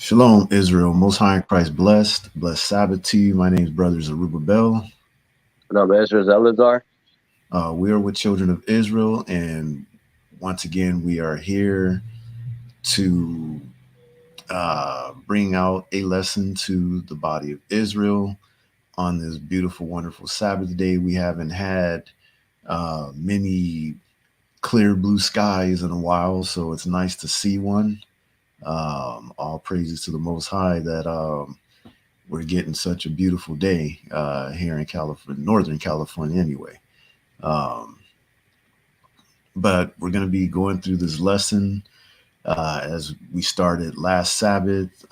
Shalom, Israel. Most High in Christ blessed. Blessed Sabbath to you. My name is Brother Zerubbabel Bell. What up, Ezra Elazar? We are with Children of Israel, and once again, we are here to bring out a lesson to the body of Israel on this beautiful, wonderful Sabbath day. We haven't had many clear blue skies in a while, so it's nice to see one. All praises to the Most High that we're getting such a beautiful day here in California, Northern California, anyway. Um, but we're going to be going through this lesson as we started last Sabbath.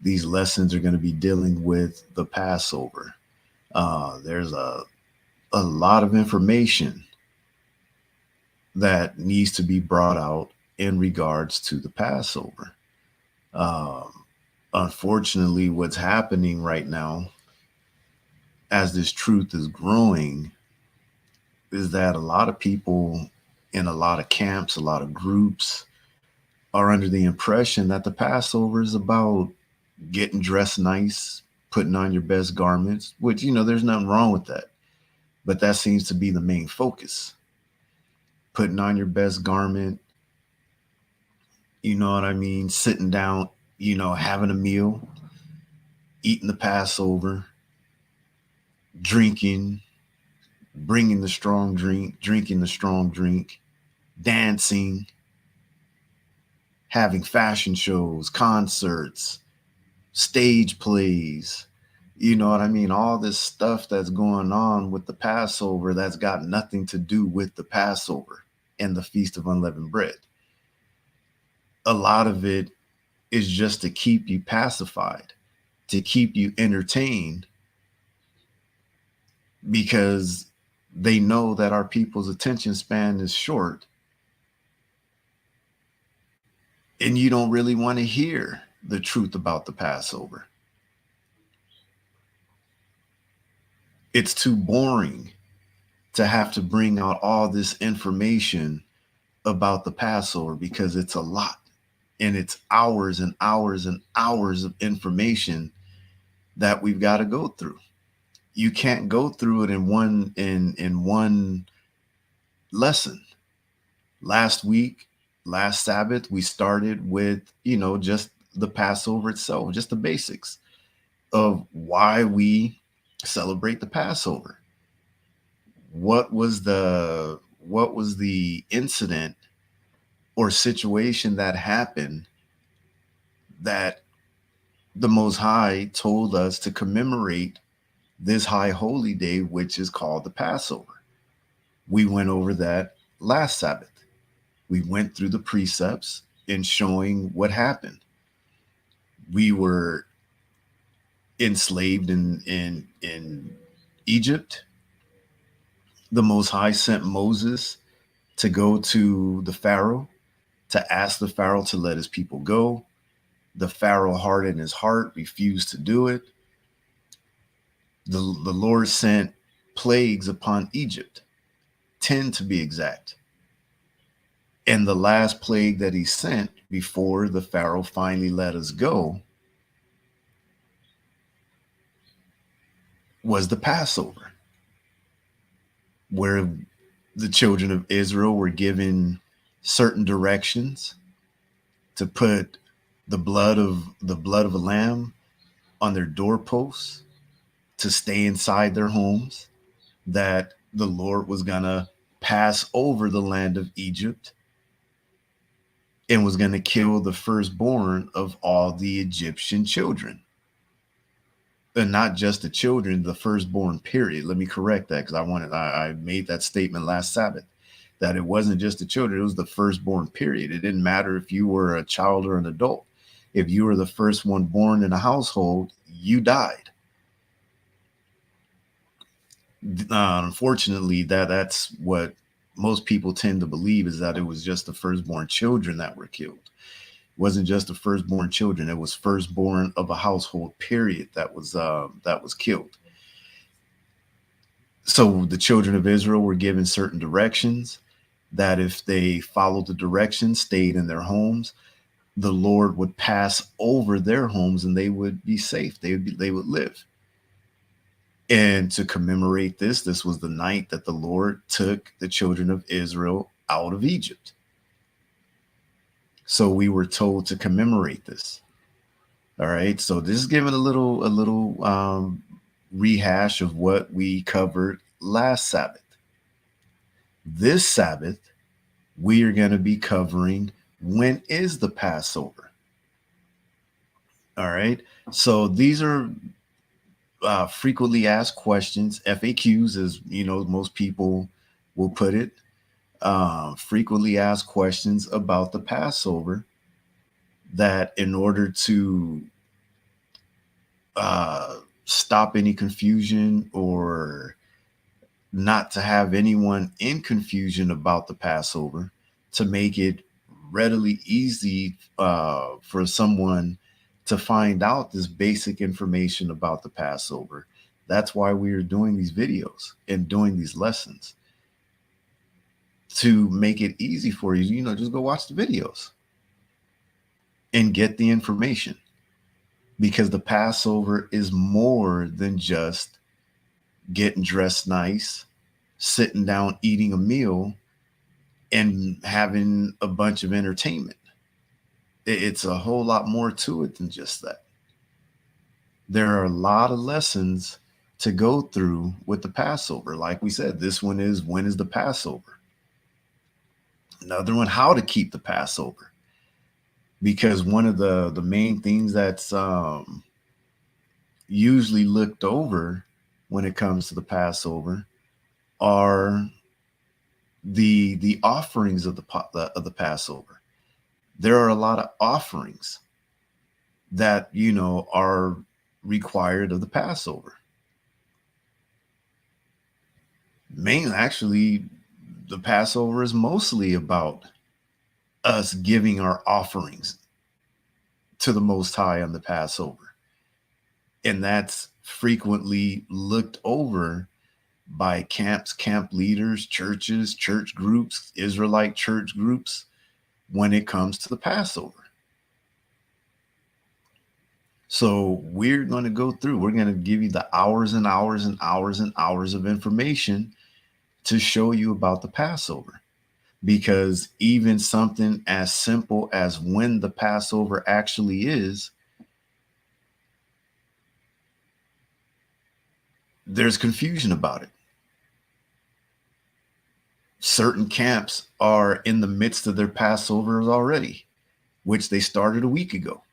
These lessons are going to be dealing with the Passover. There's a lot of information that needs to be brought out in regards to the Passover. Um, Unfortunately, what's happening right now as this truth is growing is that a lot of people in a lot of camps, a lot of groups are under the impression that the Passover is about getting dressed nice, putting on your best garments, which, there's nothing wrong with that. But that seems to be the main focus. Putting on your best garment, you know what I mean? Sitting down, having a meal, eating the Passover, drinking, bringing the strong drink, drinking the strong drink, dancing, having fashion shows, concerts, stage plays. You know what I mean? All this stuff that's going on with the Passover that's got nothing to do with the Passover and the Feast of Unleavened Bread. A lot of it is just to keep you pacified, to keep you entertained, because they know that our people's attention span is short and you don't really want to hear the truth about the Passover. It's too boring to have to bring out all this information about the Passover because it's a lot and it's hours and hours and hours of information that we've got to go through. You can't go through it in one lesson. Last week, last Sabbath, we started with, just the Passover itself, just the basics of why we celebrate the Passover. What was the incident or situation that happened that the Most High told us to commemorate this high holy day, which is called the Passover? We went over that last Sabbath. We went through the precepts in showing what happened. We were enslaved in Egypt. The Most High sent Moses to go to the Pharaoh to ask the Pharaoh to let his people go. The Pharaoh hardened his heart, refused to do it. The Lord sent plagues upon Egypt, 10 to be exact. And the last plague that he sent before the Pharaoh finally let us go was the Passover, where the children of Israel were given certain directions to put the blood of a lamb on their doorposts, to stay inside their homes, that the Lord was going to pass over the land of Egypt and was going to kill the firstborn of all the Egyptian children. And not just the children, the firstborn, period. Let me correct that, because I made that statement last Sabbath, that it wasn't just the children, it was the firstborn, period. It didn't matter if you were a child or an adult. If you were the first one born in a household, you died. Unfortunately, that's what most people tend to believe, is that it was just the firstborn children that were killed. It wasn't just the firstborn children; it was firstborn of a household, period, that was killed. So the children of Israel were given certain directions that if they followed the directions, stayed in their homes, the Lord would pass over their homes and they would be safe. They would live. And to commemorate this, this was the night that the Lord took the children of Israel out of Egypt. So we were told to commemorate this. All right. So this is giving a little rehash of what we covered last Sabbath. This Sabbath, we are going to be covering when is the Passover. All right. So these are frequently asked questions, FAQs, as you know, most people will put it. Frequently asked questions about the Passover that, in order to stop any confusion or not to have anyone in confusion about the Passover, to make it readily easy for someone to find out this basic information about the Passover. That's why we are doing these videos and doing these lessons, to make it easy for you. You know, just go watch the videos and get the information, because the Passover is more than just getting dressed nice, sitting down, eating a meal, and having a bunch of entertainment. It's a whole lot more to it than just that. There are a lot of lessons to go through with the Passover. Like we said, this one is when is the Passover? Another one, how to keep the Passover. Because one of the main things that's usually looked over when it comes to the Passover are the offerings of the Passover. There are a lot of offerings that, you know, are required of the Passover. Mainly, actually, the Passover is mostly about us giving our offerings to the Most High on the Passover. And that's frequently looked over by camps, camp leaders, churches, church groups, Israelite church groups, when it comes to the Passover. So we're going to go through, we're going to give you the hours and hours and hours and hours of information to show you about the Passover. Because even something as simple as when the Passover actually is, there's confusion about it. Certain camps are in the midst of their Passovers already, which they started a week ago.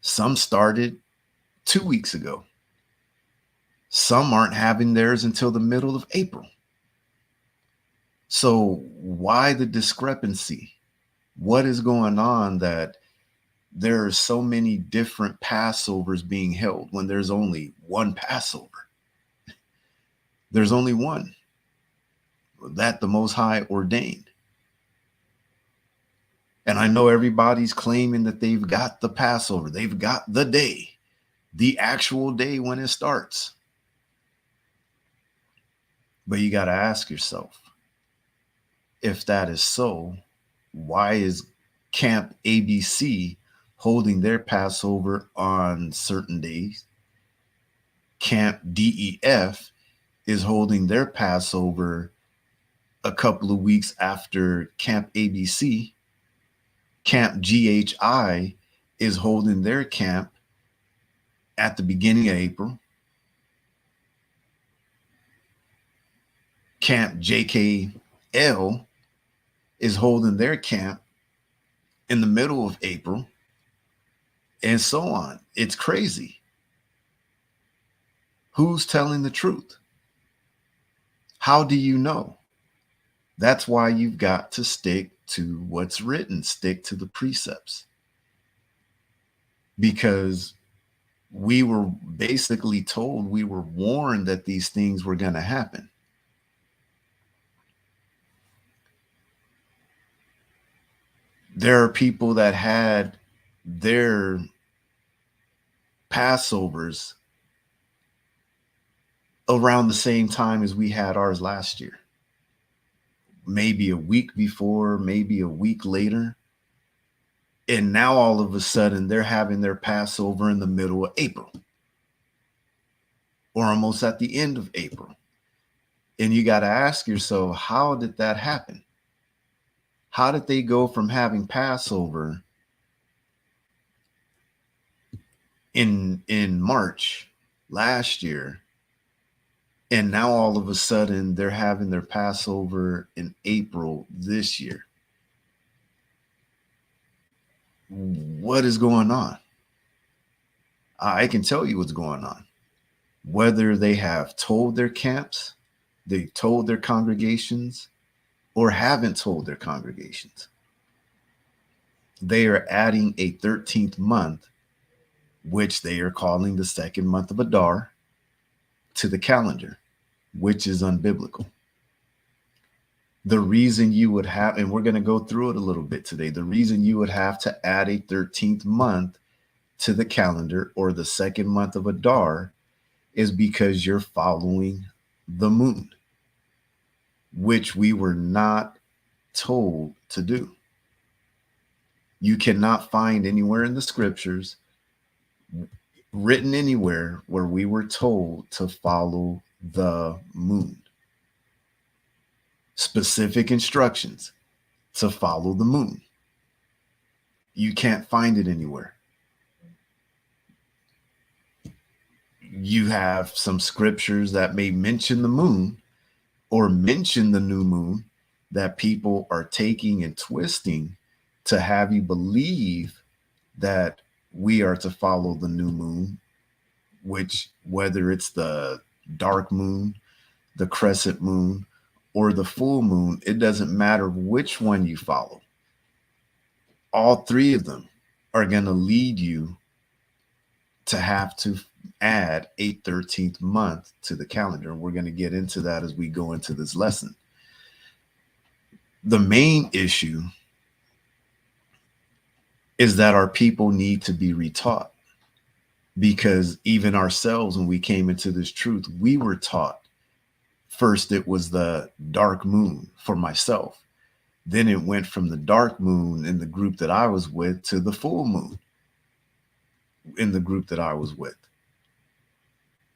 Some started 2 weeks ago. Some aren't having theirs until the middle of April. So why the discrepancy? What is going on that there are so many different Passovers being held when there's only one Passover? There's only one that the Most High ordained. And I know everybody's claiming that they've got the Passover. They've got the day, the actual day when it starts. But you got to ask yourself, if that is so, why is Camp ABC holding their Passover on certain days? Camp DEF is holding their Passover a couple of weeks after Camp ABC. Camp GHI is holding their camp at the beginning of April. Camp JKL is holding their camp in the middle of April, and so on. It's crazy. Who's telling the truth? How do you know? That's why you've got to stick to what's written, stick to the precepts. Because we were basically told, we were warned that these things were going to happen. There are people that had their Passovers around the same time as we had ours last year. Maybe a week before, maybe a week later. And now all of a sudden they're having their Passover in the middle of April or almost at the end of April. And you got to ask yourself, how did that happen? How did they go from having Passover in March last year, and now all of a sudden they're having their Passover in April this year? What is going on? I can tell you what's going on. Whether they have told their camps, they told their congregations, or haven't told their congregations, they are adding a 13th month, which they are calling the second month of Adar, to the calendar, which is unbiblical. The reason you would have, and we're going to go through it a little bit today, the reason you would have to add a 13th month to the calendar or the second month of Adar is because you're following the moon, which we were not told to do. You cannot find anywhere in the scriptures, written anywhere, where we were told to follow the moon. Specific instructions to follow the moon. You can't find it anywhere. You have some scriptures that may mention the moon or mention the new moon that people are taking and twisting to have you believe that we are to follow the new moon, which, whether it's the dark moon, the crescent moon, or the full moon, it doesn't matter which one you follow. All three of them are going to lead you to have to add a 13th month to the calendar. And we're going to get into that as we go into this lesson. The main issue is that our people need to be retaught, because even ourselves, when we came into this truth, we were taught. First, it was the dark moon for myself. Then it went from the dark moon in the group that I was with to the full moon in the group that I was with.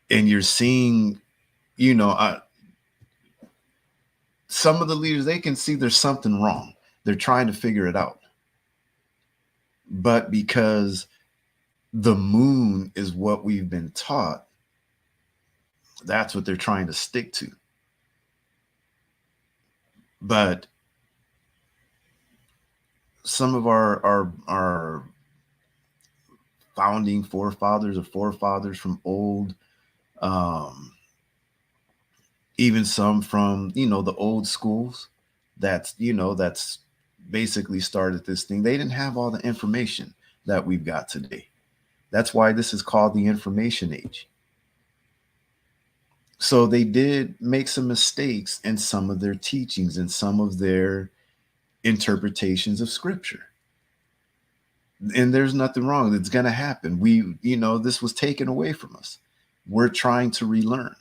And you're seeing, some of the leaders, they can see there's something wrong. They're trying to figure it out. But because the moon is what we've been taught, that's what they're trying to stick to. But some of our founding forefathers or forefathers from old, even some from the old schools, that's basically started this thing. They didn't have all the information that we've got today. That's why this is called the information age. So they did make some mistakes in some of their teachings and some of their interpretations of scripture. And there's nothing wrong. It's going to happen. This was taken away from us. We're trying to relearn.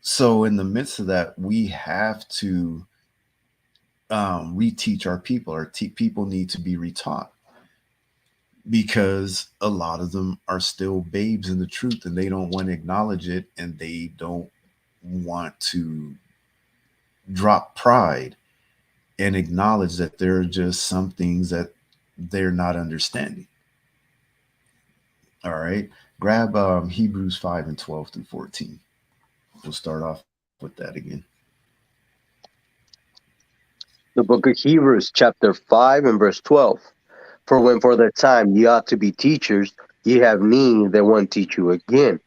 So in the midst of that, we have to reteach our people. Our people need to be retaught, because a lot of them are still babes in the truth and they don't want to acknowledge it, and they don't want to drop pride and acknowledge that there are just some things that they're not understanding. All right. Grab Hebrews 5 and 12 through 14. We'll start off with that again. The book of Hebrews, chapter 5 and verse 12. For when for the time ye ought to be teachers, ye have need that one teach you again,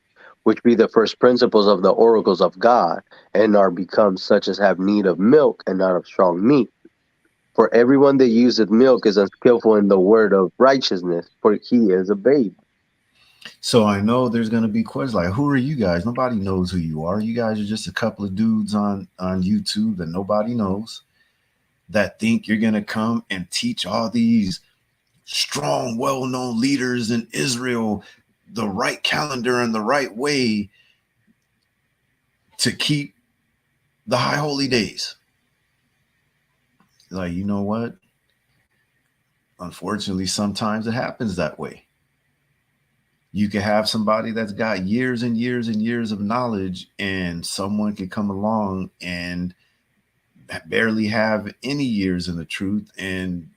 which be the first principles of the oracles of God, and are become such as have need of milk and not of strong meat. For everyone that useth milk is unskillful in the word of righteousness, for he is a babe. So I know there's going to be questions like, who are you guys? Nobody knows who you are. You guys are just a couple of dudes on YouTube that nobody knows, that think you're going to come and teach all these strong, well-known leaders in Israel the right calendar and the right way to keep the high holy days. Like, you know what? Unfortunately, sometimes it happens that way. You can have somebody that's got years and years and years of knowledge, and someone can come along and barely have any years in the truth and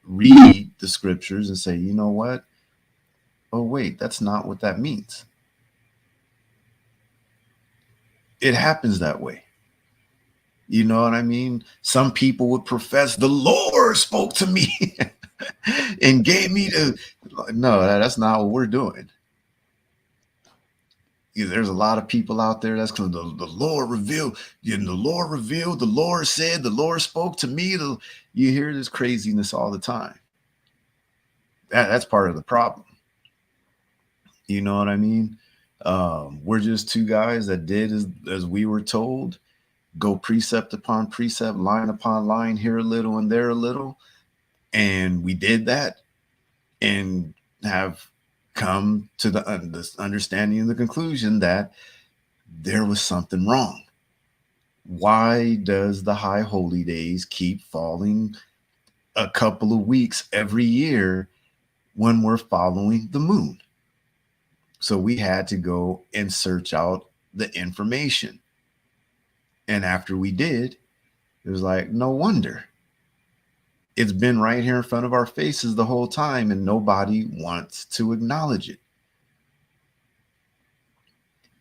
read the scriptures and say, you know what? Oh, wait, that's not what that means. It happens that way. You know what I mean? Some people would profess the Lord spoke to me and gave me the. No, that's not what we're doing. There's a lot of people out there that's because the Lord revealed, and the Lord revealed, the Lord said, the Lord spoke to me. You hear this craziness all the time. That's part of the problem. You know what I mean? We're just two guys that did as we were told, go precept upon precept, line upon line, here a little and there a little. And we did that and have come to this understanding and the conclusion that there was something wrong. Why does the high holy days keep falling a couple of weeks every year when we're following the moon? So we had to go and search out the information. And after we did, it was like, no wonder. It's been right here in front of our faces the whole time, and nobody wants to acknowledge it.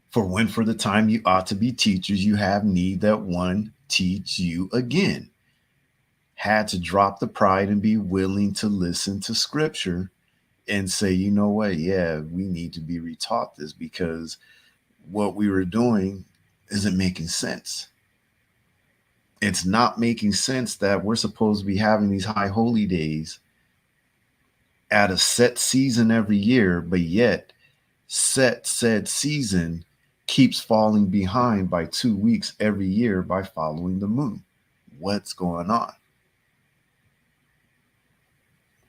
For when for the time you ought to be teachers, you have need that one teach you again. Had to drop the pride and be willing to listen to scripture and say, you know what, yeah, we need to be retaught this because what we were doing isn't making sense. It's not making sense that we're supposed to be having these high holy days at a set season every year, but yet set said season keeps falling behind by 2 weeks every year by following the moon. What's going on?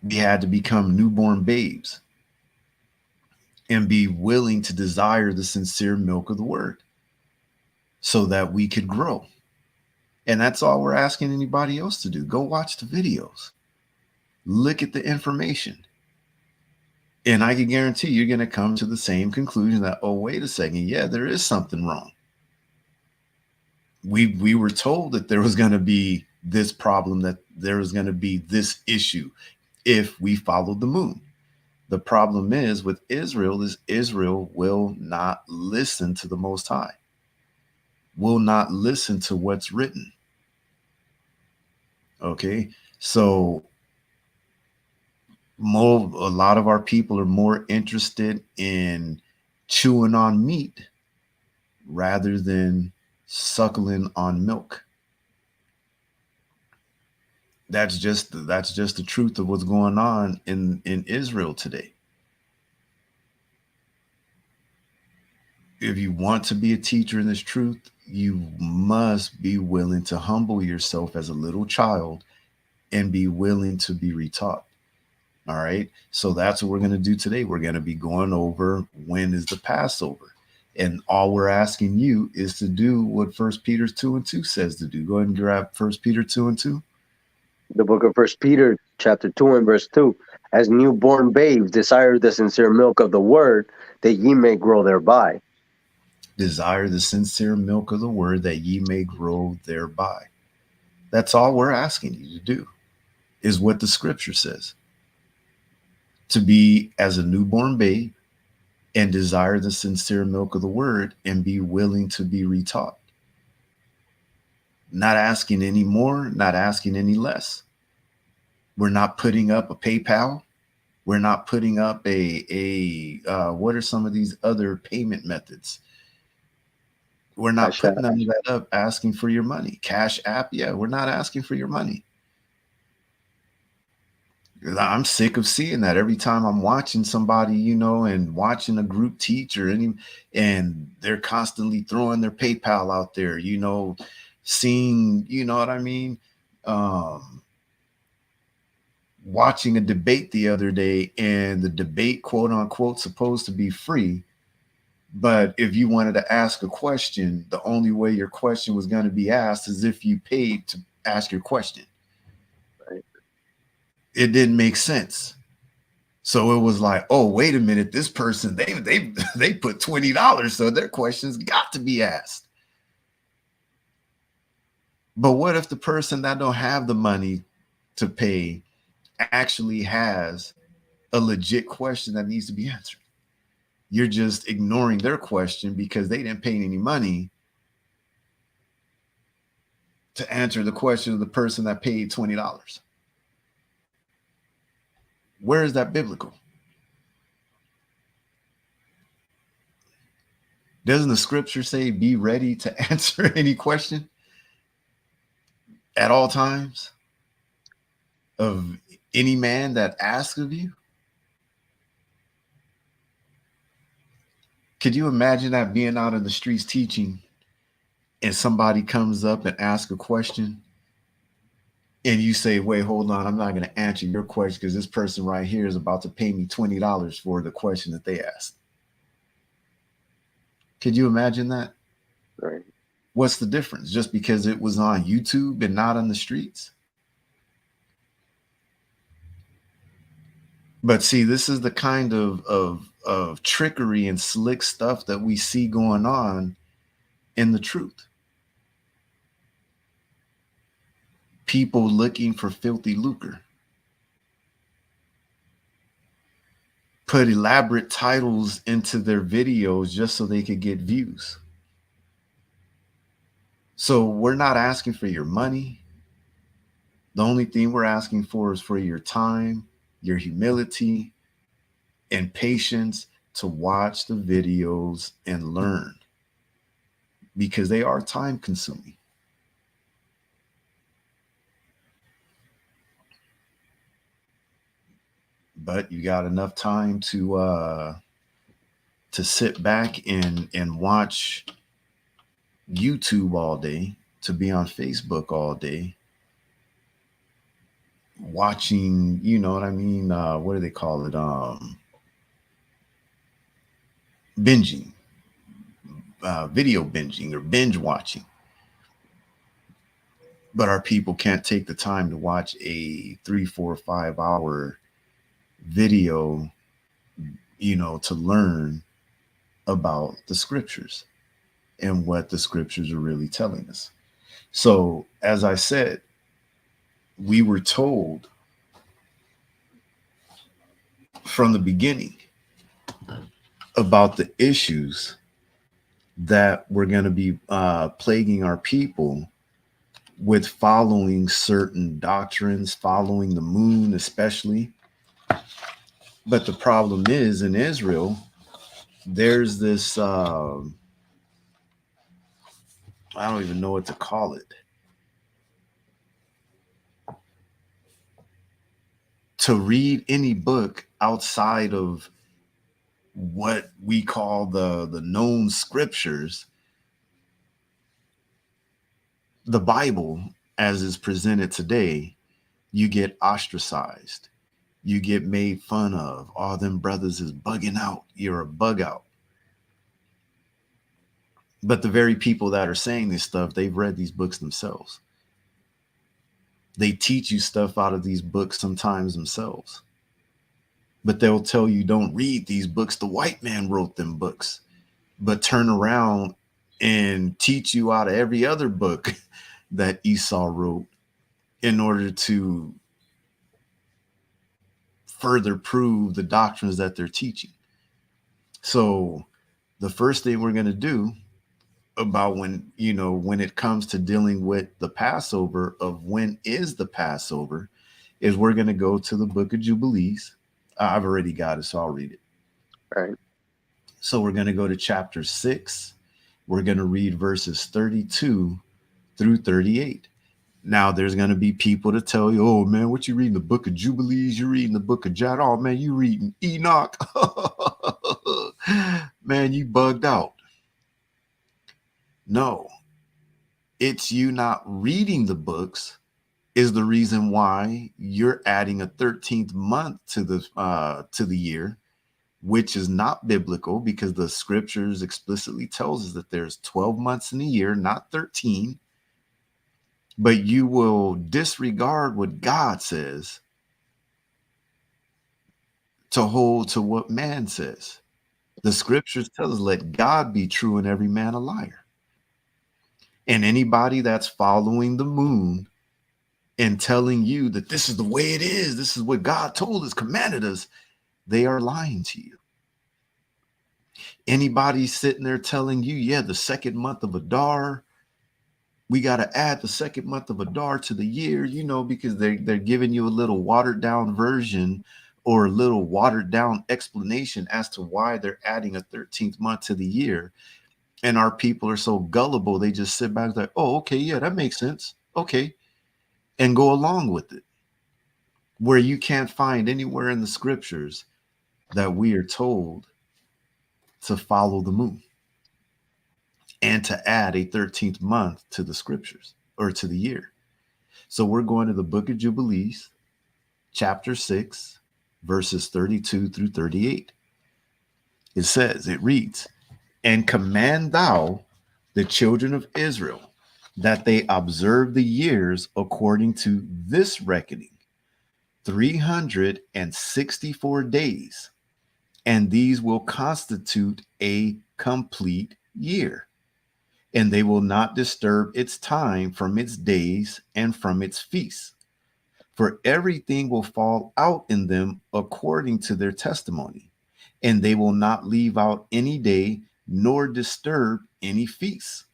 We had to become newborn babes and be willing to desire the sincere milk of the word so that we could grow. And that's all we're asking anybody else to do. Go watch the videos, look at the information. And I can guarantee you're going to come to the same conclusion that, oh, wait a second. Yeah, there is something wrong. We were told that there was going to be this problem, that there was going to be this issue if we followed the moon. The problem is with Israel is Israel will not listen to the Most High, will not listen to what's written. Okay, so a lot of our people are more interested in chewing on meat rather than suckling on milk. That's just the truth of what's going on in Israel today. If you want to be a teacher in this truth, you must be willing to humble yourself as a little child and be willing to be retaught. All right. So that's what we're going to do today. We're going to be going over when is the Passover. And all we're asking you is to do what First Peter 2:2 says to do. Go ahead and grab First Peter 2:2. The book of First Peter, chapter 2 and verse 2. As newborn babes, desire the sincere milk of the word, that ye may grow thereby. Desire the sincere milk of the word that ye may grow thereby. That's all we're asking you to do, is what the scripture says. To be as a newborn babe and desire the sincere milk of the word and be willing to be retaught. Not asking any more, not asking any less. We're not putting up a PayPal. We're not putting up what are some of these other payment methods? We're not Cash App. putting none of that up asking for your money. Cash app, yeah, we're not asking for your money. I'm sick of seeing that every time I'm watching somebody, and watching a group teach or any, and they're constantly throwing their PayPal out there, seeing, you know what I mean? Watching a debate the other day, and the debate, quote unquote, supposed to be free. But if you wanted to ask a question, the only way your question was going to be asked is if you paid to ask your question. It didn't make sense. So it was like, oh, wait a minute, this person, they put $20, so their questions got to be asked. But what if the person that don't have the money to pay actually has a legit question that needs to be answered? You're just ignoring their question because they didn't pay any money to answer the question of the person that paid $20. Where is that biblical? Doesn't the scripture say be ready to answer any question at all times of any man that asks of you? Could you imagine that, being out in the streets teaching, and somebody comes up and asks a question, and you say, wait, hold on, I'm not going to answer your question because this person right here is about to pay me $20 for the question that they asked? Could you imagine that? Right. What's the difference? Just because it was on YouTube and not on the streets? But see, this is the kind of trickery and slick stuff that we see going on in the truth. People looking for filthy lucre, put elaborate titles into their videos just so they could get views. So we're not asking for your money. The only thing we're asking for is for your time, your humility, and patience to watch the videos and learn, because they are time consuming. But you got enough time to sit back and watch YouTube all day, to be on Facebook all day, watching, you know what I mean? What do they call it? Binging, video binging or binge watching. But our people can't take the time to watch a 3, 4, 5 hour video, to learn about the scriptures and what the scriptures are really telling us. So, as I said, we were told from the beginning about the issues that were going to be plaguing our people with following certain doctrines, following the moon, especially. But the problem is, in Israel, there's this, I don't even know what to call it. To read any book outside of what we call the known scriptures, the Bible as is presented today, you get ostracized. You get made fun of. All them brothers is bugging out. You're a bug out. But the very people that are saying this stuff, they've read these books themselves. They teach you stuff out of these books sometimes themselves. But they'll tell you, don't read these books. The white man wrote them books. But turn around and teach you out of every other book that Esau wrote in order to further prove the doctrines that they're teaching. So the first thing we're going to do about when it comes to dealing with the Passover, of when is the Passover, is we're going to go to the book of Jubilees. I've already got it, so I'll read it. Right. So we're going to go to chapter 6. We're going to read verses 32 through 38. Now, there's going to be people to tell you, oh, man, what you reading, the book of Jubilees? You reading the book of Jad? Oh, man, you reading Enoch? Man, you bugged out. No, it's you not reading the books is the reason why you're adding a 13th month to the year, which is not biblical, because the scriptures explicitly tells us that there's 12 months in a year, not 13. But you will disregard what God says to hold to what man says. The scriptures tell us, let God be true and every man a liar. And anybody that's following the moon and telling you that this is the way it is, this is what God told us, commanded us, they are lying to you. Anybody sitting there telling you, yeah, the second month of Adar, we got to add the second month of Adar to the year, because they're giving you a little watered down version or a little watered down explanation as to why they're adding a 13th month to the year. And our people are so gullible, they just sit back like, oh, okay, yeah, that makes sense. Okay. And go along with it. Where you can't find anywhere in the scriptures that we are told to follow the moon and to add a 13th month to the scriptures or to the year. So we're going to the book of Jubilees, chapter 6, verses 32 through 38. It reads, and command thou the children of Israel that they observe the years according to this reckoning, 364 days, and these will constitute a complete year. And they will not disturb its time from its days and from its feasts. For everything will fall out in them according to their testimony, and they will not leave out any day nor disturb any feast.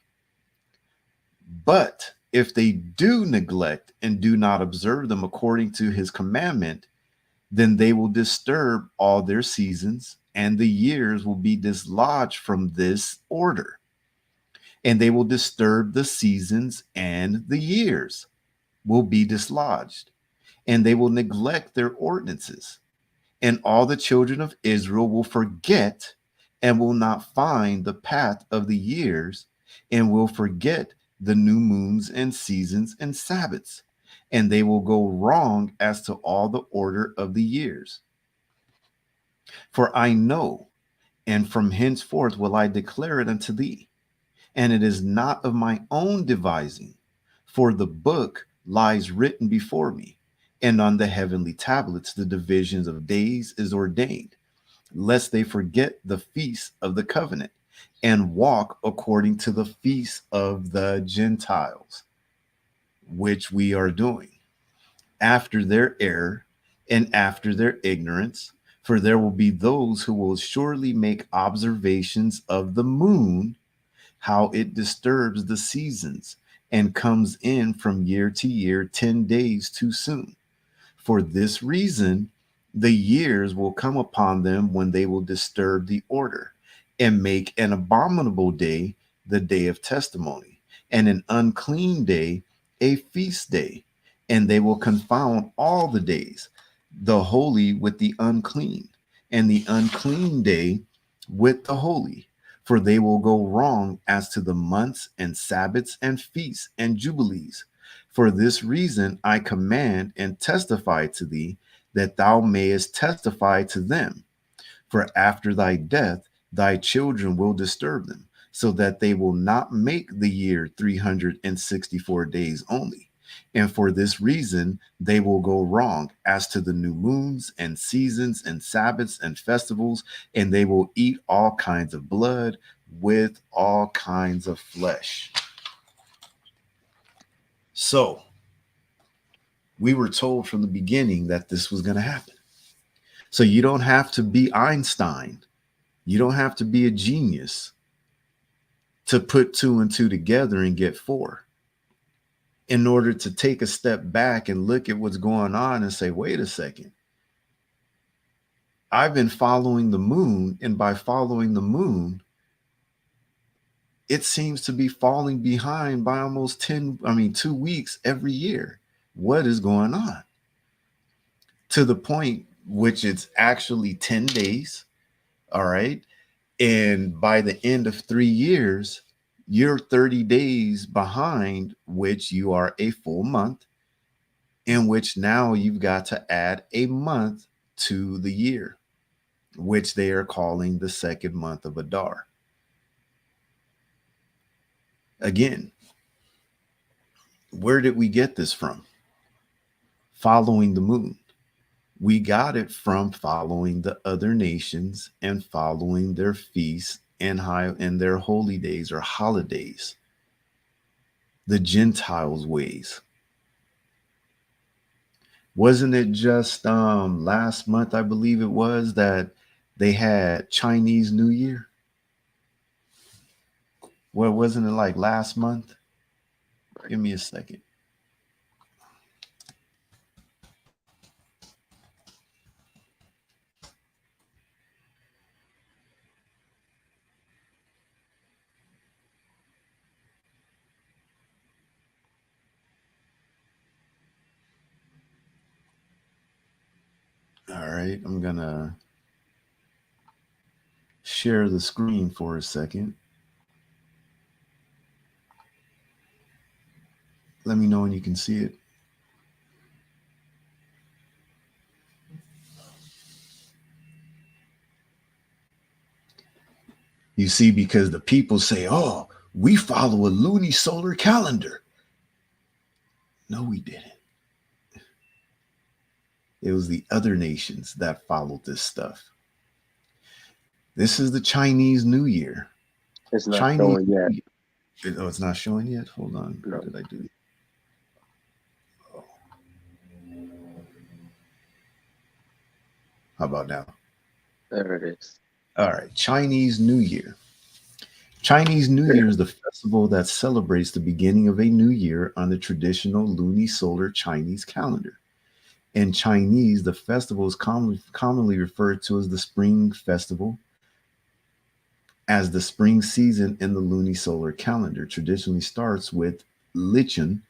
But if they do neglect and do not observe them according to his commandment, then they will disturb all their seasons, and the years will be dislodged from this order. And they will disturb the seasons, and the years will be dislodged, and they will neglect their ordinances. And all the children of Israel will forget and will not find the path of the years, and will forget the new moons and seasons and Sabbaths, and they will go wrong as to all the order of the years. For I know, and from henceforth will I declare it unto thee, and it is not of my own devising, for the book lies written before me, and on the heavenly tablets the divisions of days is ordained, lest they forget the feast of the covenant, and walk according to the feast of the Gentiles, which we are doing, after their error and after their ignorance. For there will be those who will surely make observations of the moon, how it disturbs the seasons and comes in from year to year 10 days too soon. For this reason, the years will come upon them when they will disturb the order and make an abominable day the day of testimony, and an unclean day a feast day. And they will confound all the days, the holy with the unclean, and the unclean day with the holy. For they will go wrong as to the months and Sabbaths and feasts and jubilees. For this reason I command and testify to thee, that thou mayest testify to them. For after thy death thy children will disturb them, so that they will not make the year 364 days only. And for this reason they will go wrong as to the new moons and seasons and Sabbaths and festivals, and they will eat all kinds of blood with all kinds of flesh. So we were told from the beginning that this was going to happen. So you don't have to be Einstein. You don't have to be a genius to put two and two together and get four, in order to take a step back and look at what's going on and say, wait a second. I've been following the moon, and by following the moon, it seems to be falling behind by almost 2 weeks every year. What is going on? To the point which it's actually 10 days. All right. And by the end of 3 years, you're 30 days behind, which you are a full month, in which now you've got to add a month to the year, which they are calling the second month of Adar. Again, where did we get this from? Following the moon. We got it from following the other nations and following their feasts and high and their holy days or holidays, the Gentiles' ways. Wasn't it just last month, I believe it was, that they had Chinese New Year? Well, wasn't it like last month? Give me a second. All right, I'm gonna share the screen for a second. Let me know when you can see it. You see, because the people say, oh, we follow a loony solar calendar. No, we didn't. It was the other nations that followed this stuff. This is the Chinese New Year. It's not Chinese showing yet. New Year. Oh, it's not showing yet? Hold on. What No, did I do? Oh, how about now? there it is. All right. Chinese New Year. Chinese New Year is the festival that celebrates the beginning of a new year on the traditional lunisolar Chinese calendar. In Chinese, the festival is commonly referred to as the Spring Festival, as the spring season in the lunisolar calendar traditionally starts with Lichun,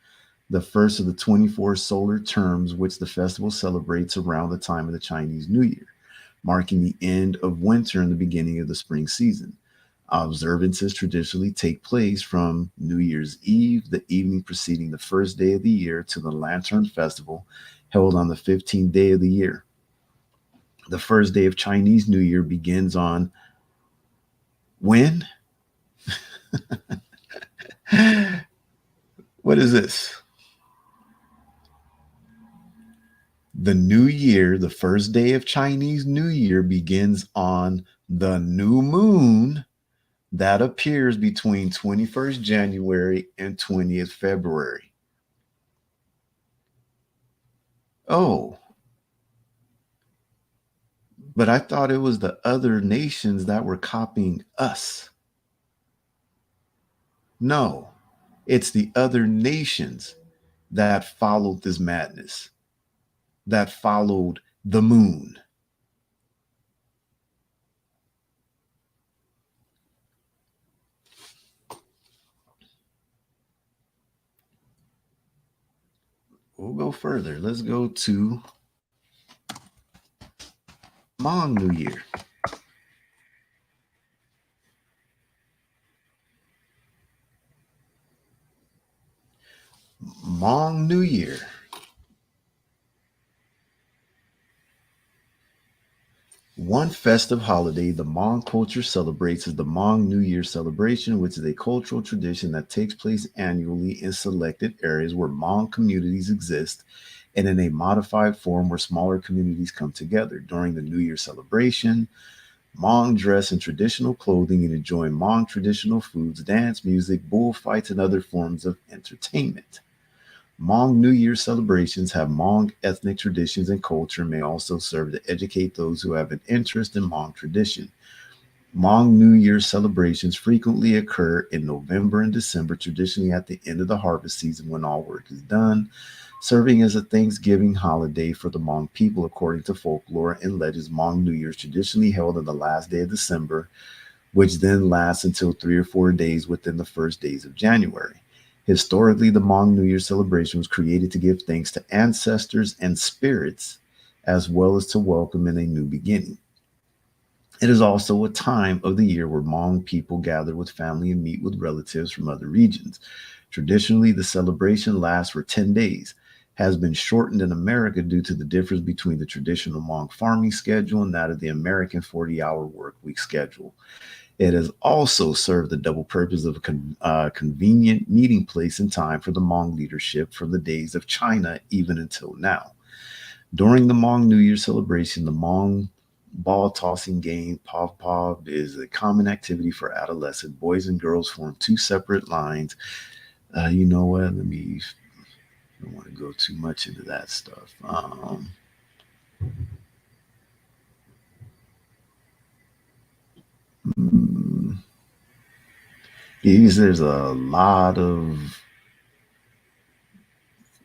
the first of the 24 solar terms, which the festival celebrates around the time of the Chinese New Year, marking the end of winter and the beginning of the spring season. Observances traditionally take place from New Year's Eve, the evening preceding the first day of the year, to the Lantern Festival, held on the 15th day of the year. The first day of Chinese New Year begins on when? What is this? The new year, the first day of Chinese New Year, begins on the new moon that appears between 21st January and 20th February. Oh, but I thought it was the other nations that were copying us. No, it's the other nations that followed this madness, that followed the moon. We'll go further. Let's go to Hmong New Year. Hmong New Year. One festive holiday the Hmong culture celebrates is the Hmong New Year celebration, which is a cultural tradition that takes place annually in selected areas where Hmong communities exist and in a modified form where smaller communities come together. During the New Year celebration, Hmong dress in traditional clothing and enjoy Hmong traditional foods, dance, music, bullfights, and other forms of entertainment. Hmong New Year celebrations have Hmong ethnic traditions and culture and may also serve to educate those who have an interest in Hmong tradition. Hmong New Year celebrations frequently occur in November and December, traditionally at the end of the harvest season when all work is done, serving as a Thanksgiving holiday for the Hmong people. According to folklore and legends, Hmong New Year is traditionally held on the last day of December, which then lasts until 3 or 4 days within the first days of January. Historically, the Hmong New Year celebration was created to give thanks to ancestors and spirits, as well as to welcome in a new beginning. It is also a time of the year where Hmong people gather with family and meet with relatives from other regions. Traditionally, the celebration lasts for 10 days, has been shortened in America due to the difference between the traditional Hmong farming schedule and that of the American 40-hour work week schedule. It has also served the double purpose of a convenient meeting place and time for the Hmong leadership from the days of China even until now. During the Hmong New Year celebration, the Hmong ball tossing game, Pov Pov, is a common activity for adolescent boys and girls form two separate lines. You know what? Let me. I don't want to go too much into that stuff. Mm, there's a lot of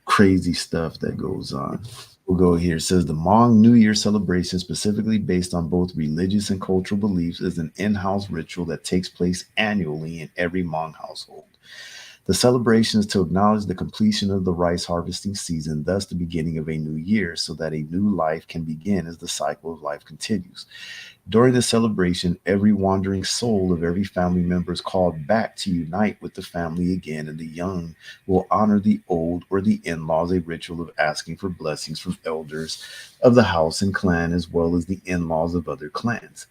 crazy stuff that goes on. We'll go here. It says the Hmong New Year celebration, specifically based on both religious and cultural beliefs, is an in house ritual that takes place annually in every Hmong household. The celebration is to acknowledge the completion of the rice harvesting season, thus the beginning of a new year, so that a new life can begin as the cycle of life continues. During the celebration, every wandering soul of every family member is called back to unite with the family again, and the young will honor the old or the in laws, a ritual of asking for blessings from elders of the house and clan, as well as the in laws of other clans.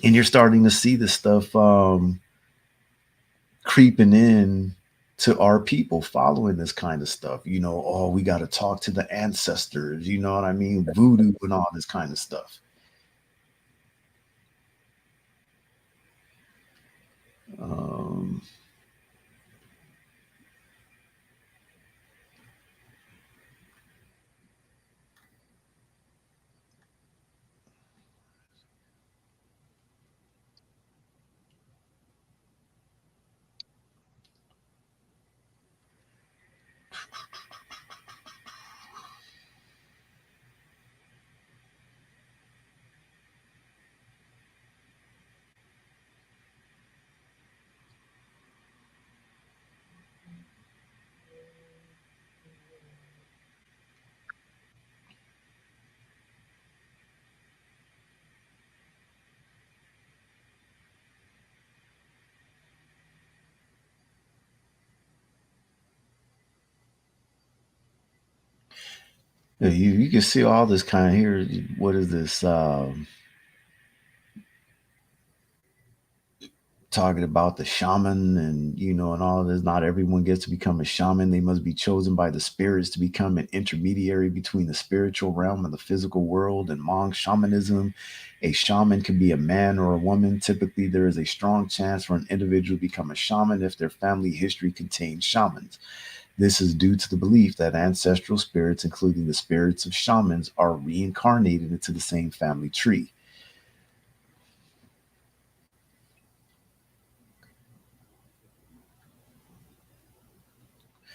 And you're starting to see this stuff creeping in to our people following this kind of stuff. Oh, we got to talk to the ancestors, you know what I mean? Voodoo and all this kind of stuff. Um, Yeah, you can see all this kind of here. What is this? Talking about the shaman and and all of this. Not everyone gets to become a shaman. They must be chosen by the spirits to become an intermediary between the spiritual realm and the physical world. And Hmong shamanism, a shaman can be a man or a woman. Typically, there is a strong chance for an individual to become a shaman if their family history contains shamans. This is due to the belief that ancestral spirits, including the spirits of shamans, are reincarnated into the same family tree.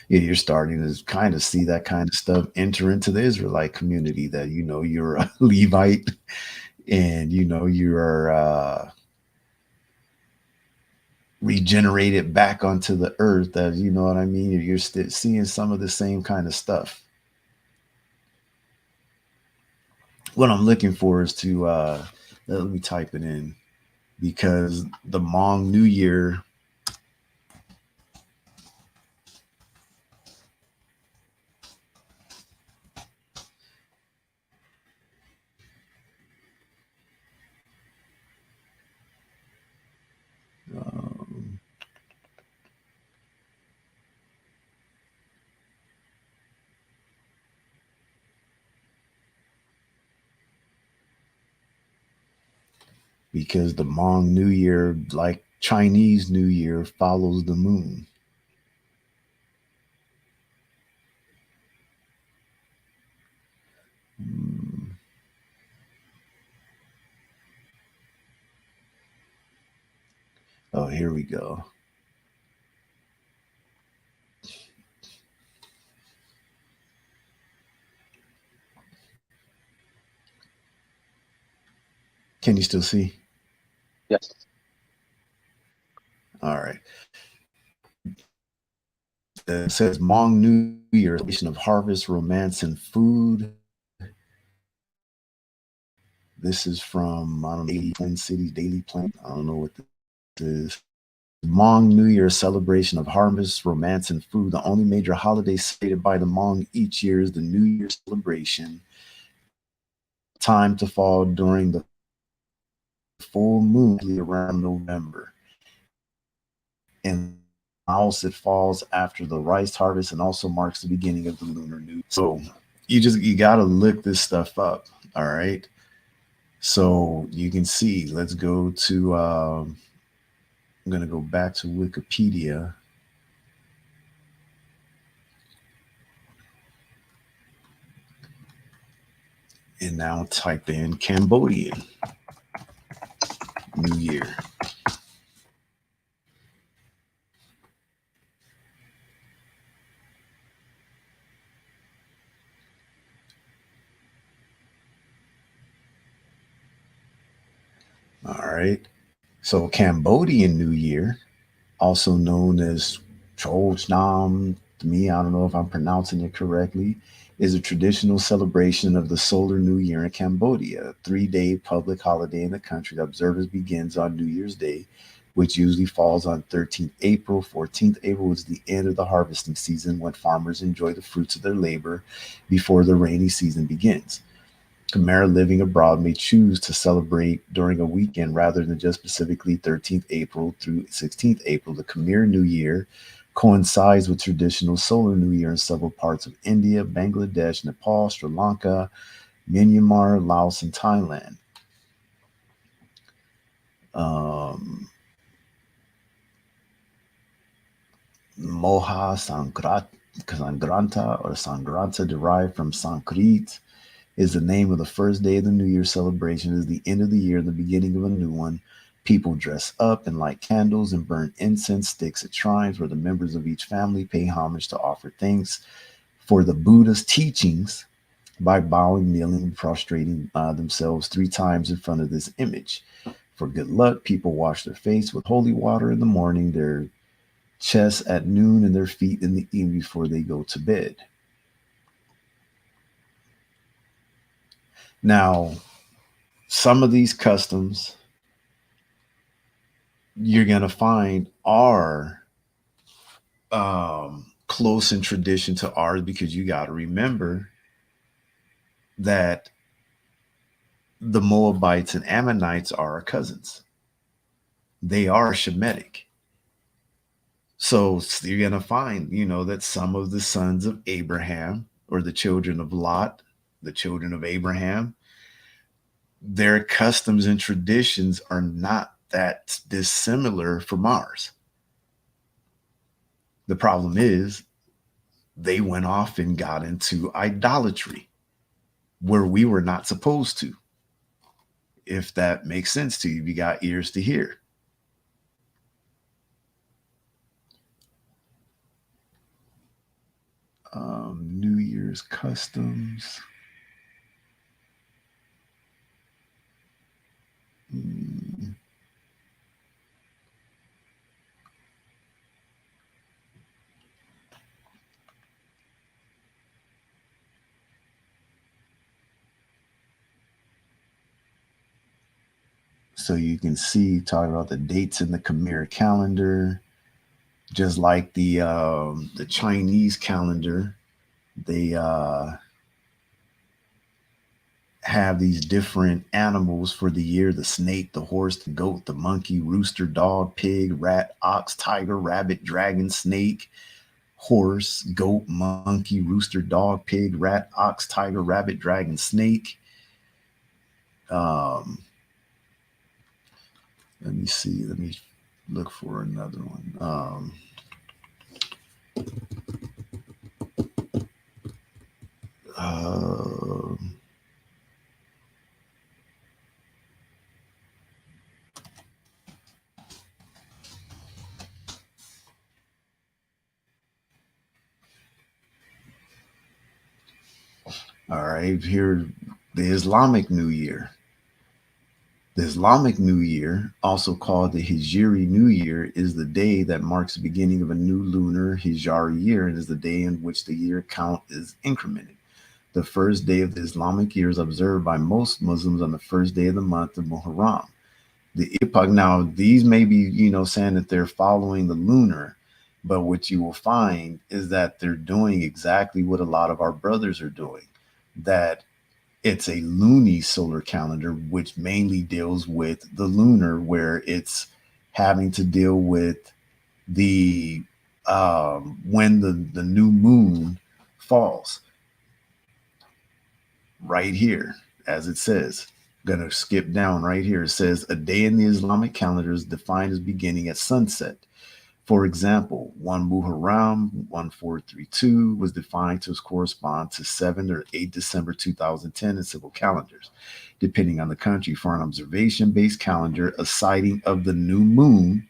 Yeah, you're starting to kind of see that kind of stuff enter into the Israelite community, that you're a Levite, and you're regenerated back onto the earth. That you know what I mean. You're still seeing some of the same kind of stuff. What I'm looking for is to let me type it in, because the Hmong New Year. Um, because the Hmong New Year, like Chinese New Year, follows the moon. Hmm. Oh, here we go. Can you still see? Yes. All right. It says Hmong New Year, celebration of harvest, romance, and food. This is from, I don't know, Daily Plain City, Daily Plain. I don't know what this is. Hmong New Year, celebration of harvest, romance, and food. The only major holiday celebrated by the Hmong each year is the New Year celebration. Time to fall during the full moon around November. And also it falls after the rice harvest and also marks the beginning of the lunar new. So you got to look this stuff up. All right. So you can see, let's go to, I'm going to go back to Wikipedia and now type in Cambodian New Year. All right. So Cambodian New Year, also known as Choj Nam, to me, I don't know if I'm pronouncing it correctly, is a traditional celebration of the Solar New Year in Cambodia, a 3 day public holiday in the country. The observance begins on New Year's Day, which usually falls on 13th April. 14th April is the end of the harvesting season when farmers enjoy the fruits of their labor before the rainy season begins. Khmer living abroad may choose to celebrate during a weekend rather than just specifically 13th April through 16th April. The Khmer New Year coincides with traditional solar New Year in several parts of India, Bangladesh, Nepal, Sri Lanka, Myanmar, Laos, and Thailand. Um, Moha Sangranta or Sangranta, derived from Sanskrit, is the name of the first day of the New Year celebration. It is the end of the year, the beginning of a new one. People dress up and light candles and burn incense sticks at shrines where the members of each family pay homage to offer thanks for the Buddha's teachings by bowing, kneeling, and prostrating themselves 3 times in front of this image. For good luck, people wash their face with holy water in the morning, their chests at noon, and their feet in the evening before they go to bed. Now, some of these customs you're going to find are close in tradition to ours, because you got to remember that the Moabites and Ammonites are our cousins. They are Shemitic. So you're going to find, that some of the sons of Abraham, or the children of Lot, the children of Abraham, their customs and traditions are not that dissimilar from ours. The problem is they went off and got into idolatry where we were not supposed to. If that makes sense to you, you got ears to hear. New Year's customs. Hmm. So you can see, talking about the dates in the Khmer calendar, just like the Chinese calendar, they have these different animals for the year: the snake, the horse, the goat, the monkey, rooster, dog, pig, rat, ox, tiger, rabbit, dragon, snake, horse, goat, monkey, rooster, dog, pig, rat, ox, tiger, rabbit, dragon, snake. Um, Let me see. Let me look for another one. Uh, all right, here, the Islamic New Year. The Islamic New Year, also called the Hijri New Year, is the day that marks the beginning of a new lunar Hijri year and is the day in which the year count is incremented. The first day of the Islamic year is observed by most Muslims on the first day of the month of Muharram. The epoch, now, these may be, saying that they're following the lunar, but what you will find is that they're doing exactly what a lot of our brothers are doing. That it's a loony solar calendar, which mainly deals with the lunar, where it's having to deal with the when the new moon falls. right here, as it says. I'm going to skip down right here. It says a day in the Islamic calendar is defined as beginning at sunset. For example, 1 Muharram 1432 was defined to correspond to 7 or 8 December 2010 in civil calendars. Depending on the country, for an observation based calendar, a sighting of the new moon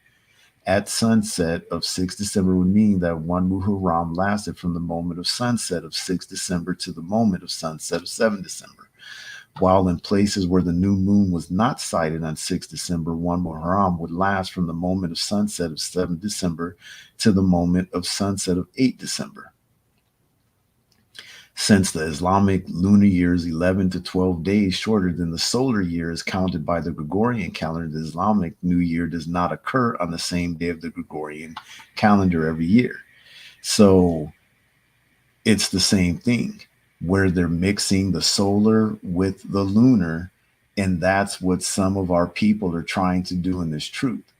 at sunset of 6 December would mean that 1 Muharram lasted from the moment of sunset of 6 December to the moment of sunset of 7 December. While in places where the new moon was not sighted on 6 December, 1 Muharram would last from the moment of sunset of 7 December to the moment of sunset of 8 December. Since the Islamic lunar year is 11 to 12 days shorter than the solar year as counted by the Gregorian calendar, the Islamic New Year does not occur on the same day of the Gregorian calendar every year. So it's the same thing where they're mixing the solar with the lunar. And that's what some of our people are trying to do in this truth.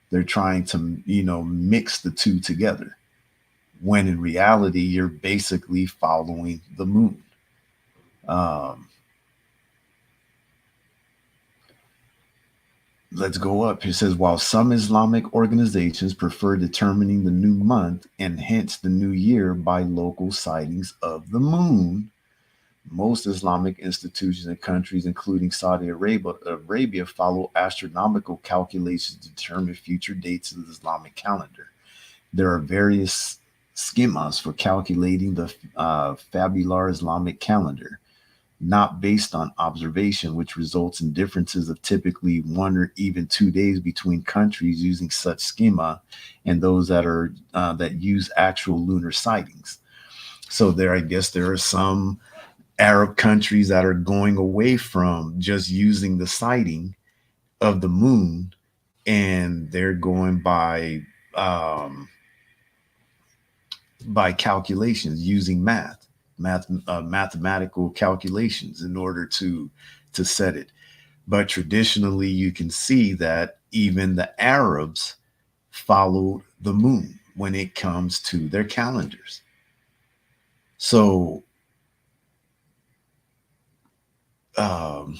They're trying to, mix the two together. When in reality, you're basically following the moon. Um, let's go up. It says, while some Islamic organizations prefer determining the new month and hence the new year by local sightings of the moon, most Islamic institutions and countries, including Saudi Arabia, follow astronomical calculations to determine future dates of the Islamic calendar. There are various schemas for calculating the fabular Islamic calendar, not based on observation, which results in differences of typically 1 or even 2 days between countries using such schema and those that use actual lunar sightings. So I guess there are some Arab countries that are going away from just using the sighting of the moon, and they're going um, by calculations using mathematical calculations in order to set it. But traditionally, you can see that even the Arabs followed the moon when it comes to their calendars. So um,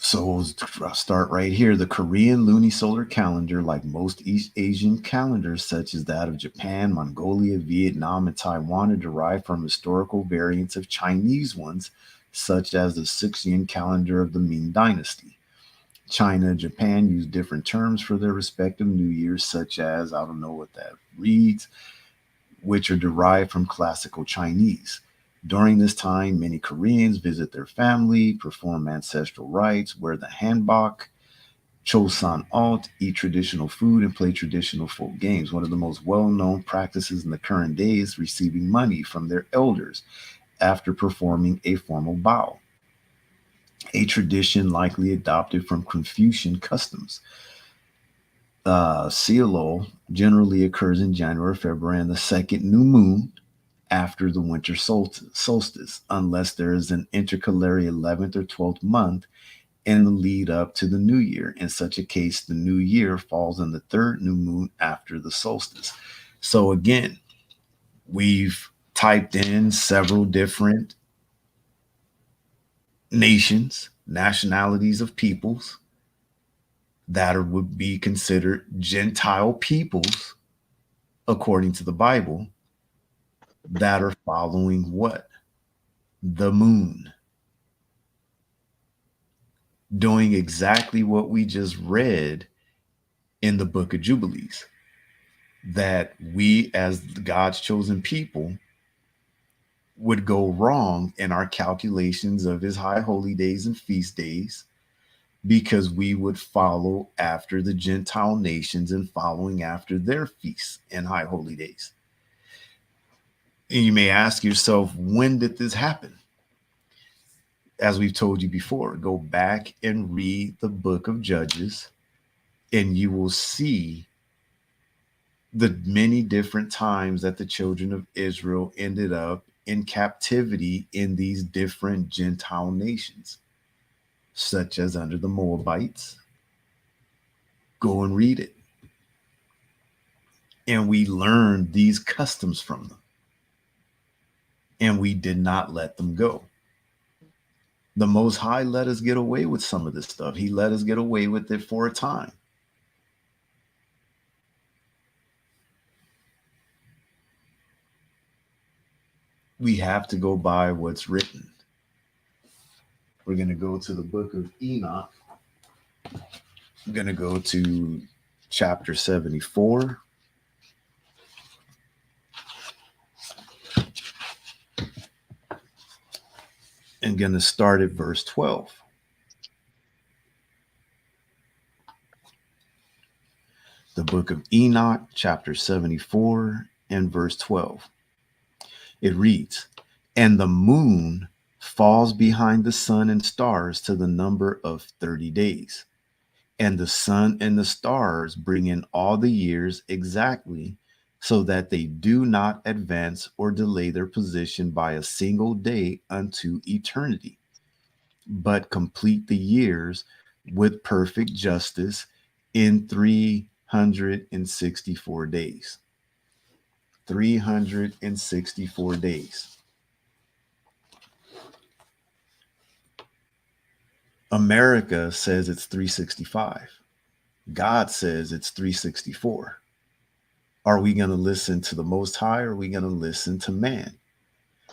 So I'll start right here. The Korean lunisolar calendar, like most East Asian calendars, such as that of Japan, Mongolia, Vietnam, and Taiwan, are derived from historical variants of Chinese ones, such as the Sixtian calendar of the Ming Dynasty. China and Japan use different terms for their respective New Years, such as, I don't know what that reads, which are derived from classical Chinese. During this time, many Koreans visit their family, perform ancestral rites, wear the hanbok, chosan alt, eat traditional food, and play traditional folk games. One of the most well known practices in the current day is receiving money from their elders after performing a formal bow, a tradition likely adopted from Confucian customs. Seolo generally occurs in January, February, and the second new moon after the winter solstice, unless there is an intercalary 11th or 12th month in the lead up to the new year. In such a case, the new year falls on the third new moon after the solstice. So, again, we've typed in several different nations, nationalities of peoples that would be considered Gentile peoples, according to the Bible, that are following what? The moon, doing exactly what we just read in the book of Jubilees, that we, as God's chosen people, would go wrong in our calculations of his high holy days and feast days because we would follow after the Gentile nations and following after their feasts and high holy days. And you may ask yourself, when did this happen? As we've told you before, go back and read the book of Judges, and you will see the many different times that the children of Israel ended up in captivity in these different Gentile nations, such as under the Moabites. Go and read it. And we learned these customs from them. And we did not let them go. The Most High let us get away with some of this stuff. He let us get away with it for a time. We have to go by what's written. We're going to go to the book of Enoch. I'm going to go to chapter 74. And going to start at verse 12. The book of Enoch, chapter 74, and verse 12. It reads, "And the moon falls behind the sun and stars to the number of 30 days. And the sun and the stars bring in all the years exactly, so that they do not advance or delay their position by a single day unto eternity, but complete the years with perfect justice in 364 days." 364 days. America says it's 365. God says it's 364. Are we going to listen to the Most High, or are we going to listen to man?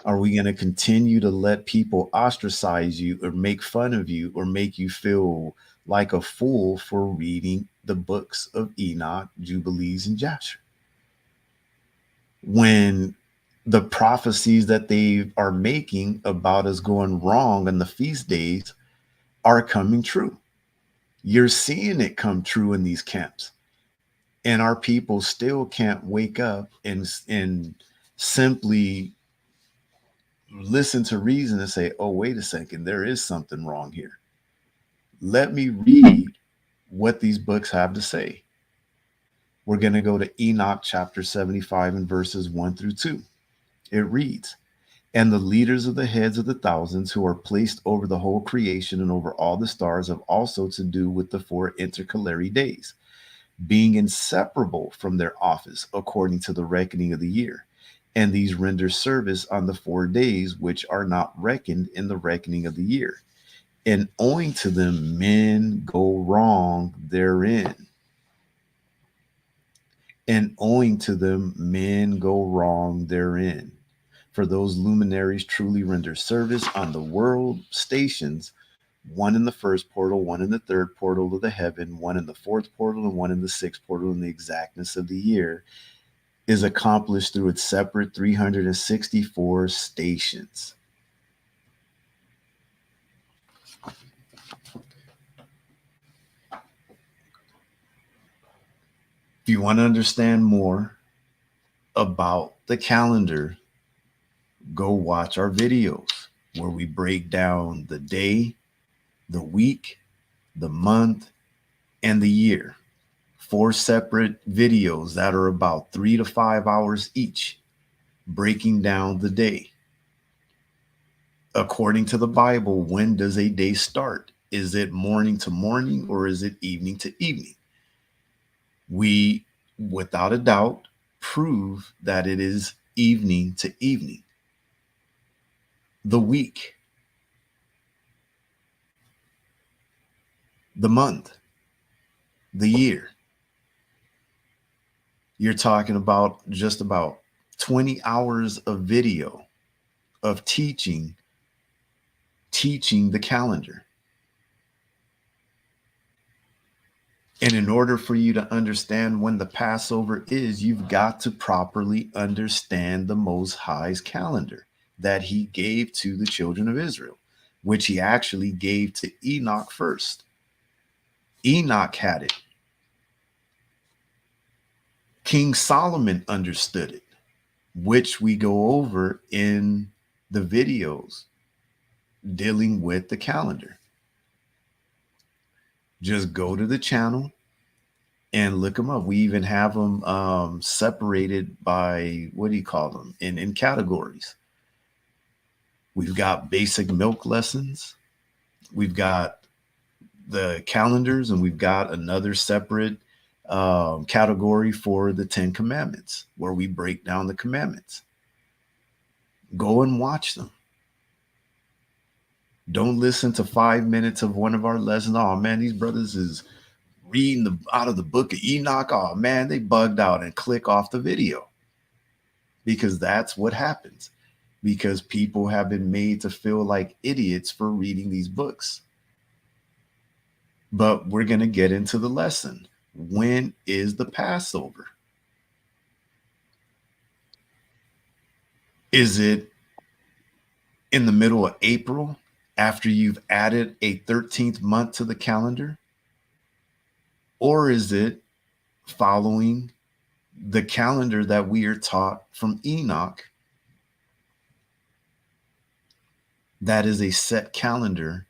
Are we going to continue to let people ostracize you or make fun of you or make you feel like a fool for reading the books of Enoch, Jubilees, and Jasher, when the prophecies that they are making about us going wrong on the feast days are coming true? You're seeing it come true in these camps, and our people still can't wake up and simply listen to reason and say, "Oh, wait a second, there is something wrong here. Let me read what these books have to say." We're going to go to Enoch chapter 75 and verses 1 through 2. It reads, "And the leaders of the heads of the thousands who are placed over the whole creation and over all the stars have also to do with the 4 intercalary days, being inseparable from their office according to the reckoning of the year. And these render service on the 4 days which are not reckoned in the reckoning of the year. And owing to them men go wrong therein. And owing to them men go wrong therein. For those luminaries truly render service on the world stations, one in the first portal, one in the third portal of the heaven, one in the fourth portal, and one in the sixth portal, in the exactness of the year is accomplished through its separate 364 stations." If you want to understand more about the calendar, go watch our videos where we break down the day, the week, the month, and the year. 4 separate videos that are about 3 to 5 hours each, breaking down the day. According to the Bible, when does a day start? Is it morning to morning, or is it evening to evening? We, without a doubt, prove that it is evening to evening. The week, the month, the year. You're talking about just about 20 hours of video of teaching the calendar. And in order for you to understand when the Passover is, you've got to properly understand the Most High's calendar that he gave to the children of Israel, which he actually gave to Enoch first. Enoch had it. King Solomon understood it, which we go over in the videos dealing with the calendar. Just go to the channel, and look them up. We even have them separated by, what do you call them, in categories. We've got basic milk lessons. We've got the calendars, and we've got another separate category for the Ten Commandments, where we break down the commandments. Go and watch them. Don't listen to 5 minutes of one of our lessons. Oh man, these brothers is reading out of the book of Enoch. Oh man, they bugged out, and click off the video, because that's what happens. Because people have been made to feel like idiots for reading these books. But we're going to get into the lesson. When is the Passover? Is it in the middle of April, after you've added a 13th month to the calendar? Or is it following the calendar that we are taught from Enoch? That is a set calendar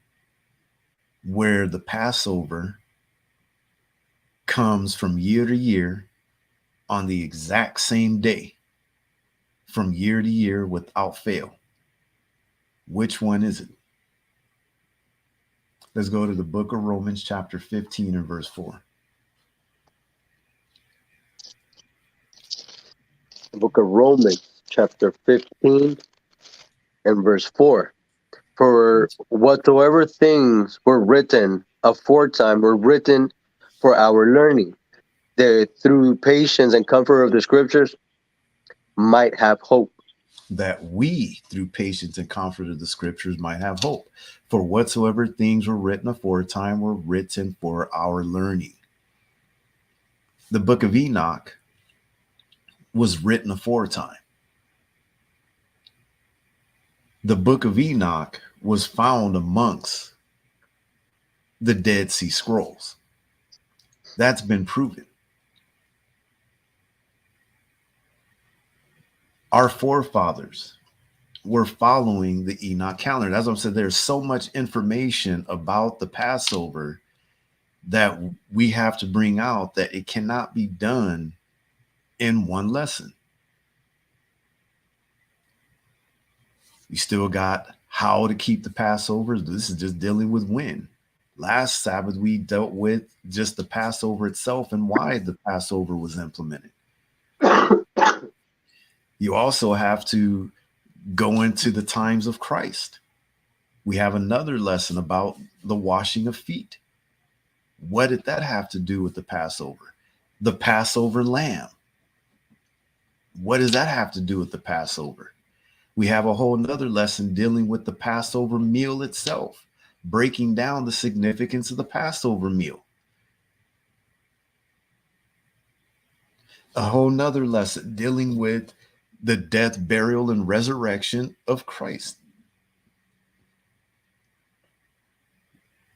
where the Passover comes from year to year on the exact same day, from year to year without fail. Which one is it? Let's go to the book of Romans, chapter 15 and verse 4. The book of Romans, chapter 15 and verse 4. For whatsoever things were written aforetime were written for our learning, that through patience and comfort of the scriptures might have hope. That we, through patience and comfort of the scriptures, might have hope. For whatsoever things were written aforetime were written for our learning. The book of Enoch was written aforetime. The book of Enoch was found amongst the Dead Sea Scrolls. That's been proven. Our forefathers were following the Enoch calendar. As I said, there's so much information about the Passover that we have to bring out that it cannot be done in one lesson. You still got how to keep the Passover. This is just dealing with when. Last Sabbath, we dealt with just the Passover itself and why the Passover was implemented. You also have to go into the times of Christ. We have another lesson about the washing of feet. What did that have to do with the Passover? The Passover lamb. What does that have to do with the Passover? We have a whole nother lesson dealing with the Passover meal itself, breaking down the significance of the Passover meal. A whole nother lesson dealing with the death, burial, and resurrection of Christ,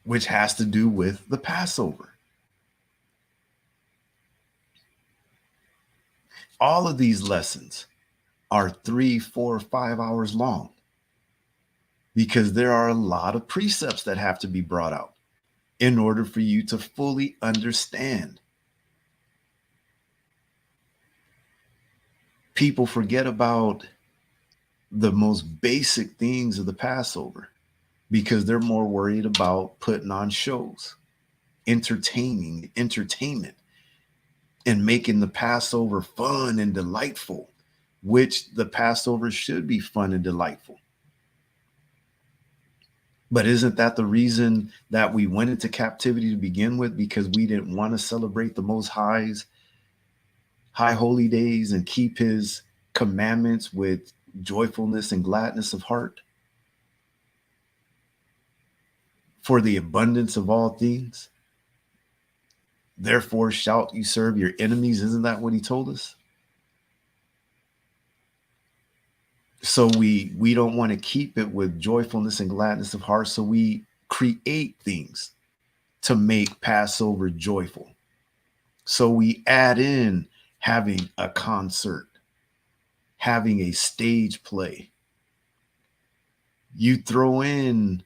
which has to do with the Passover. All of these lessons are 3, 4, 5 hours long because there are a lot of precepts that have to be brought out in order for you to fully understand. People forget about the most basic things of the Passover because they're more worried about putting on shows, entertainment, and making the Passover fun and delightful, which the Passover should be fun and delightful. But isn't that the reason that we went into captivity to begin with? Because we didn't want to celebrate the Most High's high holy days and keep his commandments with joyfulness and gladness of heart? For the abundance of all things, therefore shalt you serve your enemies. Isn't that what he told us? So we don't want to keep it with joyfulness and gladness of heart. So we create things to make Passover joyful. So we add in having a concert, having a stage play. You throw in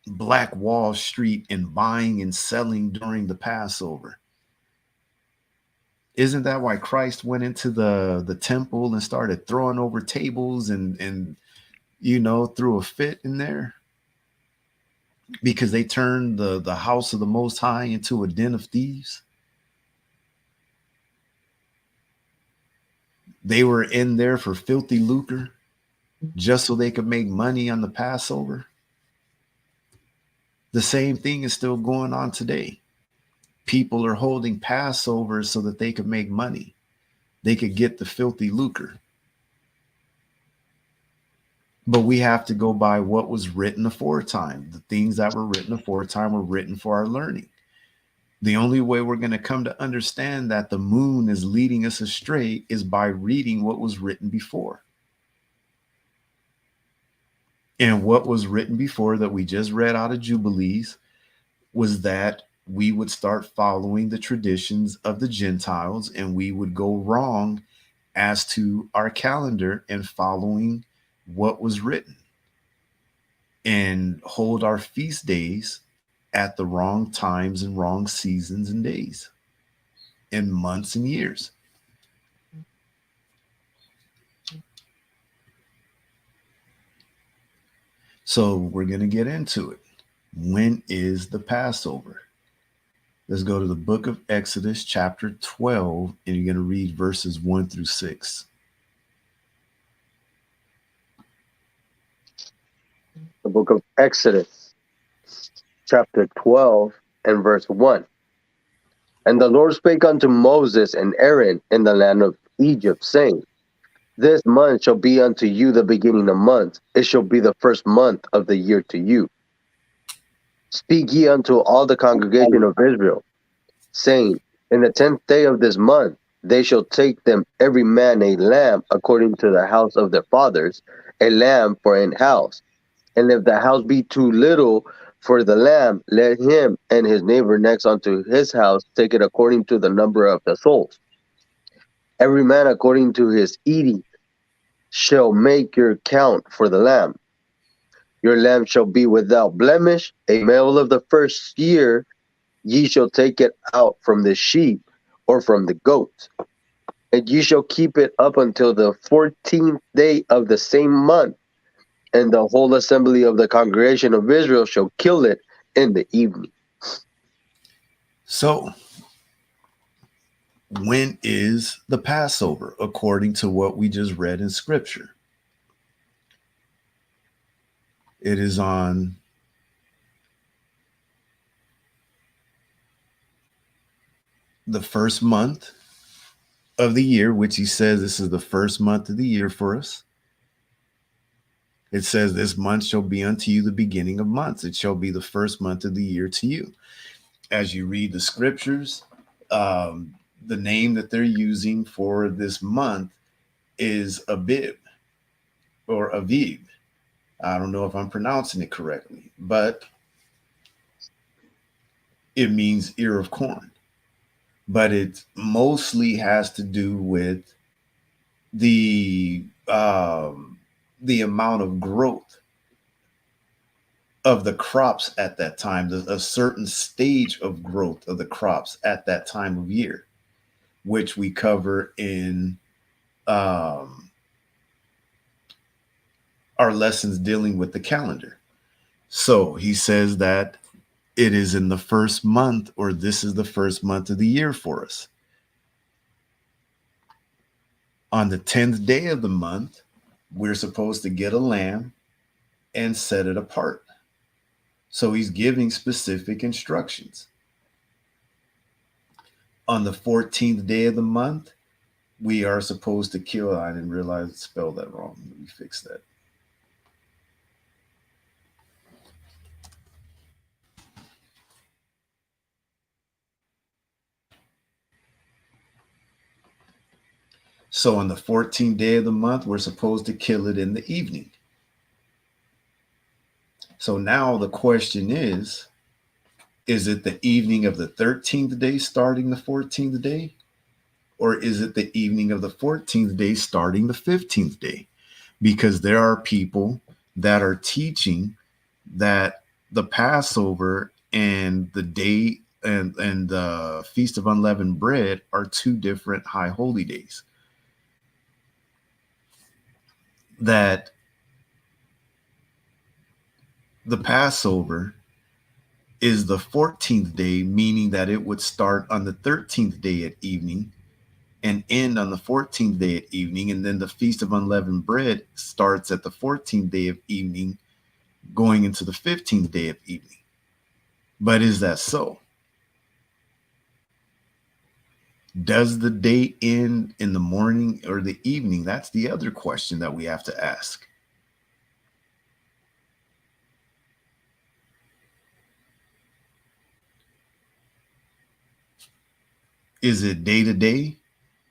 Black Wall Street and buying and selling during the Passover. Isn't that why Christ went into the temple and started throwing over tables and threw a fit in there? Because they turned the house of the Most High into a den of thieves. They were in there for filthy lucre just so they could make money on the Passover. The same thing is still going on today. People are holding Passover so that they could make money. They could get the filthy lucre. But we have to go by what was written aforetime. The things that were written aforetime were written for our learning. The only way we're going to come to understand that the moon is leading us astray is by reading what was written before. And what was written before that we just read out of Jubilees was that we would start following the traditions of the Gentiles and we would go wrong as to our calendar and following what was written and hold our feast days at the wrong times and wrong seasons and days and months and years. So we're going to get into it. When is the Passover? Let's go to the book of Exodus, chapter 12, and you're going to read verses 1 through 6. The book of Exodus, chapter 12, and verse 1. And the Lord spake unto Moses and Aaron in the land of Egypt, saying, This month shall be unto you the beginning of months. It shall be the first month of the year to you. Speak ye unto all the congregation of Israel, saying, In the 10th day of this month they shall take them every man a lamb according to the house of their fathers, a lamb for an house. And if the house be too little for the lamb, let him and his neighbor next unto his house take it according to the number of the souls. Every man according to his eating shall make your count for the lamb. Your lamb shall be without blemish, a male of the first year. Ye shall take it out from the sheep or from the goats, and ye shall keep it up until the 14th day of the same month. And the whole assembly of the congregation of Israel shall kill it in the evening. So, when is the Passover according to what we just read in Scripture? It is on the first month of the year, which he says this is the first month of the year for us. It says, This month shall be unto you the beginning of months. It shall be the first month of the year to you. As you read the scriptures, the name that they're using for this month is Abib or Aviv. I don't know if I'm pronouncing it correctly, but it means ear of corn. But it mostly has to do with the amount of growth of the crops at that time, a certain stage of growth of the crops at that time of year, which we cover in our lessons dealing with the calendar. So he says that it is in the first month, or this is the first month of the year for us. On the 10th day of the month, we're supposed to get a lamb and set it apart. So he's giving specific instructions. On the 14th day of the month, we are supposed to kill. I didn't realize I spelled that wrong. Let me fix that. So on the 14th day of the month, we're supposed to kill it in the evening. So now the question is it the evening of the 13th day starting the 14th day? Or is it the evening of the 14th day starting the 15th day? Because there are people that are teaching that the Passover and the day and the Feast of Unleavened Bread are two different high holy days. That the Passover is the 14th day, meaning that it would start on the 13th day at evening and end on the 14th day at evening. And then the Feast of Unleavened Bread starts at the 14th day of evening, going into the 15th day of evening. But is that so? Does the day end in the morning or the evening? That's the other question that we have to ask. Is it day to day,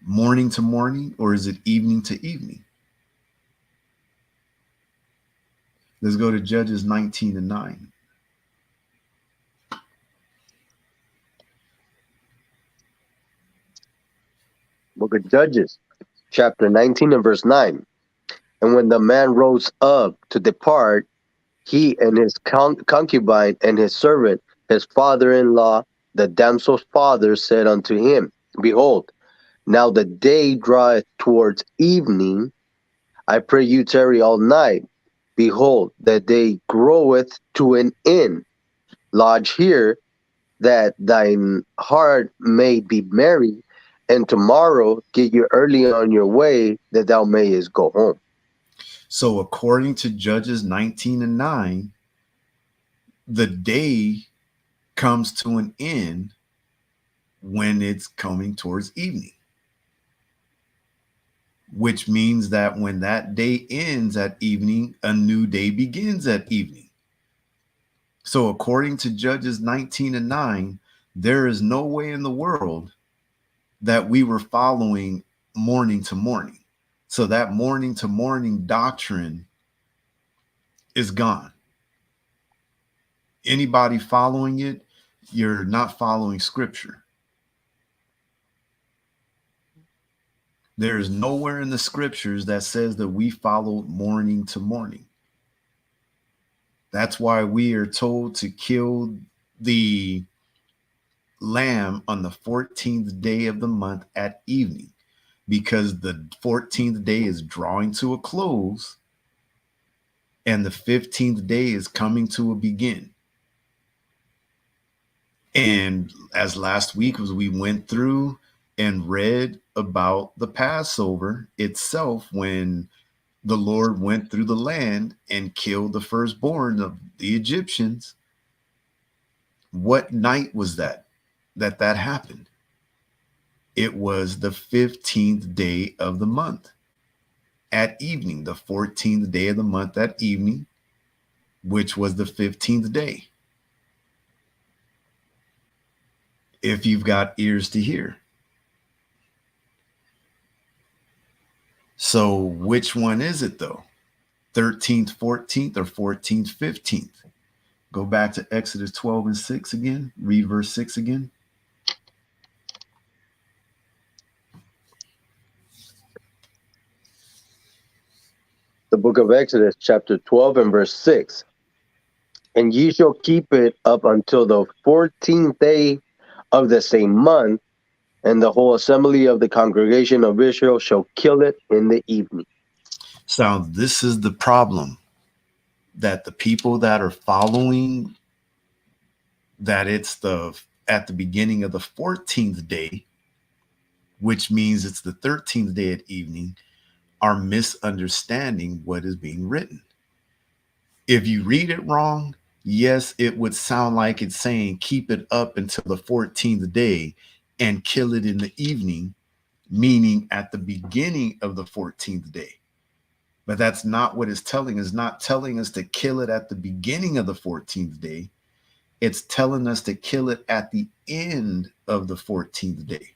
morning to morning, or is it evening to evening? Let's go to Judges 19 and 9. Book of Judges, chapter 19 and verse 9. And when the man rose up to depart, he and his concubine and his servant, his father-in-law, the damsel's father, said unto him, Behold, now the day draweth towards evening. I pray you tarry all night. Behold, the day groweth to an end. Lodge here, that thine heart may be merry, and tomorrow get you early on your way, that thou mayest go home. So, according to Judges 19 and 9, the day comes to an end when it's coming towards evening, which means that when that day ends at evening, a new day begins at evening. So, according to Judges 19 and 9, there is no way in the world that we were following morning to morning. So, that morning to morning doctrine is gone. Anybody following it, you're not following scripture. There is nowhere in the scriptures that says that we follow morning to morning. That's why we are told to kill the lamb on the 14th day of the month at evening, because the 14th day is drawing to a close and the 15th day is coming to a begin. And as last week as we went through and read about the Passover itself, when the Lord went through the land and killed the firstborn of the Egyptians, what night was that happened? It was the 15th day of the month at evening, the 14th day of the month at evening, which was the 15th day. If you've got ears to hear. So which one is it though? 13th, 14th, or 14th, 15th? Go back to Exodus 12 and 6 again. Read verse 6 again. The book of Exodus, chapter 12 and verse 6. And ye shall keep it up until the 14th day of the same month, and the whole assembly of the congregation of Israel shall kill it in the evening. So this is the problem, that the people that are following that it's the at the beginning of the 14th day, which means it's the 13th day at evening, are misunderstanding what is being written. If you read it wrong, yes, it would sound like it's saying keep it up until the 14th day and kill it in the evening, meaning at the beginning of the 14th day. But that's not what it's telling us. It's not telling us to kill it at the beginning of the 14th day. It's telling us to kill it at the end of the 14th day.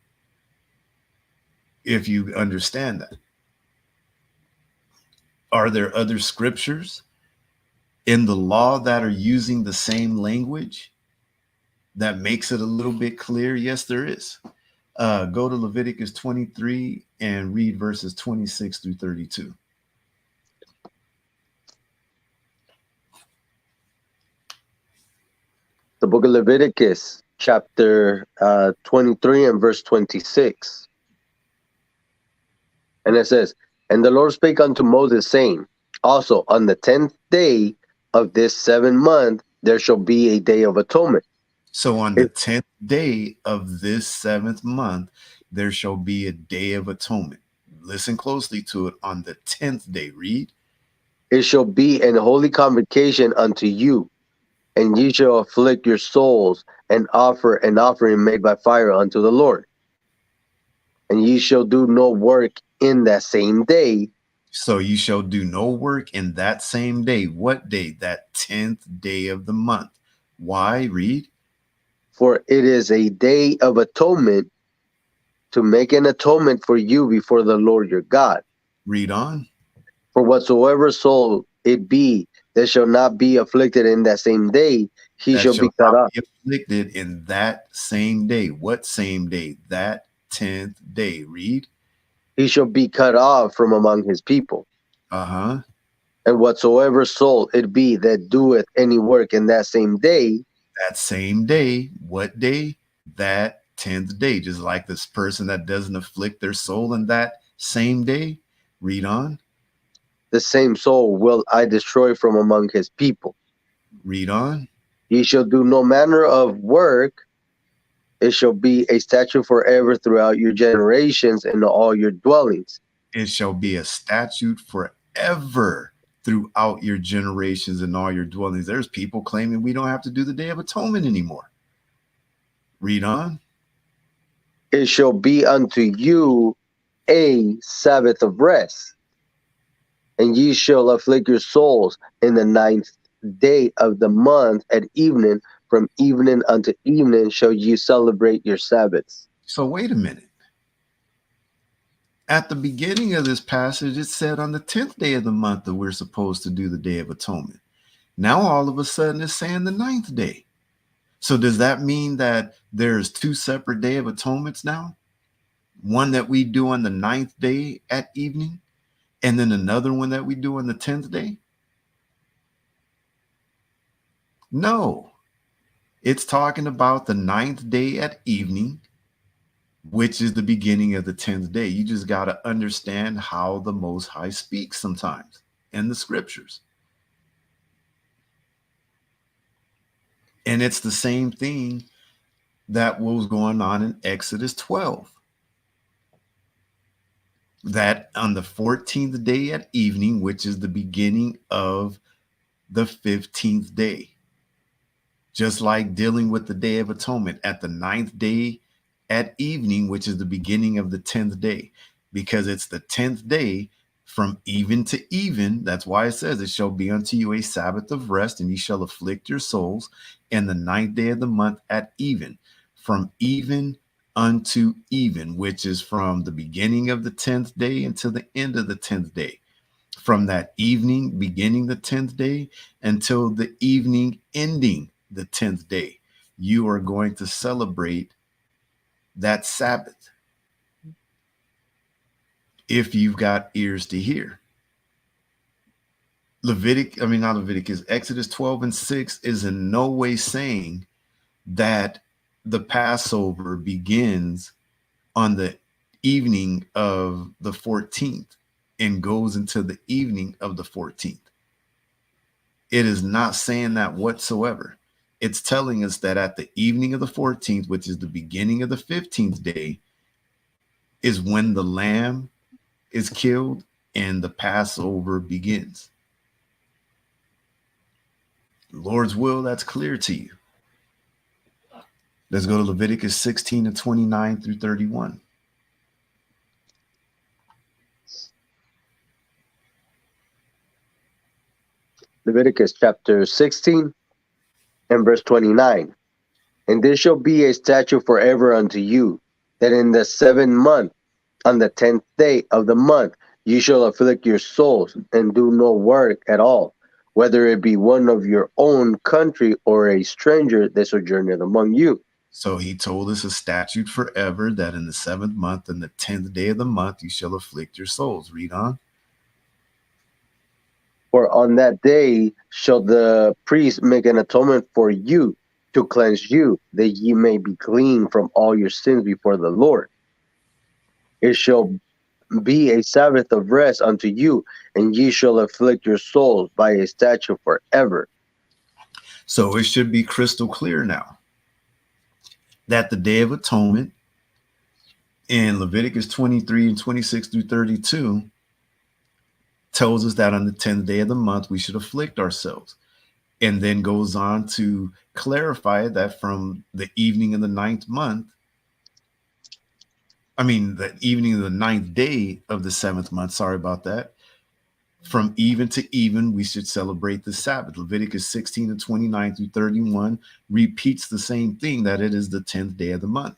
If you understand that. Are there other scriptures in the law that are using the same language that makes it a little bit clear? Yes, there is. Go to Leviticus 23 and read verses 26 through 32. The book of Leviticus, chapter 23 and verse 26. And it says, And the Lord spake unto Moses, saying, Also on the 10th day of this 7th month, there shall be a day of atonement. So on the It, 10th day of this seventh month, there shall be a day of atonement. Listen closely to it. On the 10th day, read. it shall be an holy convocation unto you, and ye shall afflict your souls, and offer an offering made by fire unto the Lord. And ye shall do no work in that same day, So you shall do no work in that same day. What day? That 10th day of the month. Why? Read. for it is a day of atonement, to make an atonement for you before the Lord your God. Read on. For whatsoever soul it be that shall not be afflicted in that same day, he That shall shall be cut not off. be afflicted in that same day. What same day? That 10th day. Read. He shall be cut off from among his people. Uh huh. And whatsoever soul it be that doeth any work in that same day, That same day. What day? That 10th day. Just like this person that doesn't afflict their soul in that same day. Read on. the same soul will I destroy from among his people. Read on. Ye shall do no manner of work. It shall be a statute forever throughout your generations and all your dwellings. It shall be a statute forever throughout your generations and all your dwellings. There's people claiming we don't have to do the Day of Atonement anymore. Read on. It shall be unto you a Sabbath of rest, and ye shall afflict your souls in the 9th day of the month at evening. From evening unto evening shall ye celebrate your Sabbaths. So, wait a minute. At the beginning of this passage, it said on the 10th day of the month that we're supposed to do the Day of Atonement. Now, all of a sudden, it's saying the ninth day. So, does that mean that there's two separate Day of Atonements now? One that we do on the ninth day at evening, and then another one that we do on the 10th day? No, it's talking about the ninth day at evening, which is the beginning of the 10th day. You just got to understand how the Most High speaks sometimes in the scriptures. And it's the same thing that was going on in Exodus 12. That on the 14th day at evening, which is the beginning of the 15th day, just like dealing with the Day of Atonement at the ninth day at evening, which is the beginning of the 10th day, because it's the 10th day from even to even. That's why it says, It shall be unto you a Sabbath of rest, and ye shall afflict your souls, and the ninth day of the month at even, from even unto even, which is from the beginning of the 10th day until the end of the 10th day. From that evening beginning the 10th day until the evening ending the 10th day, you are going to celebrate that Sabbath if you've got ears to hear. Not Leviticus, Exodus 12 and 6 is in no way saying that the Passover begins on the evening of the 14th and goes into the evening of the 14th. It is not saying that whatsoever. It's telling us that at the evening of the 14th, which is the beginning of the 15th day, is when the lamb is killed and the Passover begins. Lord's will, that's clear to you. Let's go to Leviticus 16 and 29 through 31. Leviticus chapter 16 and verse 29. And this shall be a statute forever unto you, that in the 7th month, on the 10th day of the month, ye shall afflict your souls, and do no work at all, whether it be one of your own country or a stranger that sojourneth among you. So he told us a statute forever that in the seventh month and the 10th day of the month you shall afflict your souls. Read on. For on that day shall the priest make an atonement for you, to cleanse you, that ye may be clean from all your sins before the Lord. It shall be a Sabbath of rest unto you, and ye shall afflict your souls by a statute forever. So it should be crystal clear now that the Day of Atonement in Leviticus 23 and 26 through 32 tells us that on the 10th day of the month we should afflict ourselves, and then goes on to clarify that from the evening of the ninth month, I mean, the evening of the ninth day of the seventh month, sorry about that, from even to even, we should celebrate the Sabbath. Leviticus 16 and 29 through 31 repeats the same thing, that it is the 10th day of the month.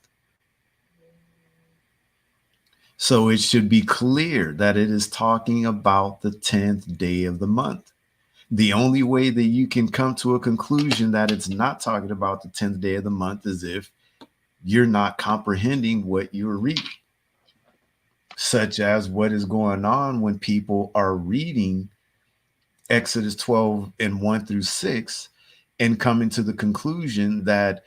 So it should be clear that it is talking about the 10th day of the month. The only way that you can come to a conclusion that it's not talking about the 10th day of the month is if you're not comprehending what you're reading, such as what is going on when people are reading Exodus 12 and 1 through 6 and coming to the conclusion that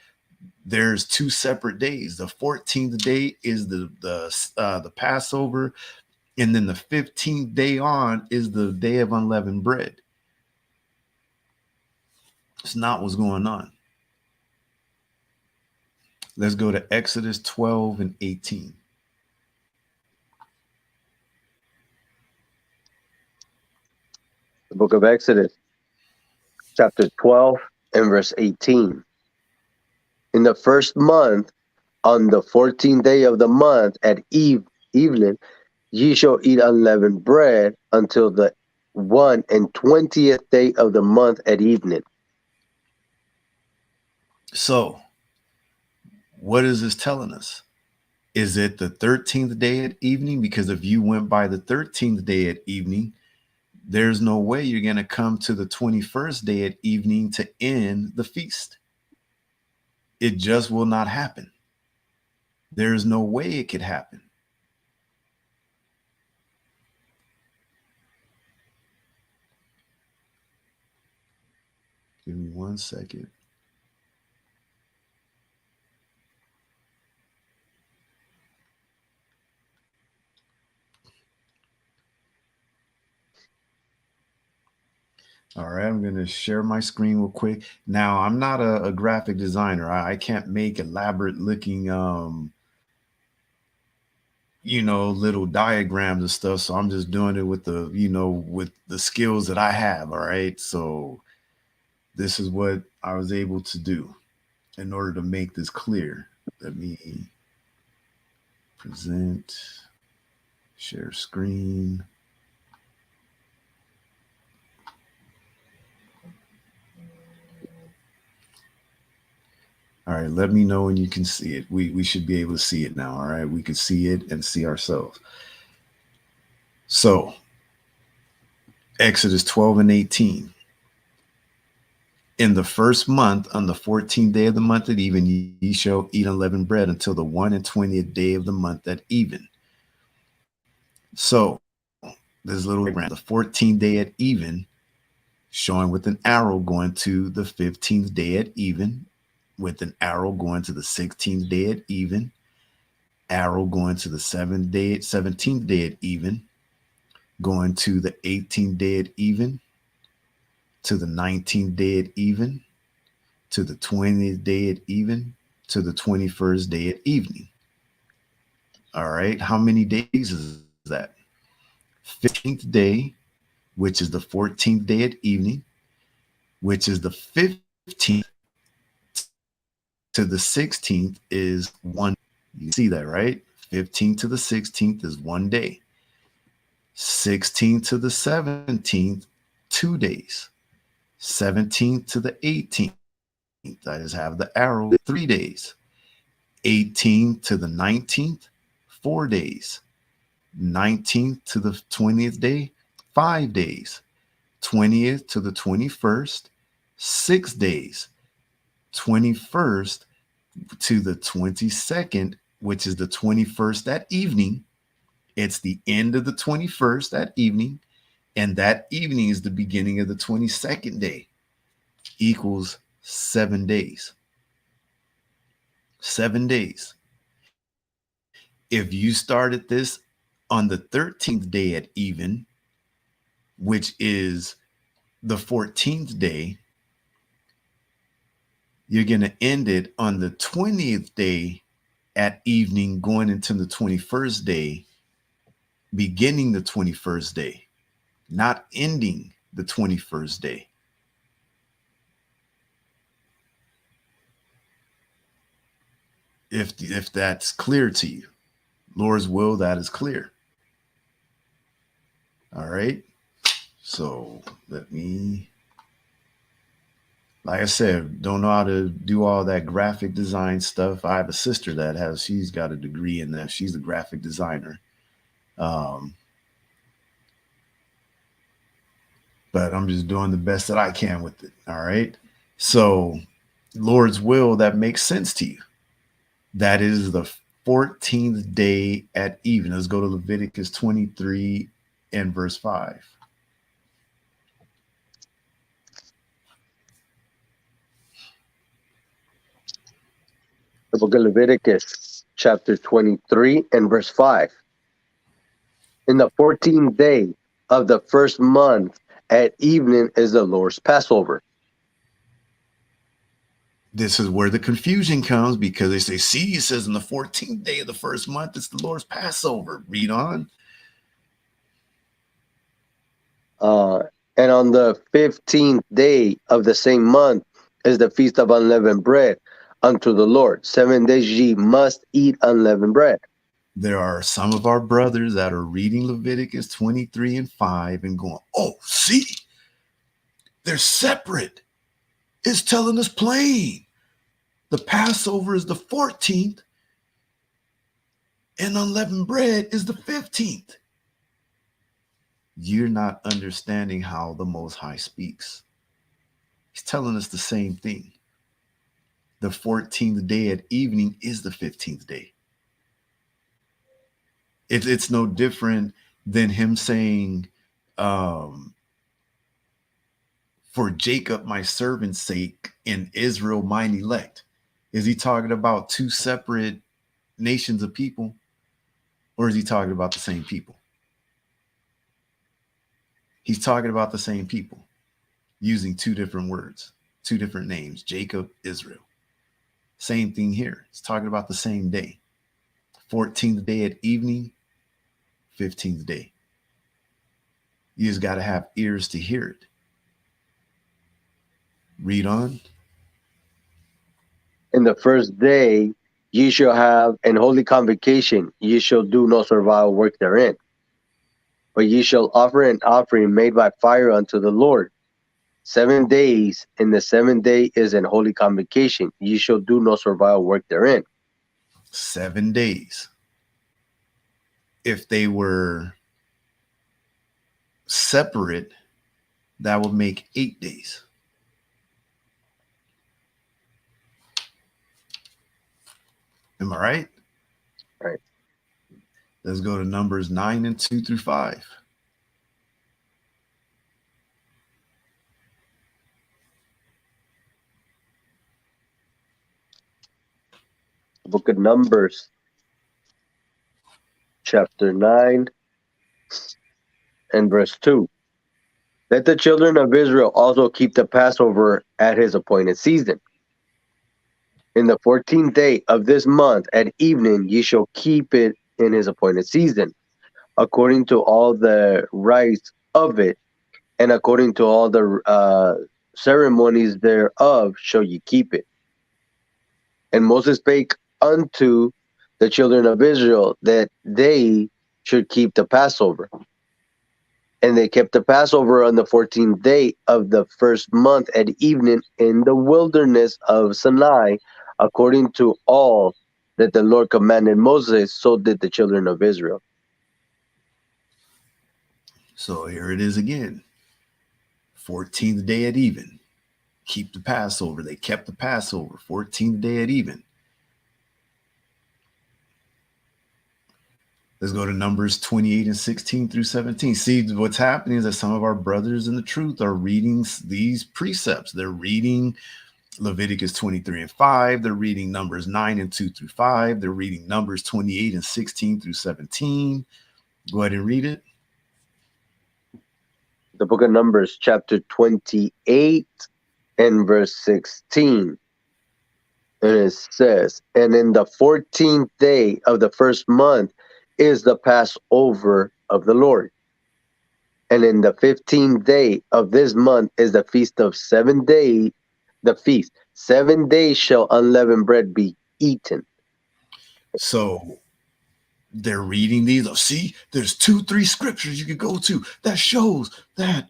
there's two separate days. The 14th day is the Passover, and then the 15th day on is the day of unleavened bread. It's not what's going on. Let's go to Exodus 12 and 18. The book of Exodus, chapter 12, and verse 18. In the first month, on the 14th day of the month at evening, ye shall eat unleavened bread until the 1 and 20th day of the month at evening. So, what is this telling us? Is it the 13th day at evening? Because if you went by the 13th day at evening, there's no way you're going to come to the 21st day at evening to end the feast. It just will not happen. There's no way it could happen. Give me 1 second. All right, I'm going to share my screen real quick. Now, I'm not a graphic designer. I can't make elaborate looking, little diagrams and stuff. So I'm just doing it with with the skills that I have. All right. So this is what I was able to do in order to make this clear. Let me present, share screen. All right, let me know when you can see it. We should be able to see it now. All right, we can see it and see ourselves. So, Exodus 12 and 18. In the first month, on the 14th day of the month at even, ye shall eat unleavened bread until the 1 and 20th day of the month at even. So, this little diagram, the 14th day at even, showing with an arrow going to the 15th day at even, with an arrow going to the 16th day at even, arrow going to the 17th day at even, going to the 18th day at even, to the 19th day at even, to the 20th day at even, to the 21st day at evening. All right. How many days is that? 15th day, which is the 14th day at evening, which is the 15th to the 16th is one. You see that, right? 15th to the 16th is 1 day. 16th to the 17th, 2 days. 17th to the 18th, I just have the arrow, 3 days. 18th to the 19th, 4 days. 19th to the 20th day, 5 days. 20th to the 21st, 6 days. 21st to the 22nd, which is the 21st that evening. It's the end of the 21st that evening, and that evening is the beginning of the 22nd day, equals 7 days. 7 days. If you started this on the 13th day at even, which is the 14th day, you're going to end it on the 20th day at evening, going into the 21st day, beginning the 21st day, not ending the 21st day. If that's clear to you, Lord's will, that is clear. All right. So let me, like I said, don't know how to do all that graphic design stuff. I have a sister that she's got a degree in that. She's a graphic designer. Um, but I'm just doing the best that I can with it. All right. So, Lord's will, that makes sense to you. That is the 14th day at even. Let's go to Leviticus 23 and verse 5. The book of Leviticus, chapter 23 and verse 5. In the 14th day of the first month at evening is the Lord's Passover. This is where the confusion comes because they say, see, it says in the 14th day of the first month, it's the Lord's Passover. Read on. Uh, and on the 15th day of the same month is the feast of unleavened bread unto the Lord. 7 days ye must eat unleavened bread. There are some of our brothers that are reading Leviticus 23 and 5 and going, oh, see, they're separate. It's telling us plain. The Passover is the 14th and unleavened bread is the 15th. You're not understanding how the Most High speaks. He's telling us the same thing. The 14th day at evening is the 15th day. It's no different than him saying, um, for Jacob, my servant's sake, and Israel, mine elect. Is he talking about two separate nations of people? Or is he talking about the same people? He's talking about the same people using two different words, two different names, Jacob, Israel. Same thing here. It's talking about the same day. 14th day at evening, 15th day. You just got to have ears to hear it. Read on. In the first day ye shall have an holy convocation, ye shall do no servile work therein. But ye shall offer an offering made by fire unto the Lord. 7 days, and the 7th day is an holy convocation. Ye shall do no servile work therein. 7 days. If they were separate, that would make 8 days. Am I right? Right. Let's go to Numbers 9 and 2 through 5. The book of Numbers, chapter 9 and verse 2. Let the children of Israel also keep the Passover at his appointed season. In the 14th day of this month at evening ye shall keep it in his appointed season, according to all the rites of it, and according to all the ceremonies thereof shall ye keep it. And Moses spake unto the children of Israel that they should keep the Passover. And they kept the Passover on the 14th day of the first month at evening in the wilderness of Sinai, according to all that the Lord commanded Moses, so did the children of Israel. So here it is again. 14th day at even. Keep the Passover. They kept the Passover. 14th day at even. Let's go to Numbers 28 and 16 through 17. See, what's happening is that some of our brothers in the truth are reading these precepts. They're reading Leviticus 23 and 5. They're reading Numbers 9 and 2 through 5. They're reading Numbers 28 and 16 through 17. Go ahead and read it. The book of Numbers, chapter 28 and verse 16. And it says, "And in the 14th day of the first month is the Passover of the Lord. And in the 15th day of this month is the feast of 7 days. The feast 7 days shall unleavened bread be eaten." So they're reading these. Oh, see, there's 2, 3 scriptures you could go to that shows that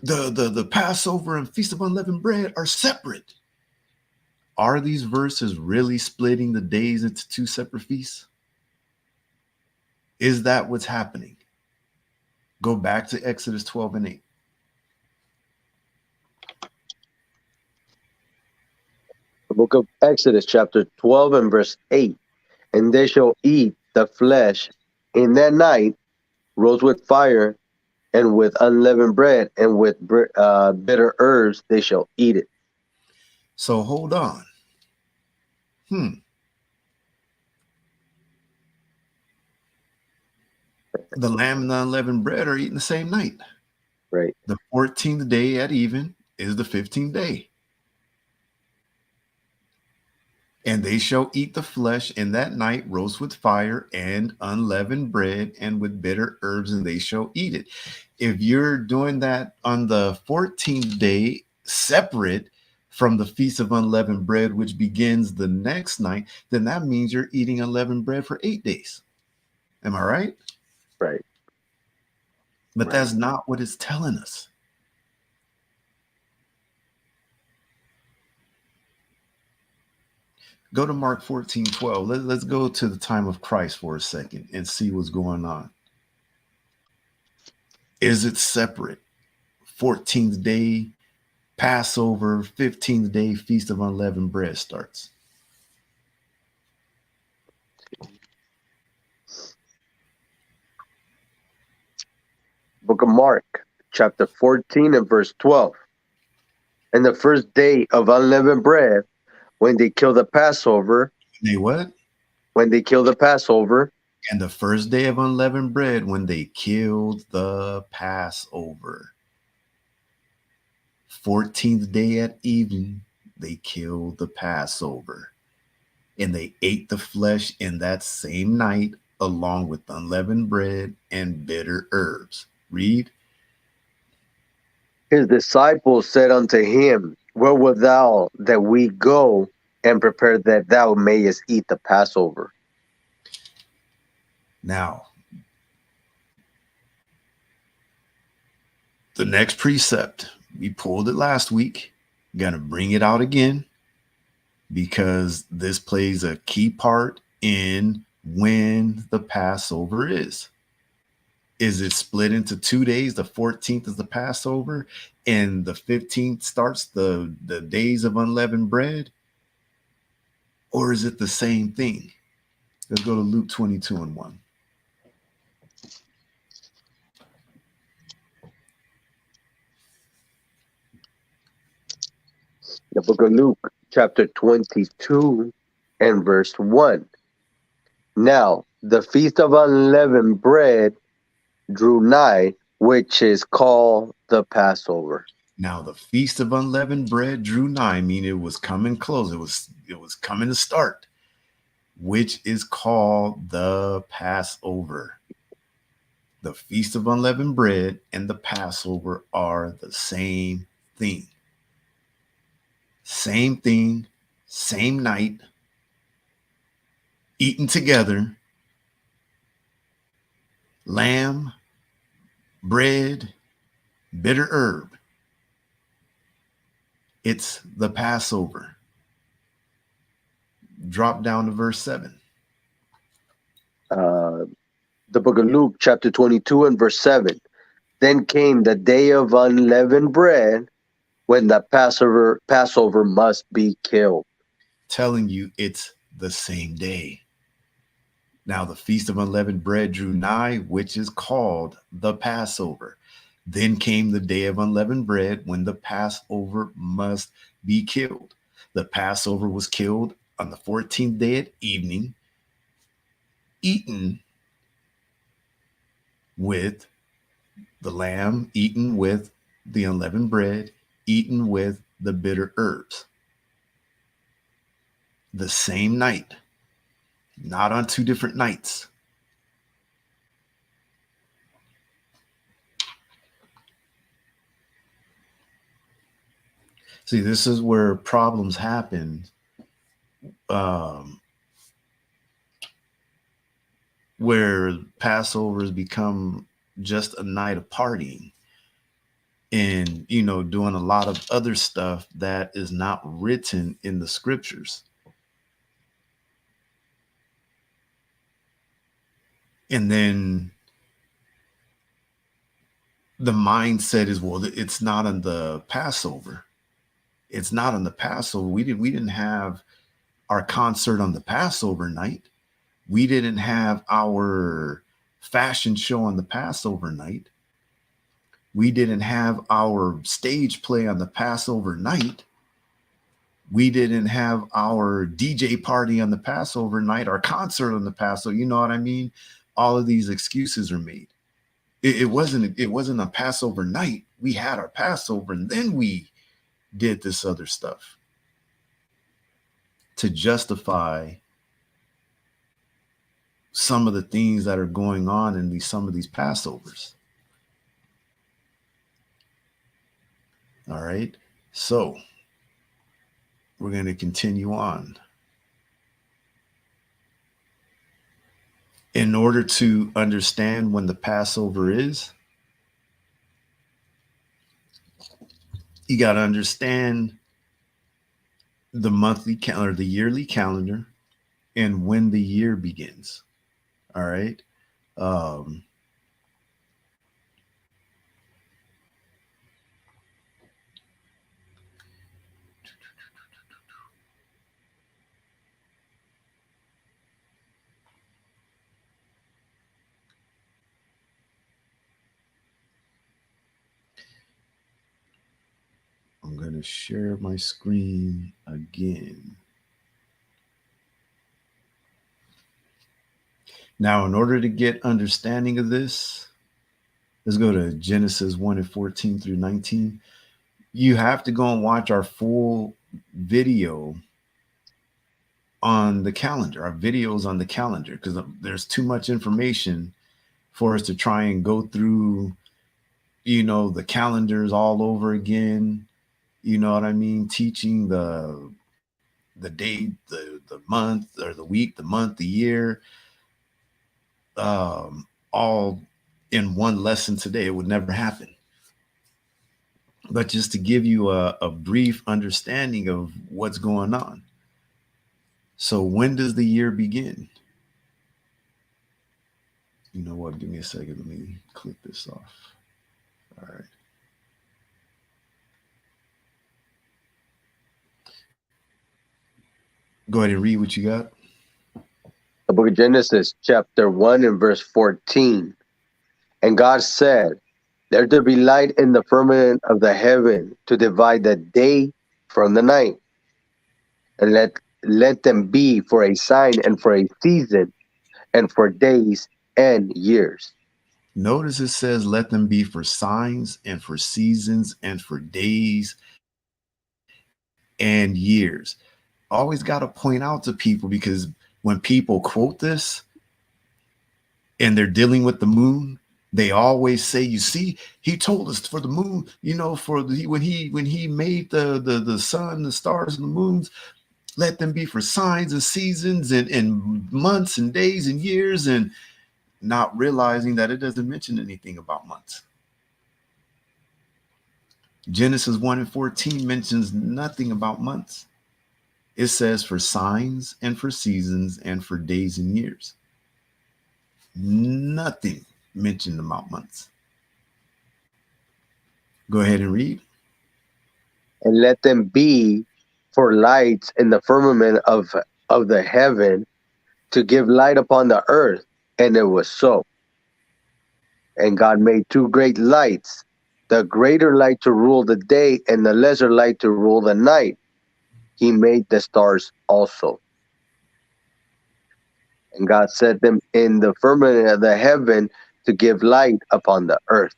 the Passover and Feast of Unleavened Bread are separate. Are these verses really splitting the days into 2 separate feasts? Is that what's happening? Go back to Exodus 12 and 8. The book of Exodus, chapter 12 and verse 8. "And they shall eat the flesh in that night, roast with fire, and with unleavened bread, and with bitter herbs they shall eat it." So hold on. The lamb and the unleavened bread are eaten the same night. Right, The 14th day at even is the 15th day. And they shall eat the flesh in that night, roast with fire and unleavened bread and with bitter herbs, and they shall eat it. If you're doing that on the 14th day, separate from the Feast of Unleavened Bread, which begins the next night, then that means you're eating unleavened bread for 8 days. Am I right? right, But right. that's not what it's telling us. Go to Mark 14:12. Let's go to the time of Christ for a second and see what's going on. Is it separate? 14th day Passover, 15th day Feast of Unleavened Bread starts. Book of Mark, chapter 14 and verse 12. "And the first day of unleavened bread, when they kill the Passover, They what? when they kill the Passover, And the first day of unleavened bread when they killed the Passover. 14th day at evening, they killed the Passover. And they ate the flesh in that same night, along with unleavened bread and bitter herbs. Read. his disciples said unto him, Where wilt thou that we go and prepare that thou mayest eat the Passover?" Now, the next precept, we pulled it last week. Gonna bring it out again because this plays a key part in when the Passover is. Is it split into 2 days? The 14th is the Passover, and the 15th starts the days of unleavened bread? Or is it the same thing? Let's go to Luke 22 and 1. The book of Luke, chapter 22 and verse 1. "Now the feast of unleavened bread drew nigh, which is called the Passover." Now the feast of unleavened bread drew nigh, meaning it was coming close. It was coming to start, which is called the Passover. The feast of unleavened bread and the Passover are the same thing. Same thing, same night, eaten together. Lamb, bread, bitter herb. It's the Passover. Drop down to verse 7. Uh, the book of Luke, chapter 22 and verse 7. "Then came the day of unleavened bread, when the Passover must be killed." Telling you it's the same day. Now the feast of unleavened bread drew nigh, which is called the Passover. Then came the day of unleavened bread when the Passover must be killed. The Passover was killed on the 14th day at evening, eaten with the lamb, eaten with the unleavened bread, eaten with the bitter herbs. The same night, not on two different nights. See, this is where problems happen. Um, where Passovers become just a night of partying and, doing a lot of other stuff that is not written in the scriptures. And then the mindset is, well, it's not on the Passover. It's not on the Passover. We didn't have our concert on the Passover night. We didn't have our fashion show on the Passover night. We didn't have our stage play on the Passover night. We didn't have our DJ party on the Passover night, our concert on the Passover. You know what I mean? All of these excuses are made. It wasn't a Passover night. We had our Passover and then we did this other stuff to justify some of the things that are going on in some of these Passovers. All right. So we're going to continue on. In order to understand when the Passover is, you got to understand the monthly calendar, the yearly calendar, and when the year begins. All right. Um, I'm going to share my screen again. Now, in order to get understanding of this, let's go to Genesis 1 and 14 through 19. You have to go and watch our full video on the calendar, our videos on the calendar, because there's too much information for us to try and go through, the calendars all over again. You know what I mean? Teaching the day, the month, or the week, the month, the year, all in one lesson today. It would never happen. But just to give you a brief understanding of what's going on. So when does the year begin? You know what? Give me a second. Let me click this off. All right. Go ahead and read what you got. The book of Genesis, chapter 1 and verse 14. And God said, let there be light in the firmament of the heaven to divide the day from the night, and let them be for a sign and for a season and for days and years. Notice it says, let them be for signs and for seasons and for days and years. Always got to point out to people, because when people quote this and they're dealing with the moon, they always say, you see, he told us for the moon, when he made the sun, the stars, and the moons, let them be for signs and seasons and months and days and years, and not realizing that it doesn't mention anything about months. Genesis 1 and 14 mentions nothing about months. It says for signs and for seasons and for days and years. Nothing mentioned about months. Go ahead and read. And let them be for lights in the firmament of the heaven to give light upon the earth. And it was so. And God made two great lights, the greater light to rule the day and the lesser light to rule the night. He made the stars also. And God set them in the firmament of the heaven to give light upon the earth,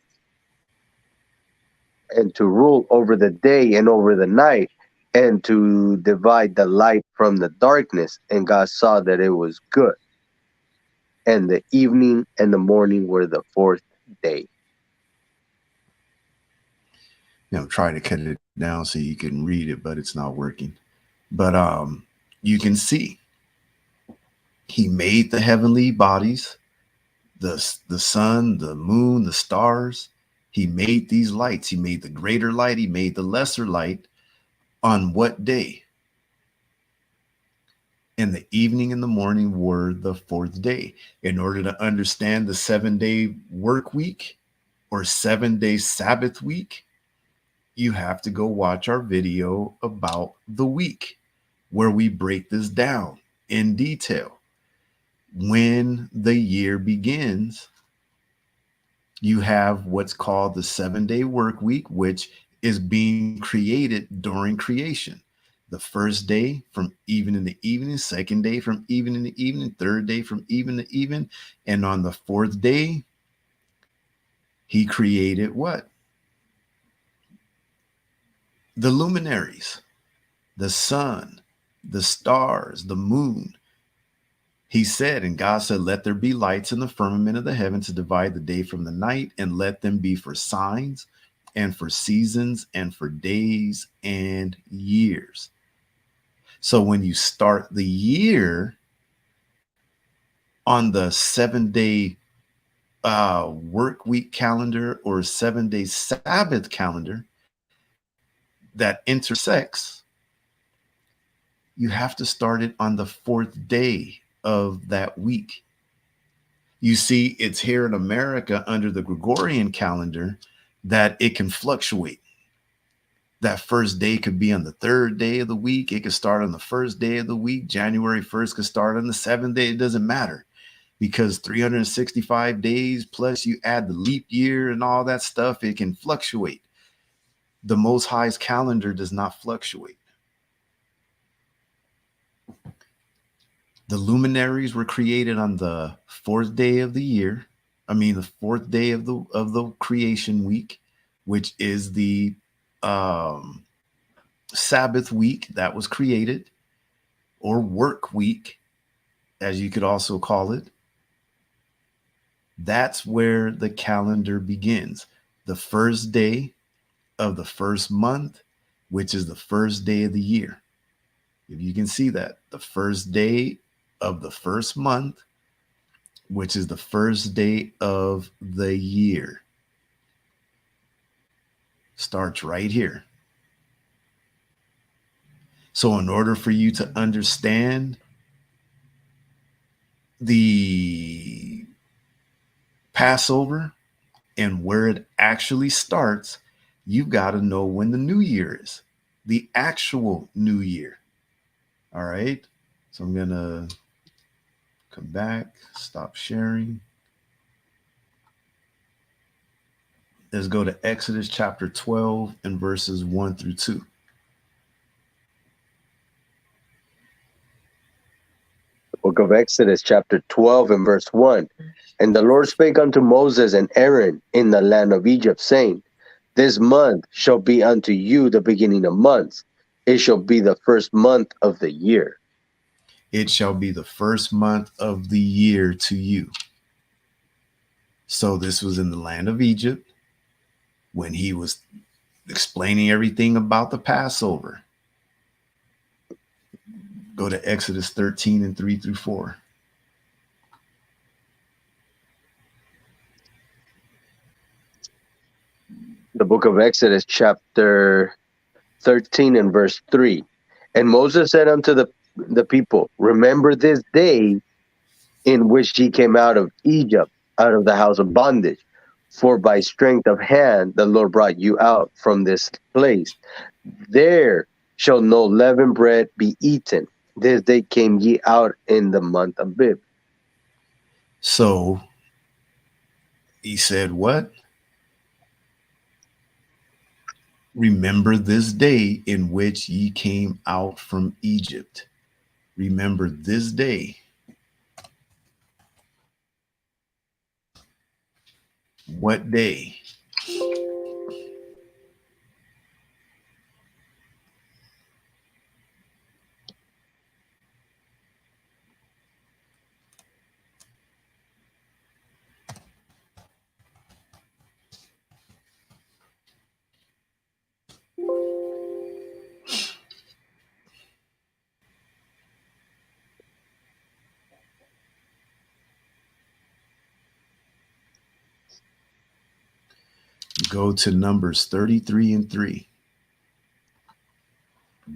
and to rule over the day and over the night, and to divide the light from the darkness. And God saw that it was good. And the evening and the morning were the fourth day. Try to cut it down so you can read it, but it's not working. But you can see he made the heavenly bodies, the sun, the moon, the stars. He made these lights. He made the greater light. He made the lesser light. On what day? And the evening and the morning were the fourth day. In order to understand the 7 day work week or 7 day Sabbath week, you have to go watch our video about the week where we break this down in detail. When the year begins, you have what's called the 7 day work week, which is being created during creation. The first day from even in the evening, second day from even in the evening, third day from even to even. And on the fourth day, he created what? The luminaries, the sun, the stars, the moon. He said, and God said, let there be lights in the firmament of the heaven to divide the day from the night, and let them be for signs and for seasons and for days and years. So when you start the year on the 7 day work week calendar or 7 day Sabbath calendar that intersects, you have to start it on the fourth day of that week. You see, it's here in America under the Gregorian calendar that it can fluctuate. That first day could be on the third day of the week. It could start on the first day of the week. January 1st could start on the seventh day. It doesn't matter because 365 days plus you add the leap year and all that stuff, it can fluctuate. The Most High's calendar does not fluctuate. The luminaries were created on the fourth day of the year. I mean, the fourth day of the creation week, which is the um, Sabbath week that was created, or work week, as you could also call it. That's where the calendar begins. The first day of the first month, which is the first day of the year. If you can see that, the first day of the first month, which is the first day of the year, starts right here. So, in order for you to understand the Passover and where it actually starts, you've got to know when the new year is, the actual new year. All right. So, I'm going to come back, stop sharing. Let's go to Exodus chapter 12 and verses 1 through 2. The book of Exodus, chapter 12, and verse 1. And the Lord spake unto Moses and Aaron in the land of Egypt, saying, This month shall be unto you the beginning of months. It shall be the first month of the year. It shall be the first month of the year to you. So this was in the land of Egypt when he was explaining everything about the Passover. Go to Exodus 13 and 3 through 4. The book of Exodus, chapter 13, and verse 3. And Moses said unto the people, Remember this day in which ye came out of Egypt, out of the house of bondage. For by strength of hand the Lord brought you out from this place. There shall no leavened bread be eaten. This day came ye out in the month of Bib. So he said, what? Remember this day in which ye came out from Egypt. Remember this day. What day? Go to Numbers 33 and 3.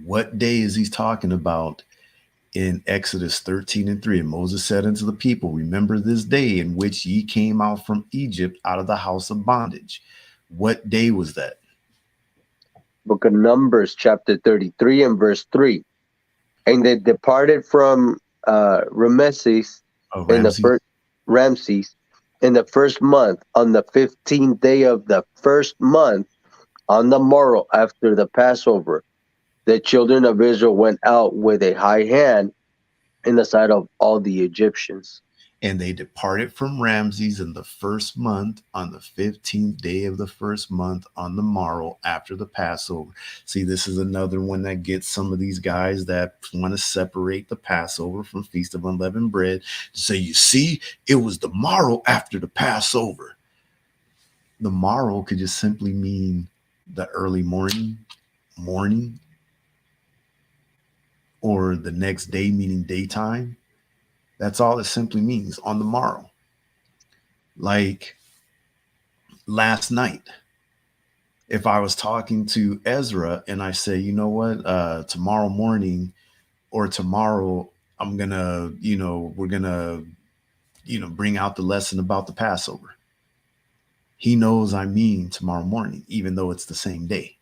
What day is he talking about in Exodus 13 and 3? And Moses said unto the people, remember this day in which ye came out from Egypt out of the house of bondage. What day was that? Book of Numbers, chapter 33 and verse 3. And they departed from Rameses Oh, in the Ramsey. first Ramses in the first month, on the 15th day of the first month, on the morrow after the Passover. The children of Israel went out with a high hand in the sight of all the Egyptians. And they departed from Ramses in the first month on the 15th day of the first month on the morrow after the Passover. See, this is another one that gets some of these guys that want to separate the Passover from Feast of Unleavened Bread to say, you see, it was the morrow after the Passover. The morrow could just simply mean the early morning, or the next day, meaning daytime. That's all it simply means, on the morrow. Like last night, if I was talking to Ezra and I say, you know what, tomorrow morning or tomorrow, I'm gonna, we're gonna, bring out the lesson about the Passover. He knows I mean tomorrow morning, even though it's the same day.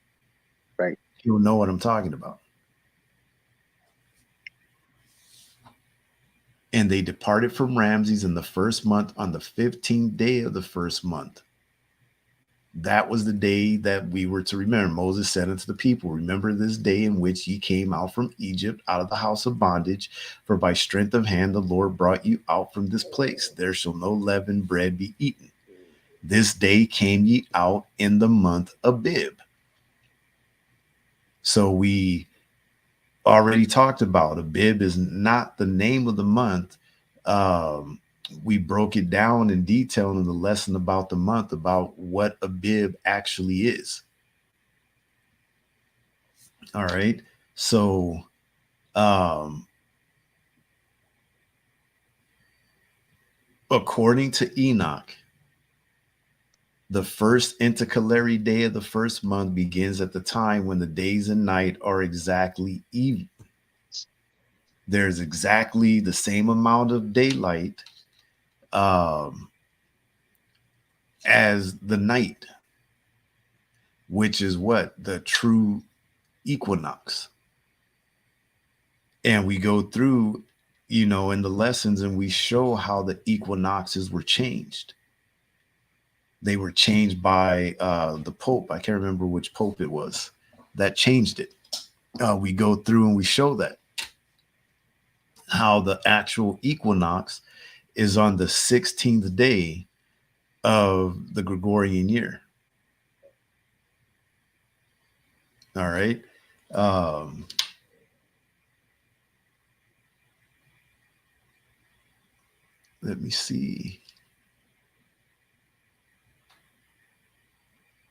Right. He'll know what I'm talking about. And they departed from Ramses in the first month on the 15th day of the first month. That was the day that we were to remember. Moses said unto the people, remember this day in which ye came out from Egypt, out of the house of bondage. For by strength of hand the Lord brought you out from this place. There shall no leavened bread be eaten. This day came ye out in the month Abib. So we already talked about Abib is not the name of the month. Um, we broke it down in detail in the lesson about the month, about what Abib actually is. All right. So, um, according to Enoch, the first intercalary day of the first month begins at the time when the days and night are exactly even. There's exactly the same amount of daylight um, as the night, which is what? The true equinox. And we go through, in the lessons and we show how the equinoxes were changed. They were changed by the Pope. I can't remember which Pope it was that changed it. We go through and we show that how the actual equinox is on the 16th day of the Gregorian year. All right. Um, let me see.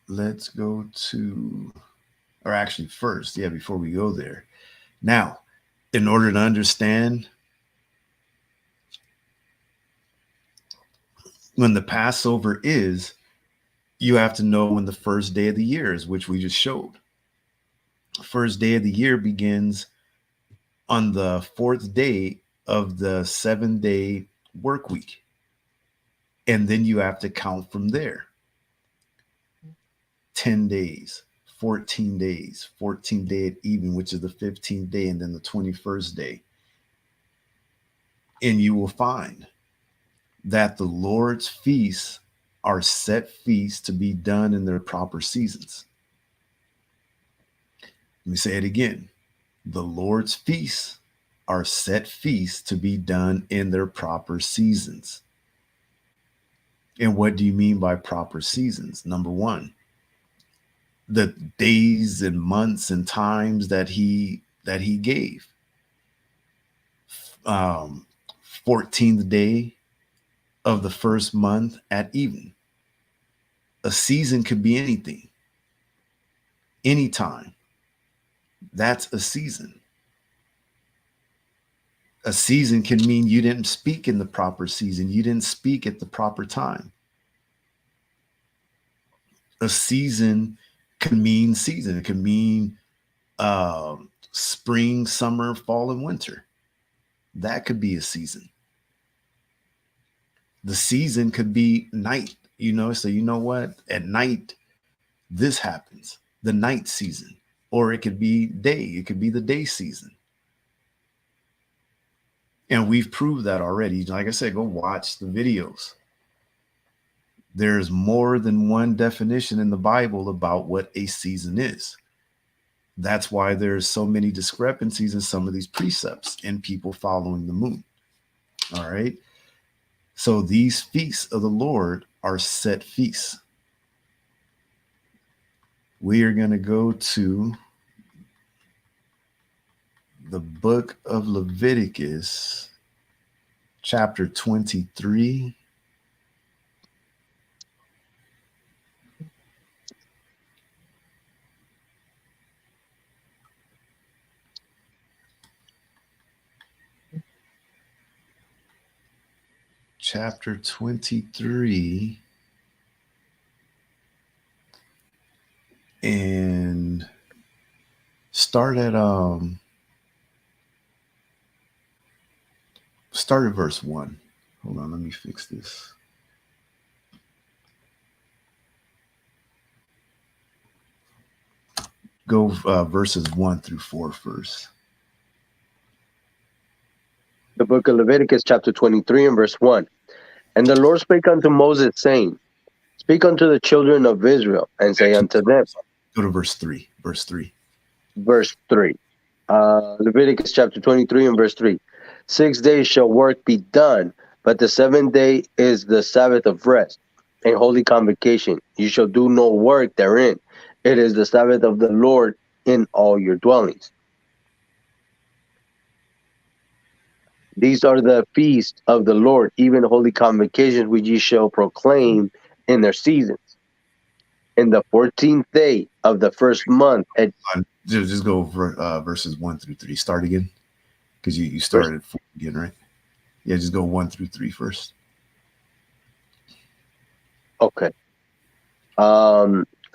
Let's go to, or actually, first, yeah, before we go there. Now, in order to understand when the Passover is, you have to know when the first day of the year is, which we just showed. First day of the year begins on the fourth day of the 7 day work week. And then you have to count from there 10 days, 14 days, 14th day at evening, which is the 15th day, and then the 21st day. And you will find that the Lord's feasts are set feasts to be done in their proper seasons. Let me say it again. The Lord's feasts are set feasts to be done in their proper seasons. And what do you mean by proper seasons? Number one, the days and months and times that he gave. 14th day of the first month at even. A season could be anything, anytime. That's a season. A season can mean you didn't speak in the proper season, you didn't speak at the proper time. A season can mean season, it can mean spring, summer, fall, and winter. That could be a season. The season could be night, so you know what? At night, this happens, the night season. Or it could be day, it could be the day season. And we've proved that already. Like I said, go watch the videos. There's more than one definition in the Bible about what a season is. That's why there's so many discrepancies in some of these precepts and people following the moon. All right. So these feasts of the Lord are set feasts. We are going to go to the book of Leviticus, chapter 23. Chapter 23. And start at verse 1. Hold on, let me fix this. Go verses 1 through 4 first. The book of Leviticus, chapter 23, and verse 1. And the Lord spake unto Moses, saying, Speak unto the children of Israel, and say Actually, unto them, go to verse 3. Verse 3. verse 3. Leviticus chapter 23 and verse 3. 6 days shall work be done, but the seventh day is the Sabbath of rest, a holy convocation. You shall do no work therein. It is the Sabbath of the Lord in all your dwellings. These are the feasts of the Lord, even holy convocations which ye shall proclaim in their seasons. In the 14th day of the first month at Just go verses 1 through 3. Start again, because you verse. started 4 again, right? Yeah, just go 1 through 3 first. Okay.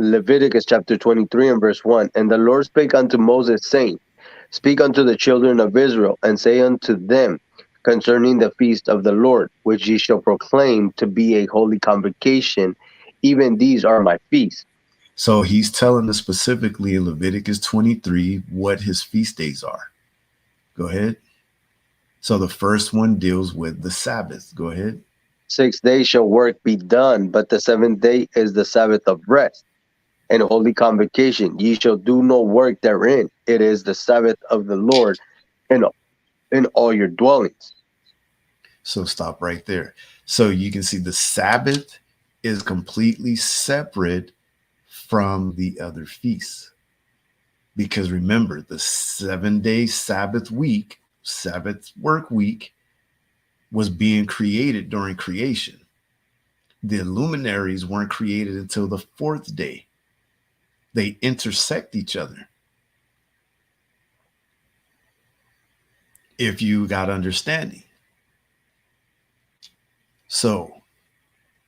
Leviticus chapter 23 and verse 1. And the Lord spake unto Moses, saying, Speak unto the children of Israel, and say unto them concerning the feast of the Lord, which ye shall proclaim to be a holy convocation, even these are my feasts. So he's telling us specifically in Leviticus 23 what his feast days are. Go ahead. So the first one deals with the Sabbath. Go ahead. 6 days shall work be done, but the seventh day is the Sabbath of rest and holy convocation. Ye shall do no work therein. It is the Sabbath of the Lord in all your dwellings. So stop right there. So you can see the Sabbath is completely separate from the other feasts. Because remember, the 7-day Sabbath week, Sabbath work week, was being created during creation. The luminaries weren't created until the 4th day. They intersect each other. If you got understanding. So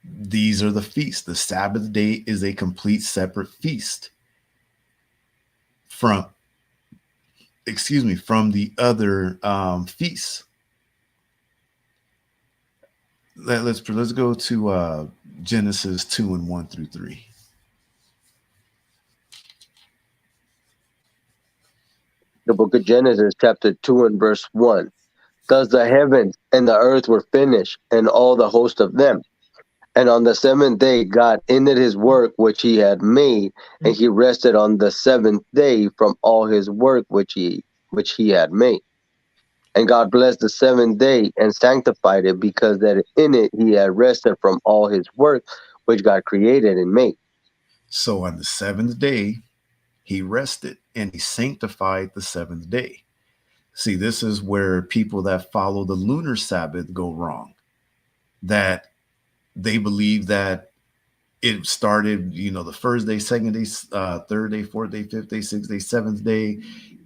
these are the feasts. The Sabbath day is a complete separate feast from, from the other feasts. Let's go to Genesis 2 and 1 through 3. The book of Genesis, chapter 2 and verse 1. Thus the heavens and the earth were finished, and all the host of them. And on the seventh day, God ended his work which he had made, and he rested on the seventh day from all his work which he had made. And God blessed the seventh day and sanctified it, because that in it he had rested from all his work which God created and made. So on the seventh day, he rested and he sanctified the seventh day. See, this is where people that follow the lunar Sabbath go wrong. That they believe that it started, the first day, second day, third day, fourth day, fifth day, sixth day, seventh day,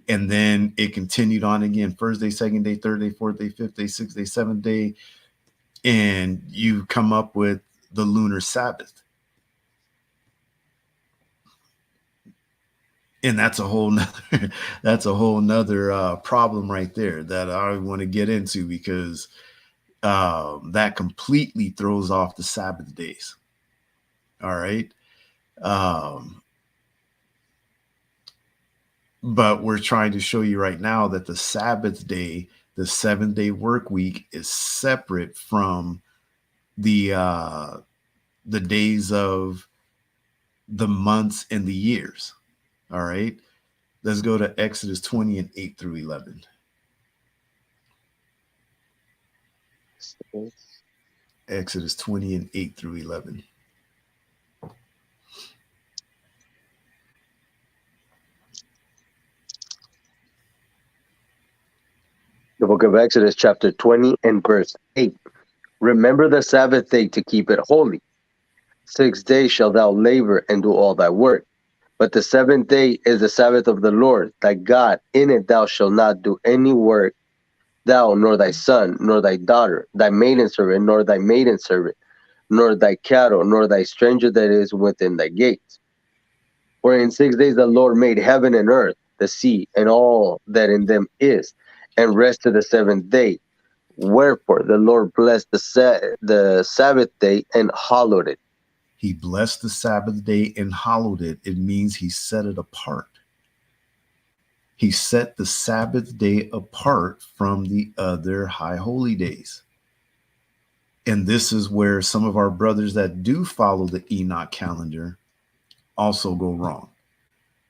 and then it continued on again: first day, second day, third day, fourth day, fifth day, sixth day, seventh day, and you come up with the lunar Sabbath. And that's a whole nother that's a whole nother problem right there that I want to get into, because that completely throws off the Sabbath days. All right. Um, but we're trying to show you right now that the Sabbath day, the 7 day work week, is separate from the uh, the days of the months and the years. All right. Let's go to Exodus 20 and 8 through 11. Exodus 20 and 8 through 11. The book of Exodus, chapter 20 and verse 8. Remember the Sabbath day to keep it holy. 6 days shalt thou labor and do all thy work. But the seventh day is the Sabbath of the Lord thy God. In it thou shalt not do any work, thou, nor thy son, nor thy daughter, thy maidservant, nor thy maidservant, nor thy cattle, nor thy stranger that is within thy gates. For in 6 days the Lord made heaven and earth, the sea, and all that in them is, and rested the seventh day. Wherefore the Lord blessed the Sabbath day and hallowed it. He blessed the Sabbath day and hallowed it. It means he set it apart. He set the Sabbath day apart from the other high holy days. And this is where some of our brothers that do follow the Enoch calendar also go wrong.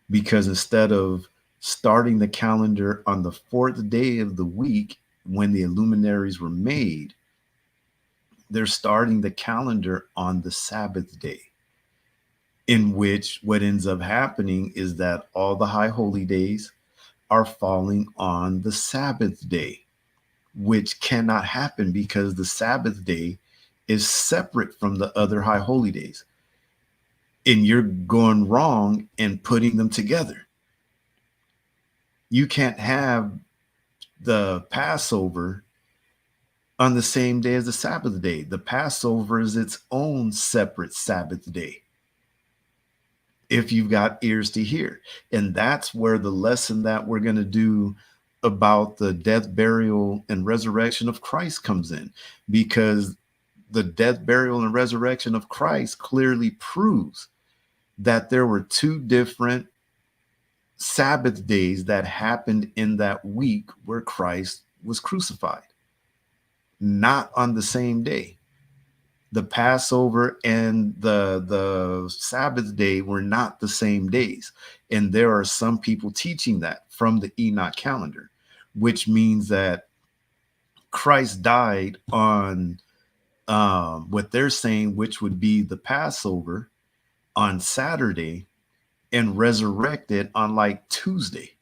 Because instead of starting the calendar on the fourth day of the week when the luminaries were made, they're starting the calendar on the Sabbath day, in which what ends up happening is that all the high holy days are falling on the Sabbath day, which cannot happen because the Sabbath day is separate from the other high holy days. And you're going wrong in putting them together. You can't have the Passover on the same day as the Sabbath day. The Passover is its own separate Sabbath day, if you've got ears to hear. And that's where the lesson that we're going to do about the death, burial, and resurrection of Christ comes in, because the death, burial, and resurrection of Christ clearly proves that there were two different Sabbath days that happened in that week where Christ was crucified, not on the same day. The Passover and the Sabbath day were not the same days. And there are some people teaching that from the Enoch calendar, which means that Christ died on what they're saying, which would be the Passover, on Saturday, and resurrected on like Tuesday,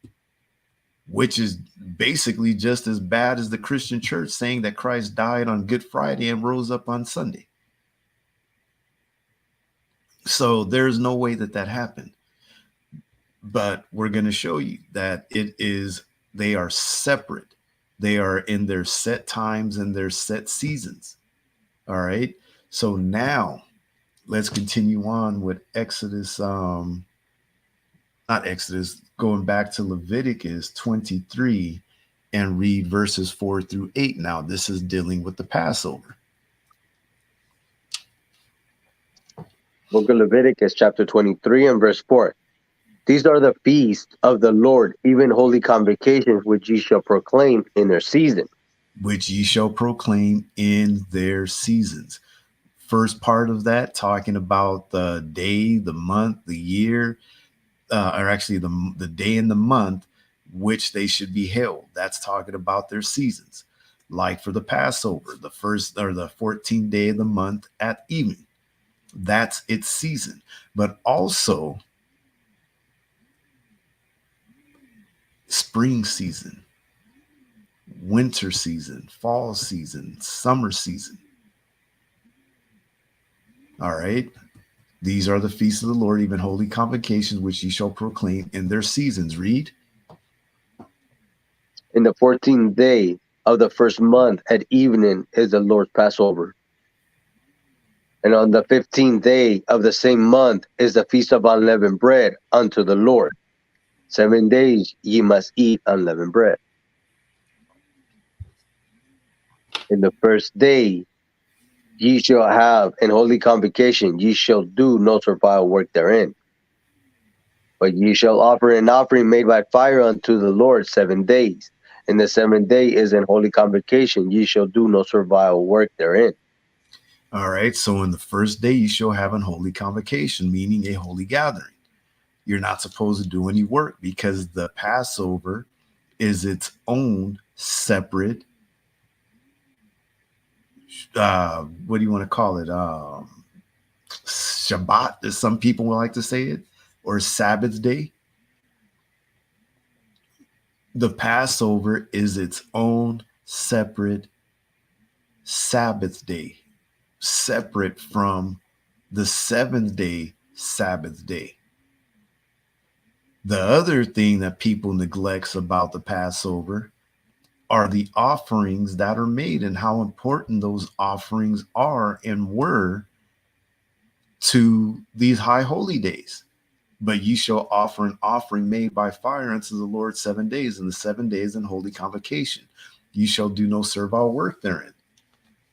which is basically just as bad as the Christian church saying that Christ died on Good Friday and rose up on Sunday. So there's no way that that happened. But we're going to show you that they are separate. They are in their set times and their set seasons. All right. So now let's continue on with Exodus, not Exodus, going back to Leviticus 23 and read verses 4 through 8. Now, this is dealing with the Passover. Book of Leviticus, chapter 23 and verse 4. These are the feasts of the Lord, even holy convocations, which ye shall proclaim in their season. Which ye shall proclaim in their seasons. first part of that, talking about the day, the month, the year, or actually the day and the month which they should be held. That's talking about their seasons. Like for the Passover, the first or the 14th day of the month at evening. That's its season. But also spring season, winter season, fall season, summer season. All right. These are the feasts of the Lord, even holy convocations, which ye shall proclaim in their seasons. Read. In the 14th day of the first month at evening is the Lord's Passover. And on the 15th day of the same month is the feast of unleavened bread unto the Lord. 7 days ye must eat unleavened bread. In the first day ye shall have an holy convocation, ye shall do no servile work therein. But ye shall offer an offering made by fire unto the Lord 7 days. And the 7th day is an holy convocation, ye shall do no servile work therein. All right. So on the first day, you shall have an holy convocation, meaning a holy gathering. You're not supposed to do any work because the Passover is its own separate, what do you want to call it? Shabbat, as some people would like to say it, or Sabbath day. The Passover is its own separate Sabbath day, separate from the seventh day Sabbath day. The other thing that people neglects about the Passover are the offerings that are made and how important those offerings are and were to these high holy days. But ye shall offer an offering made by fire unto the Lord 7 days, and the 7 days in holy convocation. Ye shall do no servile work therein.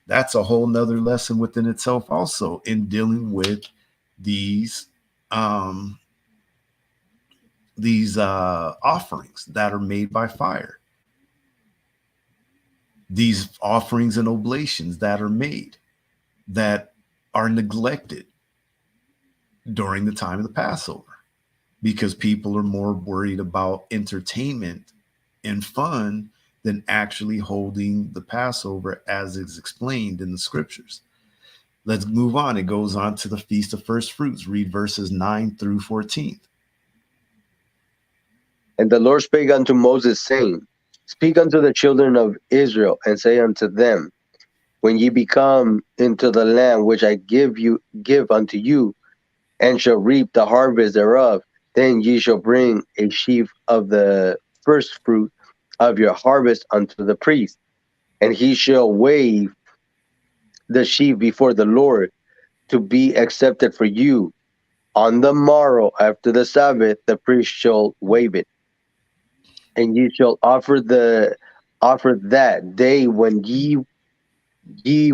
That's a whole nother lesson within itself, also in dealing with these um, offerings that are made by fire, these offerings and oblations that are made that are neglected during the time of the Passover because people are more worried about entertainment and fun than actually holding the Passover as is explained in the scriptures. Let's move on. It goes on to the Feast of First Fruits. Read verses 9 through 14. And the Lord spake unto Moses, saying, Speak unto the children of Israel, and say unto them, When ye be come into the land which I give unto you, and shall reap the harvest thereof, then ye shall bring a sheaf of the first fruit of your harvest unto the priest, and he shall wave the sheaf before the Lord to be accepted for you. On the morrow after the Sabbath, the priest shall wave it, and ye shall offer that day when ye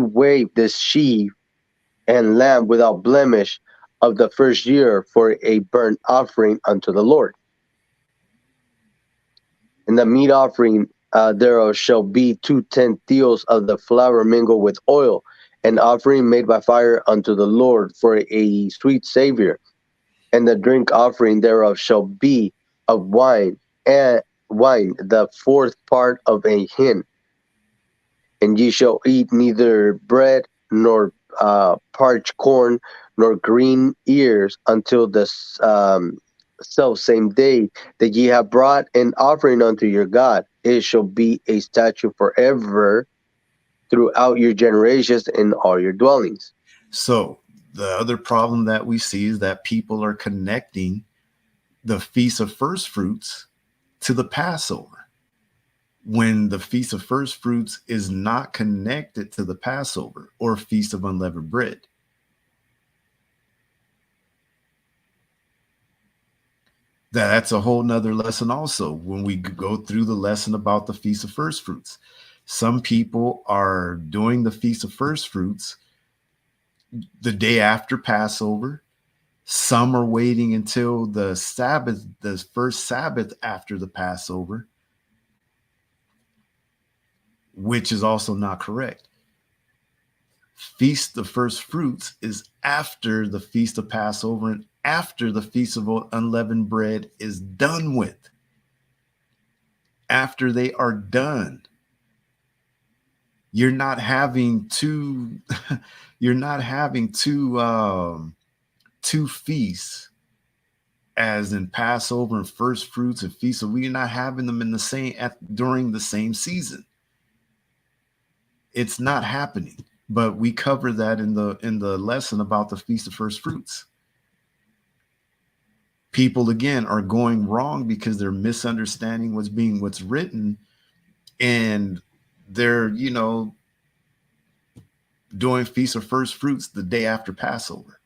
wave the sheaf and lamb without blemish of the first year for a burnt offering unto the Lord. And the meat offering thereof shall be 2 deals of the flour mingled with oil, an offering made by fire unto the Lord for a sweet savor. And the drink offering thereof shall be of wine, the fourth part of a hin. And ye shall eat neither bread nor parched corn nor green ears until the self same day that ye have brought an offering unto your God. It shall be a statute forever throughout your generations in all your dwellings. So, the other problem that we see is that people are connecting the Feast of First Fruits to the Passover when the Feast of First Fruits is not connected to the Passover or Feast of Unleavened Bread. That's a whole nother lesson also when we go through the lesson about the Feast of First Fruits. Some people are doing the Feast of First Fruits the day after Passover. Some are waiting until the Sabbath, the first Sabbath after the Passover, which is also not correct. Feast of First Fruits is after the Feast of Passover and after the Feast of Unleavened Bread is done with. After they are done, you're not having two you're not having two feasts as in Passover and First Fruits and Feast of Weeks. You're not having them in the same during the same season. It's not happening. But we cover that in the lesson about the Feast of First Fruits. People again are going wrong because they're misunderstanding what's written, and they're doing Feast of First Fruits the day after Passover,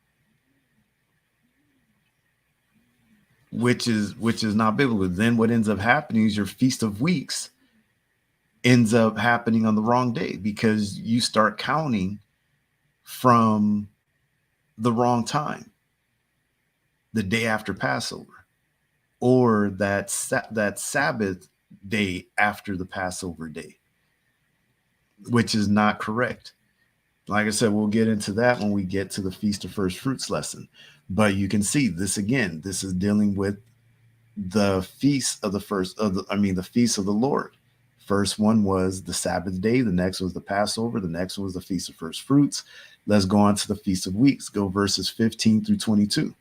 which is not biblical. Then what ends up happening is your Feast of Weeks ends up happening on the wrong day because you start counting from the wrong time, the day after Passover, or that Sabbath day after the Passover day, which is not correct. Like I said, we'll get into that when we get to the Feast of First Fruits lesson. But you can see this again. This is dealing with the feast of the the feast of the Lord. First one was the Sabbath day. The next was the Passover. The next one was the Feast of First Fruits. Let's go on to the Feast of Weeks. Go verses 15 through 22.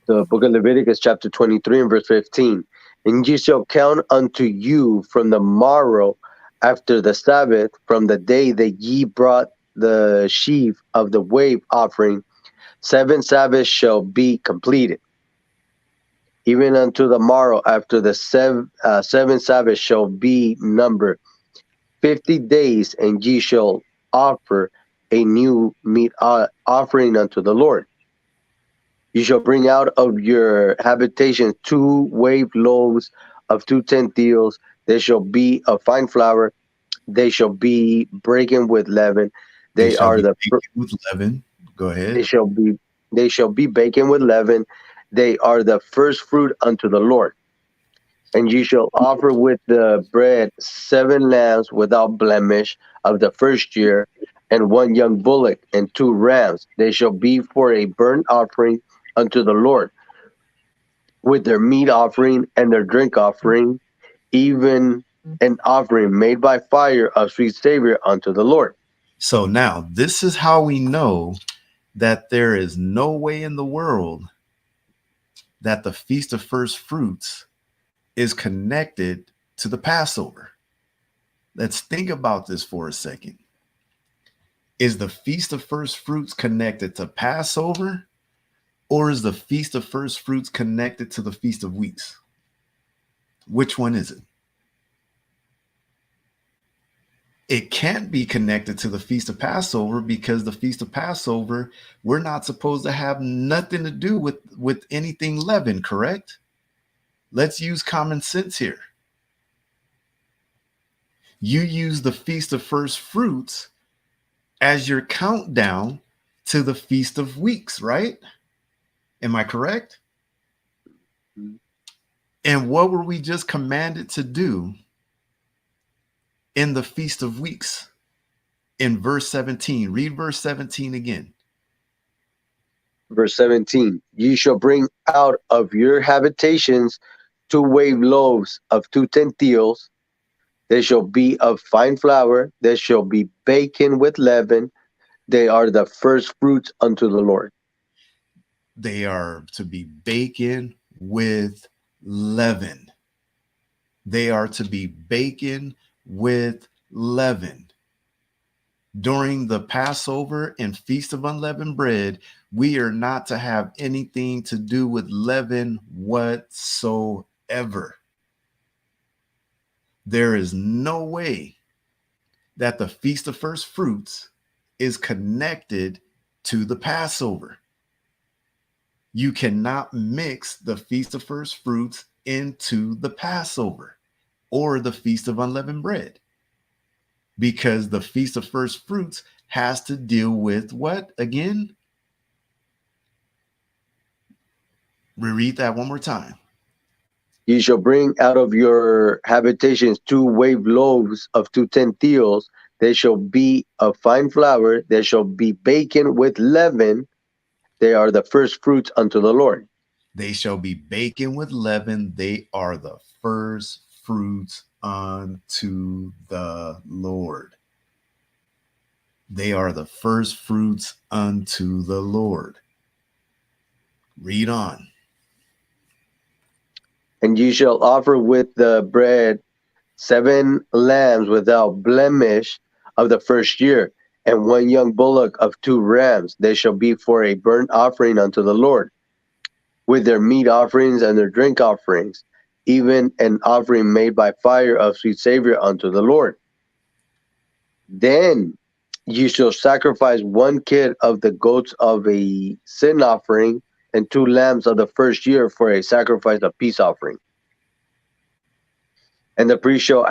The book of Leviticus, chapter 23, and verse 15. And ye shall count unto you from the morrow after the Sabbath, from the day that ye brought the sheaf of the wave offering, 7 Sabbaths shall be completed. Even unto the morrow after the 7 Sabbaths shall be numbered 50 days, and ye shall offer a new meat offering unto the Lord. You shall bring out of your habitation 2 wave loaves of 2 tenth-deals. They shall be of fine flour. They shall be breaking with leaven. They They shall are be the baked with leaven. Go they ahead. shall be they shall be baking with leaven. They are the first fruit unto the Lord. And you shall offer with the bread 7 lambs without blemish of the first year, and 1 young bullock, and 2 rams. They shall be for a burnt offering unto the Lord, with their meat offering and their drink offering, even an offering made by fire of sweet savor unto the Lord. So now this is how we know that there is no way in the world that the Feast of First Fruits is connected to the Passover. Let's think about this for a second. Is the Feast of First Fruits connected to Passover, or is the Feast of First Fruits connected to the Feast of Weeks? Which one is it? It can't be connected to the Feast of Passover because the Feast of Passover, we're not supposed to have nothing to do with anything leavened, correct? Let's use common sense here. You use the Feast of First Fruits as your countdown to the Feast of Weeks, right? Am I correct? And what were we just commanded to do in the Feast of Weeks in verse 17? Read verse 17 again. Verse 17, ye shall bring out of your habitations 2 wave loaves of 2 tenth-deals. They shall be of fine flour. They shall be baken with leaven. They are the first fruits unto the Lord. They are to be baken with leaven. They are to be baken with leaven. During the Passover and Feast of Unleavened Bread, we are not to have anything to do with leaven whatsoever. There is no way that the Feast of First Fruits is connected to the Passover. You cannot mix the Feast of First Fruits into the Passover or the Feast of Unleavened Bread, because the Feast of First Fruits has to deal with what again? Reread that one more time. Ye shall bring out of your habitations 2 wave loaves of 2 tenthils. They shall be of fine flour. They shall be baken with leaven. They are the first fruits unto the Lord. They shall be baking with leaven. They are the first fruits unto the Lord. They are the first fruits unto the Lord. Read on. And ye shall offer with the bread 7 lambs without blemish of the first year, and 1 young bullock of 2 rams. They shall be for a burnt offering unto the Lord, with their meat offerings and their drink offerings, even an offering made by fire of sweet savor unto the Lord. Then ye shall sacrifice 1 kid of the goats of a sin offering, and 2 lambs of the first year for a sacrifice of peace offering. And the priest shall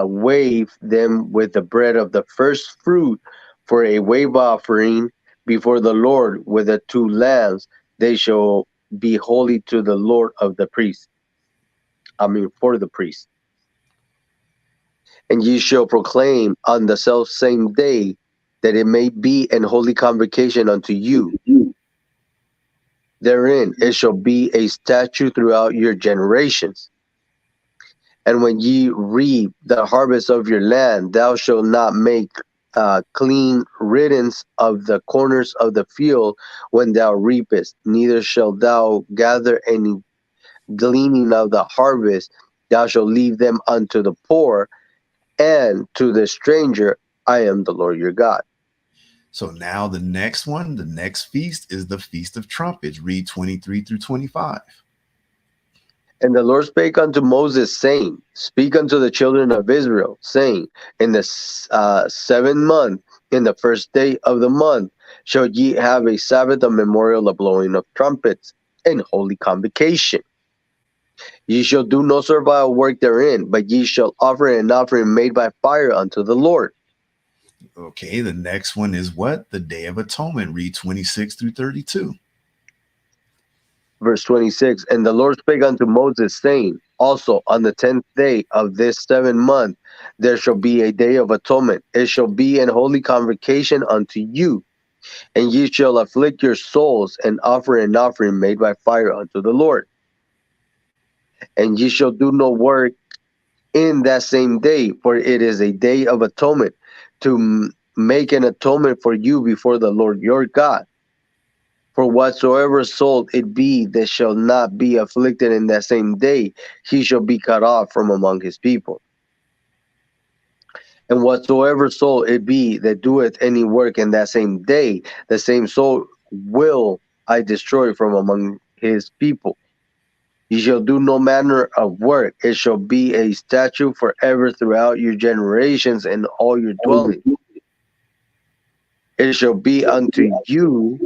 wave them with the bread of the first fruit for a wave offering before the Lord with the 2 lambs. They shall be holy to the Lord of the priest. I mean, for the priest. And ye shall proclaim on the self same day that it may be an holy convocation unto you. Therein it shall be a statute throughout your generations. And when ye reap the harvest of your land, thou shalt not make clean riddance of the corners of the field when thou reapest, neither shalt thou gather any gleaning of the harvest. Thou shalt leave them unto the poor and to the stranger. I am the Lord your God. So now the next one, the next feast is the Feast of Trumpets. Read 23 through 25. And the Lord spake unto Moses, saying, Speak unto the children of Israel, saying, In the 7th month, in the first day of the month, shall ye have a Sabbath of memorial of blowing of trumpets, and holy convocation. Ye shall do no servile work therein, but ye shall offer an offering made by fire unto the Lord. Okay, the next one is what? The Day of Atonement. Read 26 through 32. Verse 26. And the Lord spake unto Moses, saying, Also on the 10th day of this 7th month there shall be a day of atonement. It shall be an holy convocation unto you, and ye shall afflict your souls, and offer an offering made by fire unto the Lord. And ye shall do no work in that same day, for it is a day of atonement, to make an atonement for you before the Lord your God. For whatsoever soul it be that shall not be afflicted in that same day, he shall be cut off from among his people. And whatsoever soul it be that doeth any work in that same day, the same soul will I destroy from among his people. Ye shall do no manner of work. It shall be a statute forever throughout your generations and all your dwellings. It shall be unto you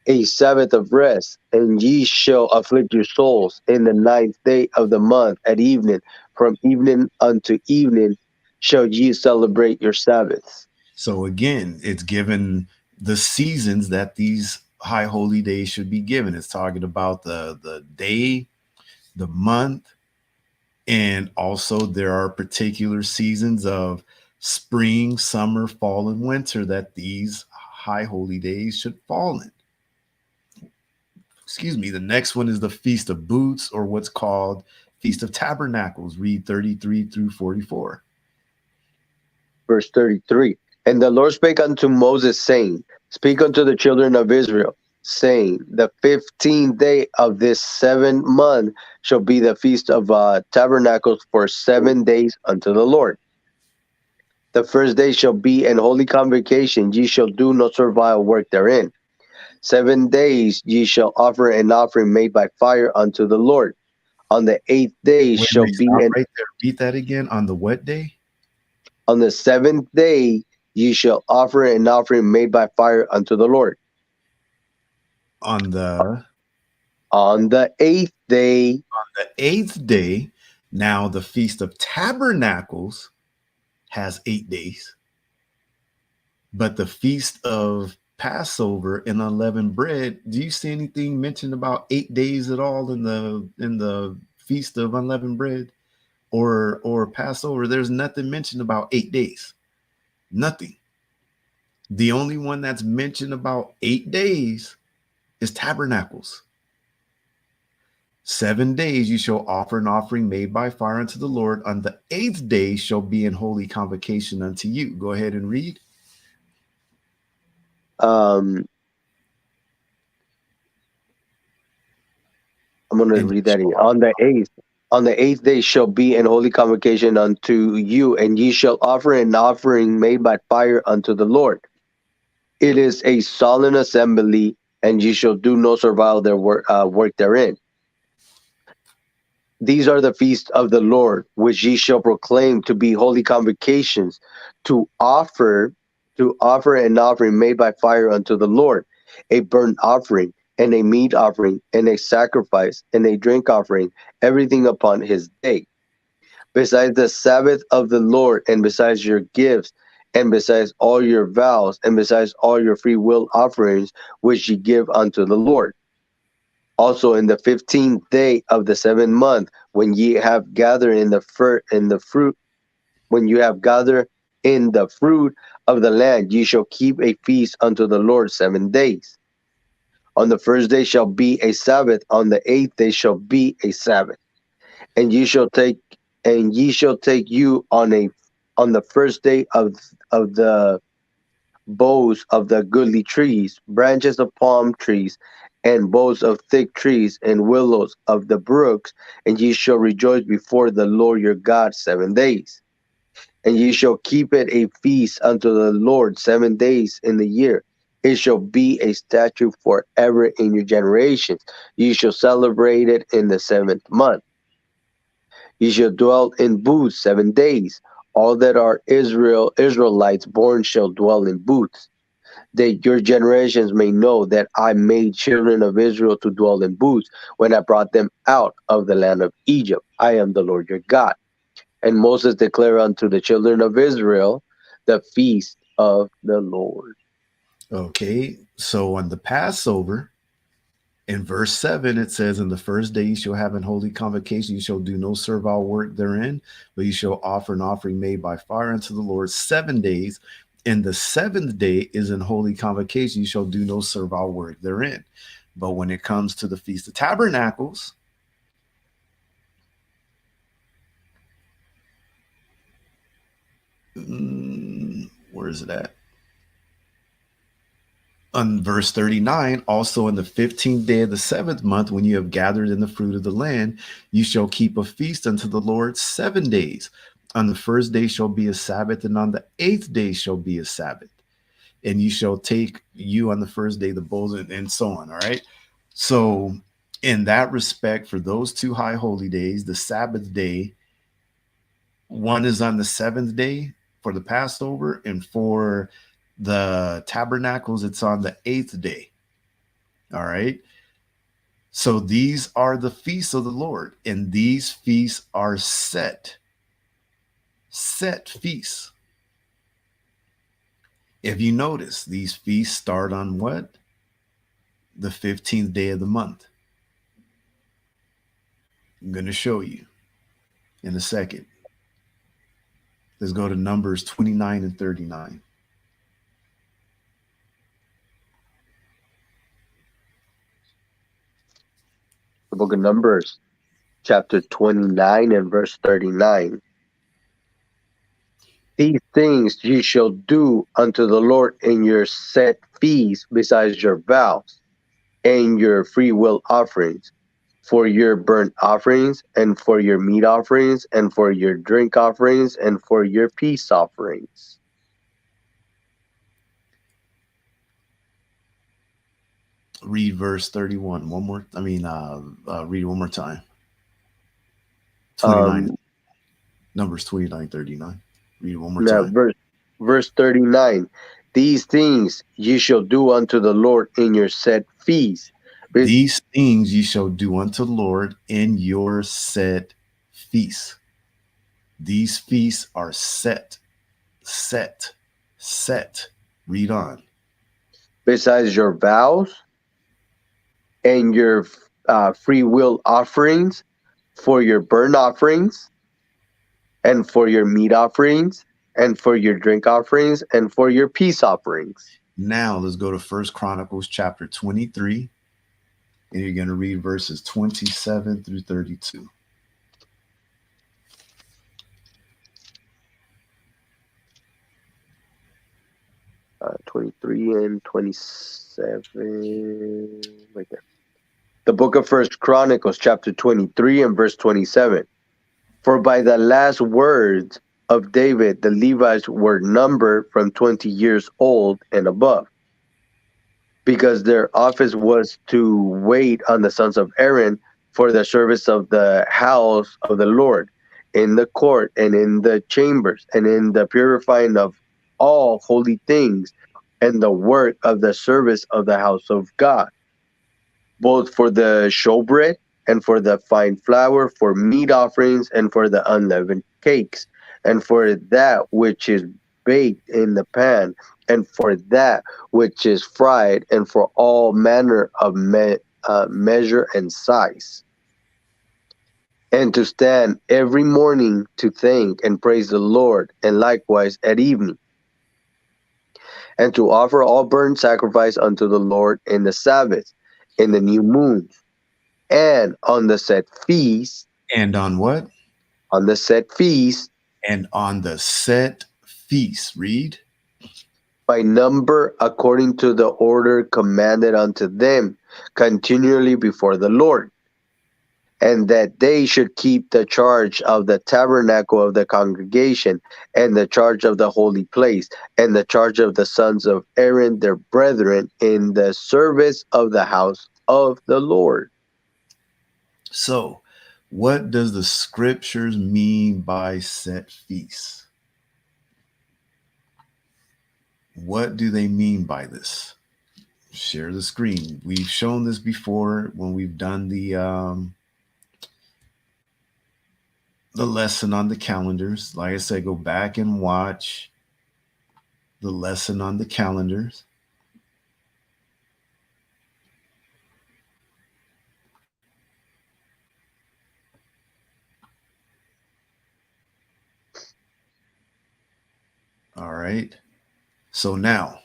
a Sabbath of rest, and ye shall afflict your souls in the 9th day of the month at evening. From evening unto evening shall ye celebrate your Sabbaths. So again, it's given the seasons that these high holy days should be given. It's talking about the day, the month, and also there are particular seasons of spring, summer, fall, and winter that these high holy days should fall in. Excuse me. The next one is the Feast of Booths, or what's called Feast of Tabernacles. Read 33 through 44. Verse 33. And the Lord spake unto Moses, saying, Speak unto the children of Israel, saying, The 15th day of this 7th month shall be the feast of tabernacles for 7 days unto the Lord. The first day shall be an holy convocation. Ye shall do no servile work therein. 7 days ye shall offer an offering made by fire unto the Lord. On the 8th day Wait, shall wait, be stop an right there. Read that again. On the what day? on the 7th day ye shall offer an offering made by fire unto the Lord. On On the 8th day, the eighth day. Now the Feast of Tabernacles has 8 days, but the Feast of Passover and unleavened bread, do you see anything mentioned about 8 days at all in the feast of unleavened bread or Passover? There's nothing mentioned about 8 days. Nothing. The only one that's mentioned about 8 days is tabernacles. 7 days you shall offer an offering made by fire unto the Lord. On the eighth day shall be an holy convocation unto you. Go ahead and read. Um, I'm going to And you read that shall here. offer. On the eighth day shall be an holy convocation unto you, and ye shall offer an offering made by fire unto the Lord. It is a solemn assembly, and ye shall do no servile their work therein. These are the feasts of the Lord, which ye shall proclaim to be holy convocations, to offer to offer an offering made by fire unto the Lord, a burnt offering, and a meat offering, and a sacrifice, and a drink offering, everything upon his day. Besides the Sabbath of the Lord, and besides your gifts, and besides all your vows, and besides all your free will offerings, which ye give unto the Lord. Also in the 15th day of the seventh month, when ye have gathered in the fruit, when you have gathered in the fruit of the land, ye shall keep a feast unto the Lord 7 days. On the first day shall be a Sabbath, on the eighth day shall be a Sabbath. And ye shall take you on the first day of the boughs of the goodly trees, branches of palm trees, and boughs of thick trees, and willows of the brooks, and ye shall rejoice before the Lord your God 7 days. And ye shall keep it a feast unto the Lord 7 days in the year. It shall be a statute forever in your generations. Ye shall celebrate it in the seventh month. Ye shall dwell in booths 7 days. All that are Israelites born shall dwell in booths, that your generations may know that I made children of Israel to dwell in booths when I brought them out of the land of Egypt. I am the Lord your God. And Moses declared unto the children of Israel the feast of the Lord. Okay, so on the Passover, in verse 7, it says, in the first day you shall have an holy convocation. You shall do no servile work therein, but you shall offer an offering made by fire unto the Lord 7 days. And the seventh day is an holy convocation. You shall do no servile work therein. But when it comes to the Feast of Tabernacles, where is it at? On verse 39, also in the 15th day of the seventh month, when you have gathered in the fruit of the land, you shall keep a feast unto the Lord 7 days. On the first day shall be a Sabbath, and on the eighth day shall be a Sabbath. And you shall take you on the first day the bulls, and so on. All right. So, in that respect, for those two high holy days, the Sabbath day, one is on the seventh day for the Passover, and for the tabernacles, it's on the eighth day. All right. So these are the feasts of the Lord, and these feasts are set feasts. If you notice, these feasts start on what? The 15th day of the month. I'm going to show you in a second. Let's go to Numbers 29 and 39. The book of Numbers, chapter 29 and verse 39. These things ye shall do unto the Lord in your set feasts, besides your vows and your free will offerings, for your burnt offerings, and for your meat offerings, and for your drink offerings, and for your peace offerings. Read verse 31. Read one more time. 29. Um, Numbers 29, 39. Read it one more now time. verse 39. These things ye shall do unto the Lord in your set feasts. These things ye shall do unto the Lord in your set feasts. These feasts are set, set, set. Read on. besides your vows and your free will offerings for your burnt offerings and for your meat offerings and for your drink offerings and for your peace offerings. Now let's go to First Chronicles chapter 23, and you're going to read verses 27 through 32. 23 and 27. Right there. The book of First Chronicles, chapter 23 and verse 27. For by the last words of David, the Levites were numbered from 20 years old and above, because their office was to wait on the sons of Aaron for the service of the house of the Lord, in the court and in the chambers, and in the purifying of all holy things, and the work of the service of the house of God, both for the showbread and for the fine flour, for meat offerings, and for the unleavened cakes, and for that which is baked in the pan, and for that which is fried, and for all manner of measure and size. And to stand every morning to thank and praise the Lord, and likewise at evening, and to offer all burnt sacrifice unto the Lord in the Sabbath, in the new moons, and on the set feast, And on what? on the set feast, And on the set feast. Read. by number according to the order commanded unto them, continually before the Lord, and that they should keep the charge of the tabernacle of the congregation, and the charge of the holy place, and the charge of the sons of Aaron their brethren in the service of the house of the Lord. So, what does the scriptures mean by set feasts? What do they mean by this? Share the screen. We've shown this before when we've done the lesson on the calendars. Like I said, go back and watch the lesson on the calendars. All right. So now,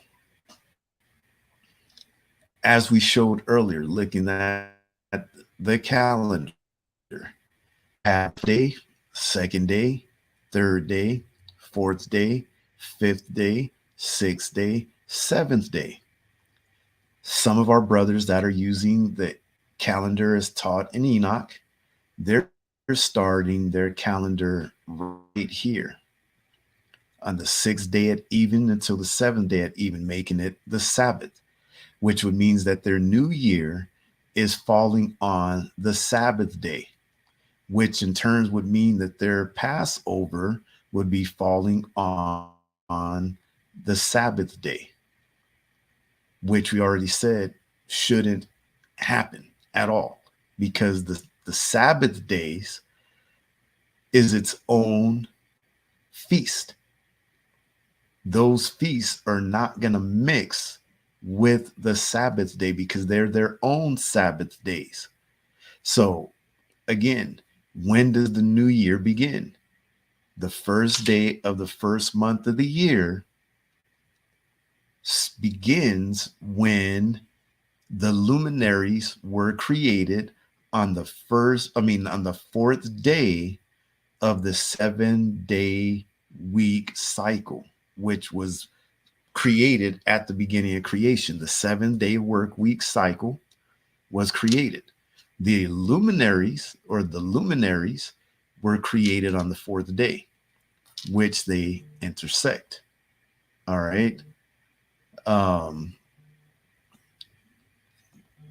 as we showed earlier, looking at the calendar, you have day, second day, third day, fourth day, fifth day, sixth day, seventh day. Some of our brothers that are using the calendar as taught in Enoch, they're starting their calendar right here on the sixth day at even until the seventh day at even, making it the Sabbath, which would means that their new year is falling on the Sabbath day, which in turn would mean that their Passover would be falling on the Sabbath day, which we already said shouldn't happen at all because the Sabbath days is its own feast. Those feasts are not going to mix with the Sabbath day because they're their own Sabbath days. So, again, when does the new year begin? The first day of the first month of the year begins when the luminaries were created on the on the fourth day of the 7 day week cycle, which was created at the beginning of creation. The 7 day work week cycle was created. The luminaries were created on the fourth day, which they intersect. All right. Um,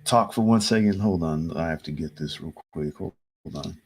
talk for 1 second. Hold on. I have to get this real quick. Hold on.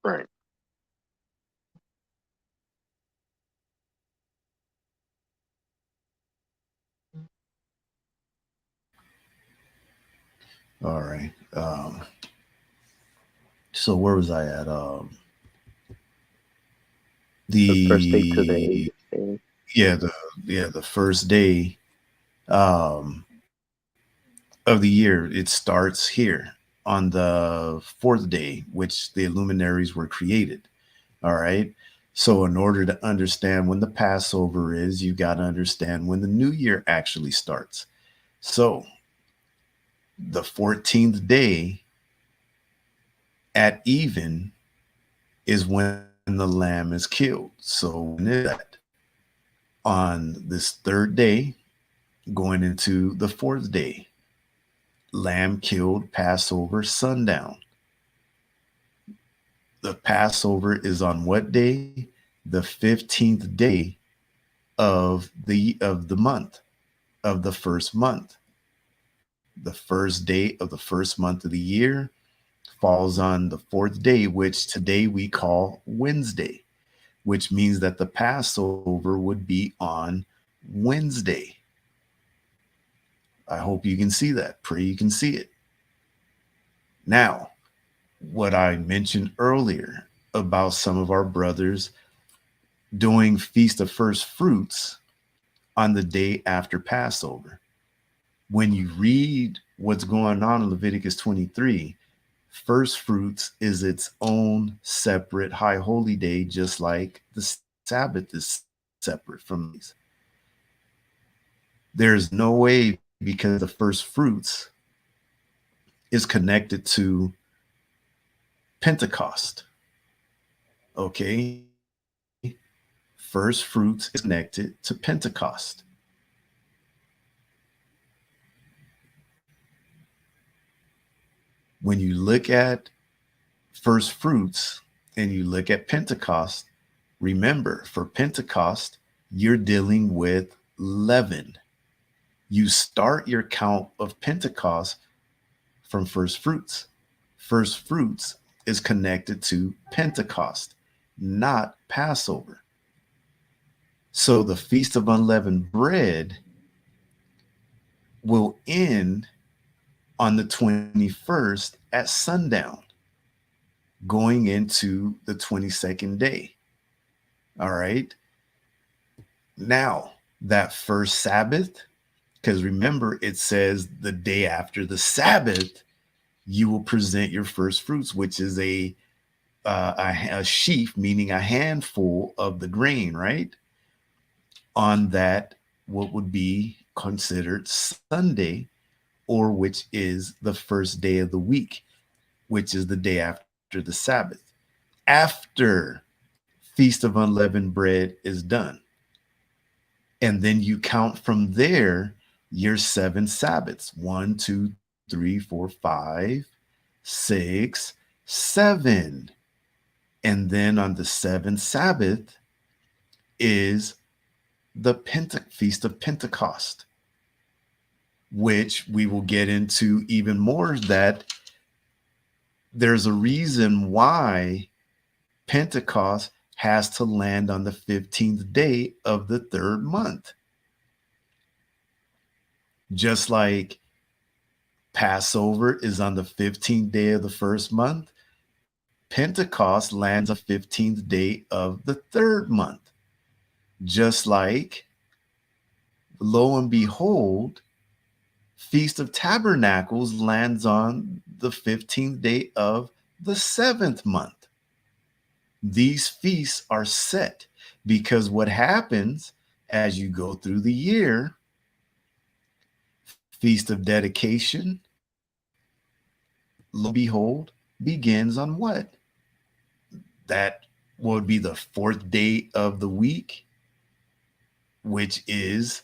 Right. All right. So where was I at? The first day to the The eighth day. yeah the the first day um, of the year. It starts here on the fourth day, which the luminaries were created. All right. So in order to understand when the Passover is, you got to understand when the new year actually starts. So the 14th day at even is when the lamb is killed. So when is that? On this third day, going into the fourth day, lamb killed, Passover, sundown. The Passover is on what day? The 15th day of the month, of the first month. The first day of the first month of the year falls on the fourth day, which today we call Wednesday, which means that the Passover would be on Wednesday. I hope you can see that. Pray you can see it. Now, what I mentioned earlier about some of our brothers doing Feast of First Fruits on the day after Passover. When you read what's going on in Leviticus 23, first fruits is its own separate high holy day, just like the Sabbath is separate from these. There's no way, because the first fruits is connected to Pentecost. Okay. First fruits is connected to Pentecost. When you look at first fruits and you look at Pentecost, remember for Pentecost, you're dealing with leaven. You start your count of Pentecost from first fruits. First fruits is connected to Pentecost, not Passover. So the Feast of Unleavened Bread will end on the 21st at sundown, going into the 22nd day. All right. Now, that first Sabbath, because remember, it says the day after the Sabbath, you will present your first fruits, which is a sheaf, meaning a handful of the grain, right? On that, what would be considered Sunday, or which is the first day of the week, which is the day after the Sabbath. After Feast of Unleavened Bread is done. And then you count from there your seven Sabbaths: one, two, three, four, five, six, seven. And then on the seventh Sabbath is the Feast of Pentecost, which we will get into even more. That there's a reason why Pentecost has to land on the 15th day of the third month. Just like Passover is on the 15th day of the first month, Pentecost lands on the 15th day of the third month. Just like, lo and behold, Feast of Tabernacles lands on the 15th day of the seventh month. These feasts are set because what happens as you go through the year, Feast of Dedication, lo and behold, begins on what? That would be the fourth day of the week, which is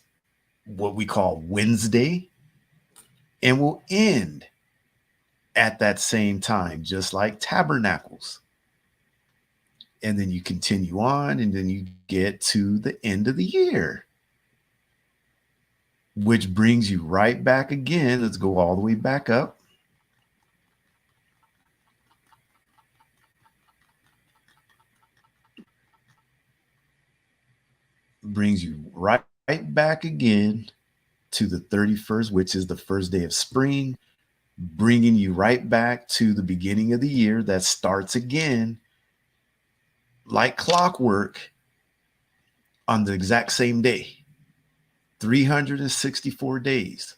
what we call Wednesday, and will end at that same time, just like Tabernacles. And then you continue on, and then you get to the end of the year, which brings you right back again. Let's go all the way back up brings you right back again to the 31st, which is the first day of spring, bringing you right back to the beginning of the year that starts again like clockwork on the exact same day. 364 days.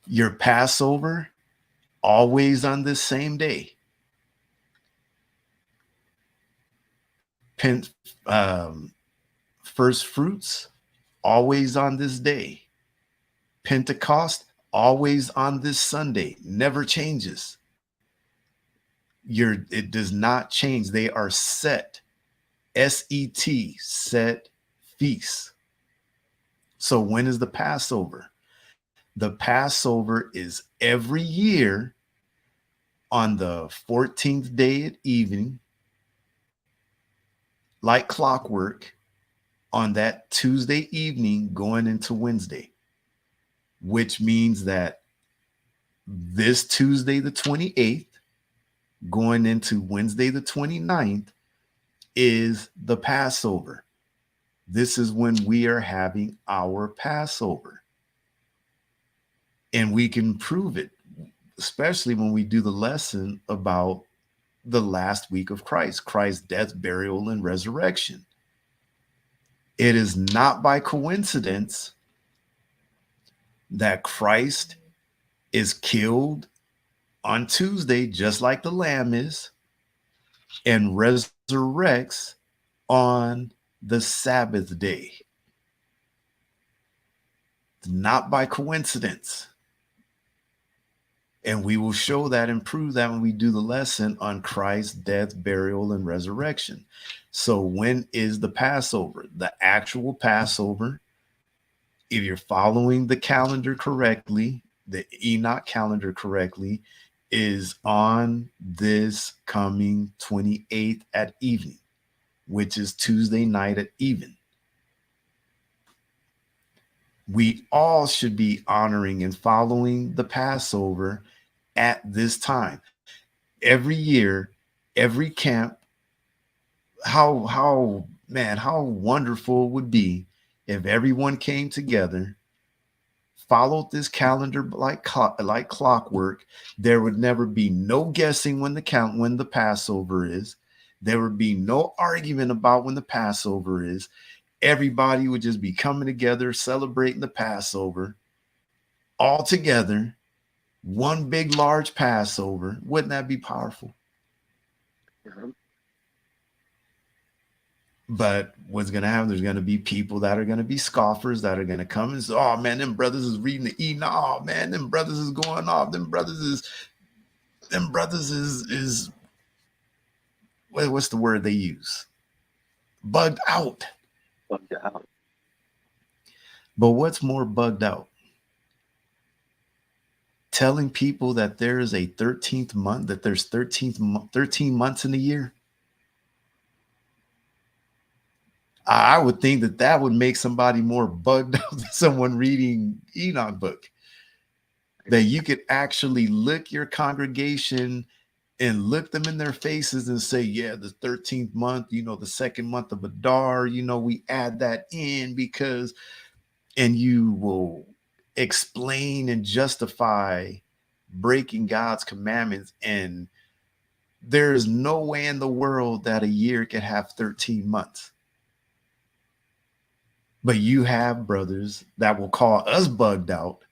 Your Passover, always on this same day. Pen, um, First fruits, always on this day. Pentecost, always on this Sunday. Never changes. It does not change. They are set. SET, set feasts. So when is the Passover? The Passover is every year on the 14th day at evening, like clockwork, on that Tuesday evening going into Wednesday, which means that this Tuesday, the 28th, going into Wednesday, the 29th, is the Passover. This is when we are having our Passover. And we can prove it, especially when we do the lesson about the last week of Christ's death, burial, and resurrection. It is not by coincidence that Christ is killed on Tuesday, just like the Lamb is, and resurrects on the Sabbath day. Not by coincidence. And we will show that and prove that when we do the lesson on Christ's death, burial, and resurrection. So, when is the Passover? The actual Passover, if you're following the calendar correctly, the Enoch calendar correctly, is on this coming 28th at evening, which is Tuesday night at even. We all should be honoring and following the Passover at this time. Every year, every camp, how wonderful it would be if everyone came together, followed this calendar like clockwork. There would never be no guessing when the Passover is. There would be no argument about when the Passover is. Everybody would just be coming together, celebrating the Passover all together, one big large Passover. Wouldn't that be powerful? Yeah. But what's going to happen? There's going to be people that are going to be scoffers that are going to come and say, "Oh man, them brothers is reading the Enoch. Oh man, them brothers is going off. Them brothers is what's the word they use? Bugged out." Bugged out. But what's more bugged out? Telling people that there is a 13th month, that there's 13 months in a year. I would think that that would make somebody more bugged out than someone reading Enoch book. That you could actually look your congregation and look them in their faces and say, yeah, the 13th month, the second month of Adar, we add that in because, and you will explain and justify breaking God's commandments. And there is no way in the world that a year can have 13 months. But you have brothers that will call us bugged out,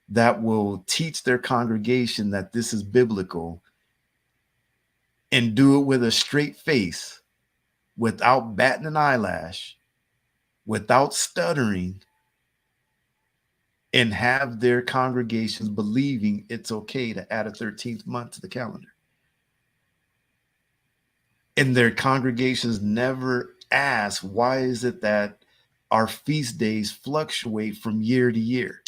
that will teach their congregation that this is biblical and do it with a straight face, without batting an eyelash, without stuttering, and have their congregations believing it's okay to add a 13th month to the calendar. And their congregations never ask, why is it that our feast days fluctuate from year to year?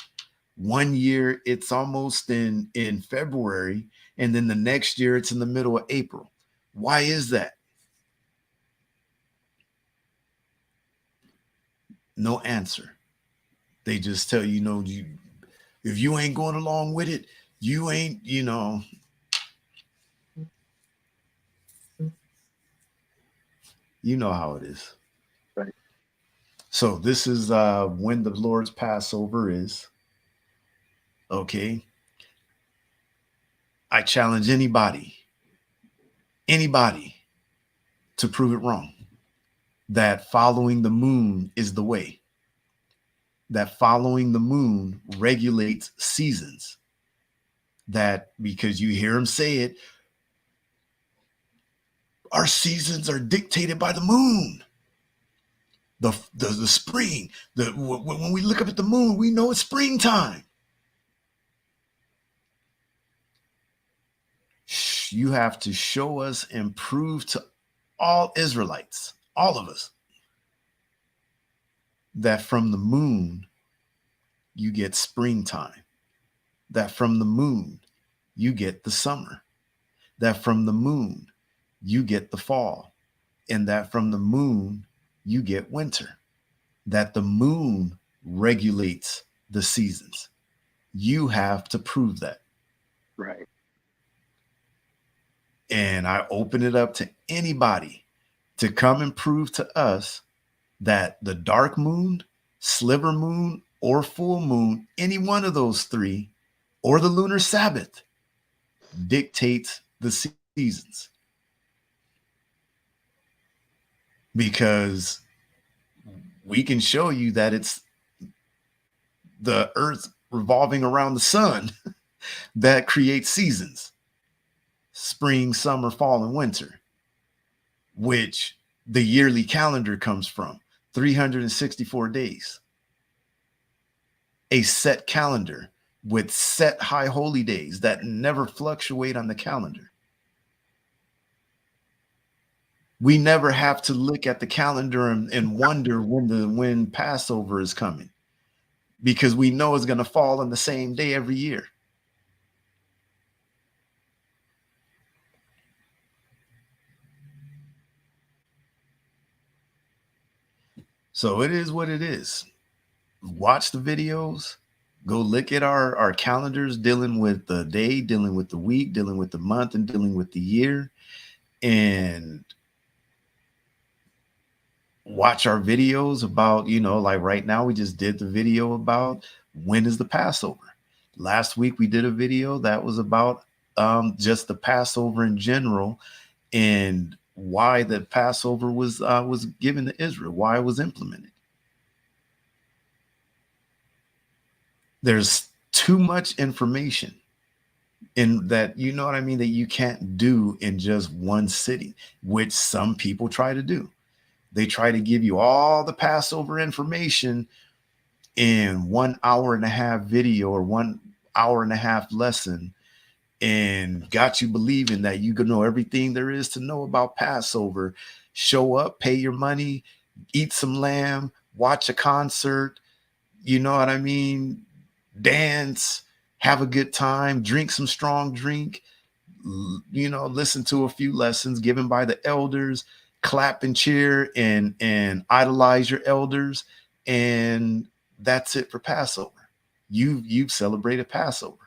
One year it's almost in February, and then the next year it's in the middle of April. Why is that? No answer. They just tell you, if you ain't going along with it, you ain't, you know how it is. Right. So this is when the Lord's Passover is. Okay. I challenge anybody to prove it wrong. That following the moon is the way. That following the moon regulates seasons. That because you hear him say it, our seasons are dictated by the moon. The spring. When we look up at the moon, we know it's springtime. You have to show us and prove to all Israelites, all of us, that from the moon you get springtime, that from the moon you get the summer, that from the moon you get the fall, and that from the moon you get winter, that the moon regulates the seasons. You have to prove that. Right. And I open it up to anybody to come and prove to us that the dark moon, sliver moon, or full moon, any one of those three, or the lunar Sabbath, dictates the seasons. Because we can show you that it's the earth revolving around the sun that creates seasons: spring, summer, fall, and winter, which the yearly calendar comes from 364 days, a set calendar with set high holy days that never fluctuate on the calendar. We never have to look at the calendar and wonder when Passover is coming, because we know it's going to fall on the same day every year. So it is what it is. Watch the videos. Go look at our calendars, dealing with the day, dealing with the week, dealing with the month, and dealing with the year. And watch our videos about, like right now, we just did the video about when is the Passover. Last week, we did a video that was about just the Passover in general and why the Passover was given to Israel, why it was implemented. There's too much information in that, you know what I mean, that you can't do in just one sitting, which some people try to do. They try to give you all the Passover information in 1 hour and a half video or 1 hour and a half lesson, and got you believing that you can know everything there is to know about Passover. Show up, pay your money, eat some lamb, watch a concert, you know what I mean? Dance, have a good time, drink some strong drink, listen to a few lessons given by the elders, clap and cheer and idolize your elders, and that's it for Passover. You've celebrated Passover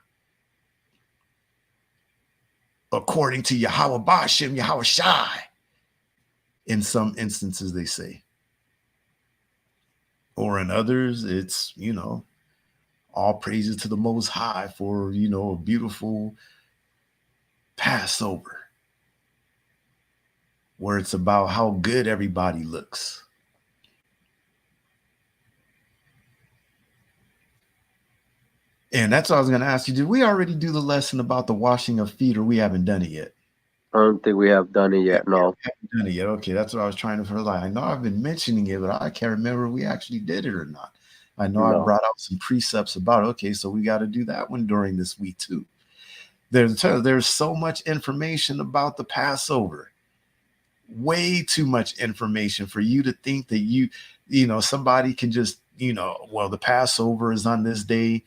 according to Yahweh Bashem, Yahweh Shai. In some instances, they say, or in others, it's all praises to the Most High for a beautiful Passover, where it's about how good everybody looks. And that's what I was going to ask you. Did we already do the lesson about the washing of feet, or we haven't done it yet? I don't think we have done it Yeah, yet. we No. haven't done it yet. Okay, that's what I was trying to like. I know I've been mentioning it, but I can't remember if we actually did it or not. I know I No. brought out some precepts about it. Okay, so we got to do that one during this week too. There's so much information about the Passover. Way too much information for you to think that somebody can just, well, the Passover is on this day.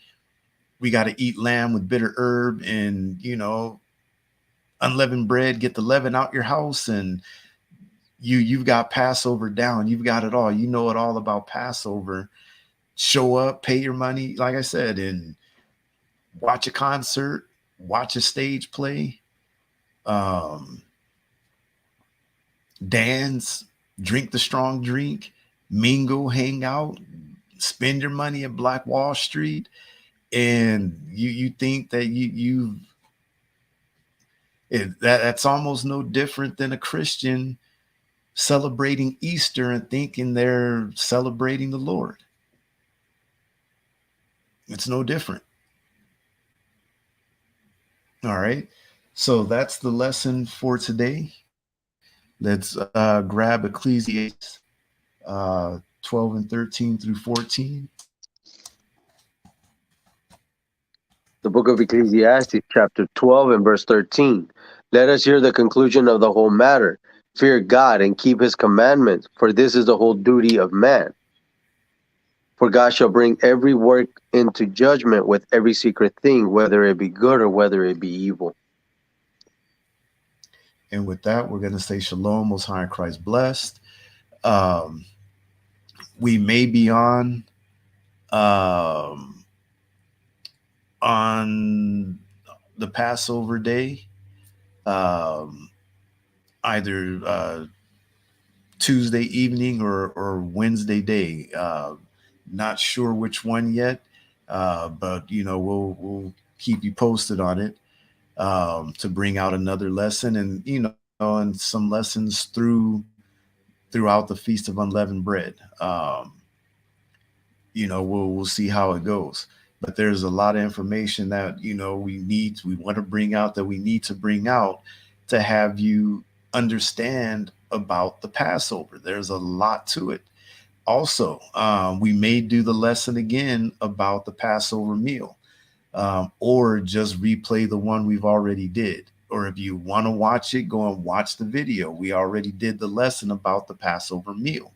We got to eat lamb with bitter herb and, unleavened bread, get the leaven out your house, and you've got Passover down. You've got it all. You know it all about Passover. Show up, pay your money, like I said, and watch a concert, watch a stage play, dance, drink the strong drink, mingle, hang out, spend your money at Black Wall Street, and you think that that's almost no different than a Christian celebrating Easter and thinking they're celebrating the Lord. It's no different. All right. So that's the lesson for today. Let's grab Ecclesiastes 12 and 13 through 14. The book of Ecclesiastes, chapter 12 and verse 13. Let us hear the conclusion of the whole matter. Fear God and keep his commandments, for this is the whole duty of man. For God shall bring every work into judgment with every secret thing, whether it be good or whether it be evil. And with that, we're going to say Shalom, Most High in Christ blessed. Um, we may be um, on the Passover day, um, either Tuesday evening or Wednesday day. Not sure which one yet, but we'll keep you posted on it, to bring out another lesson, and and some lessons throughout the Feast of Unleavened Bread. We'll see how it goes. But there's a lot of information that we want to bring out, that we need to bring out to have you understand about the Passover. There's a lot to it. Also, we may do the lesson again about the Passover meal, or just replay the one we've already did. Or if you want to watch it, go and watch the video. We already did the lesson about the Passover meal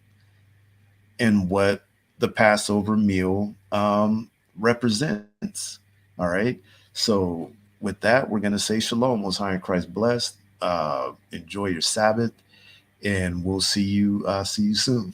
and what the Passover meal represents. All right. So with that, we're going to say shalom. Most High in Christ blessed. Enjoy your Sabbath, and we'll see you soon.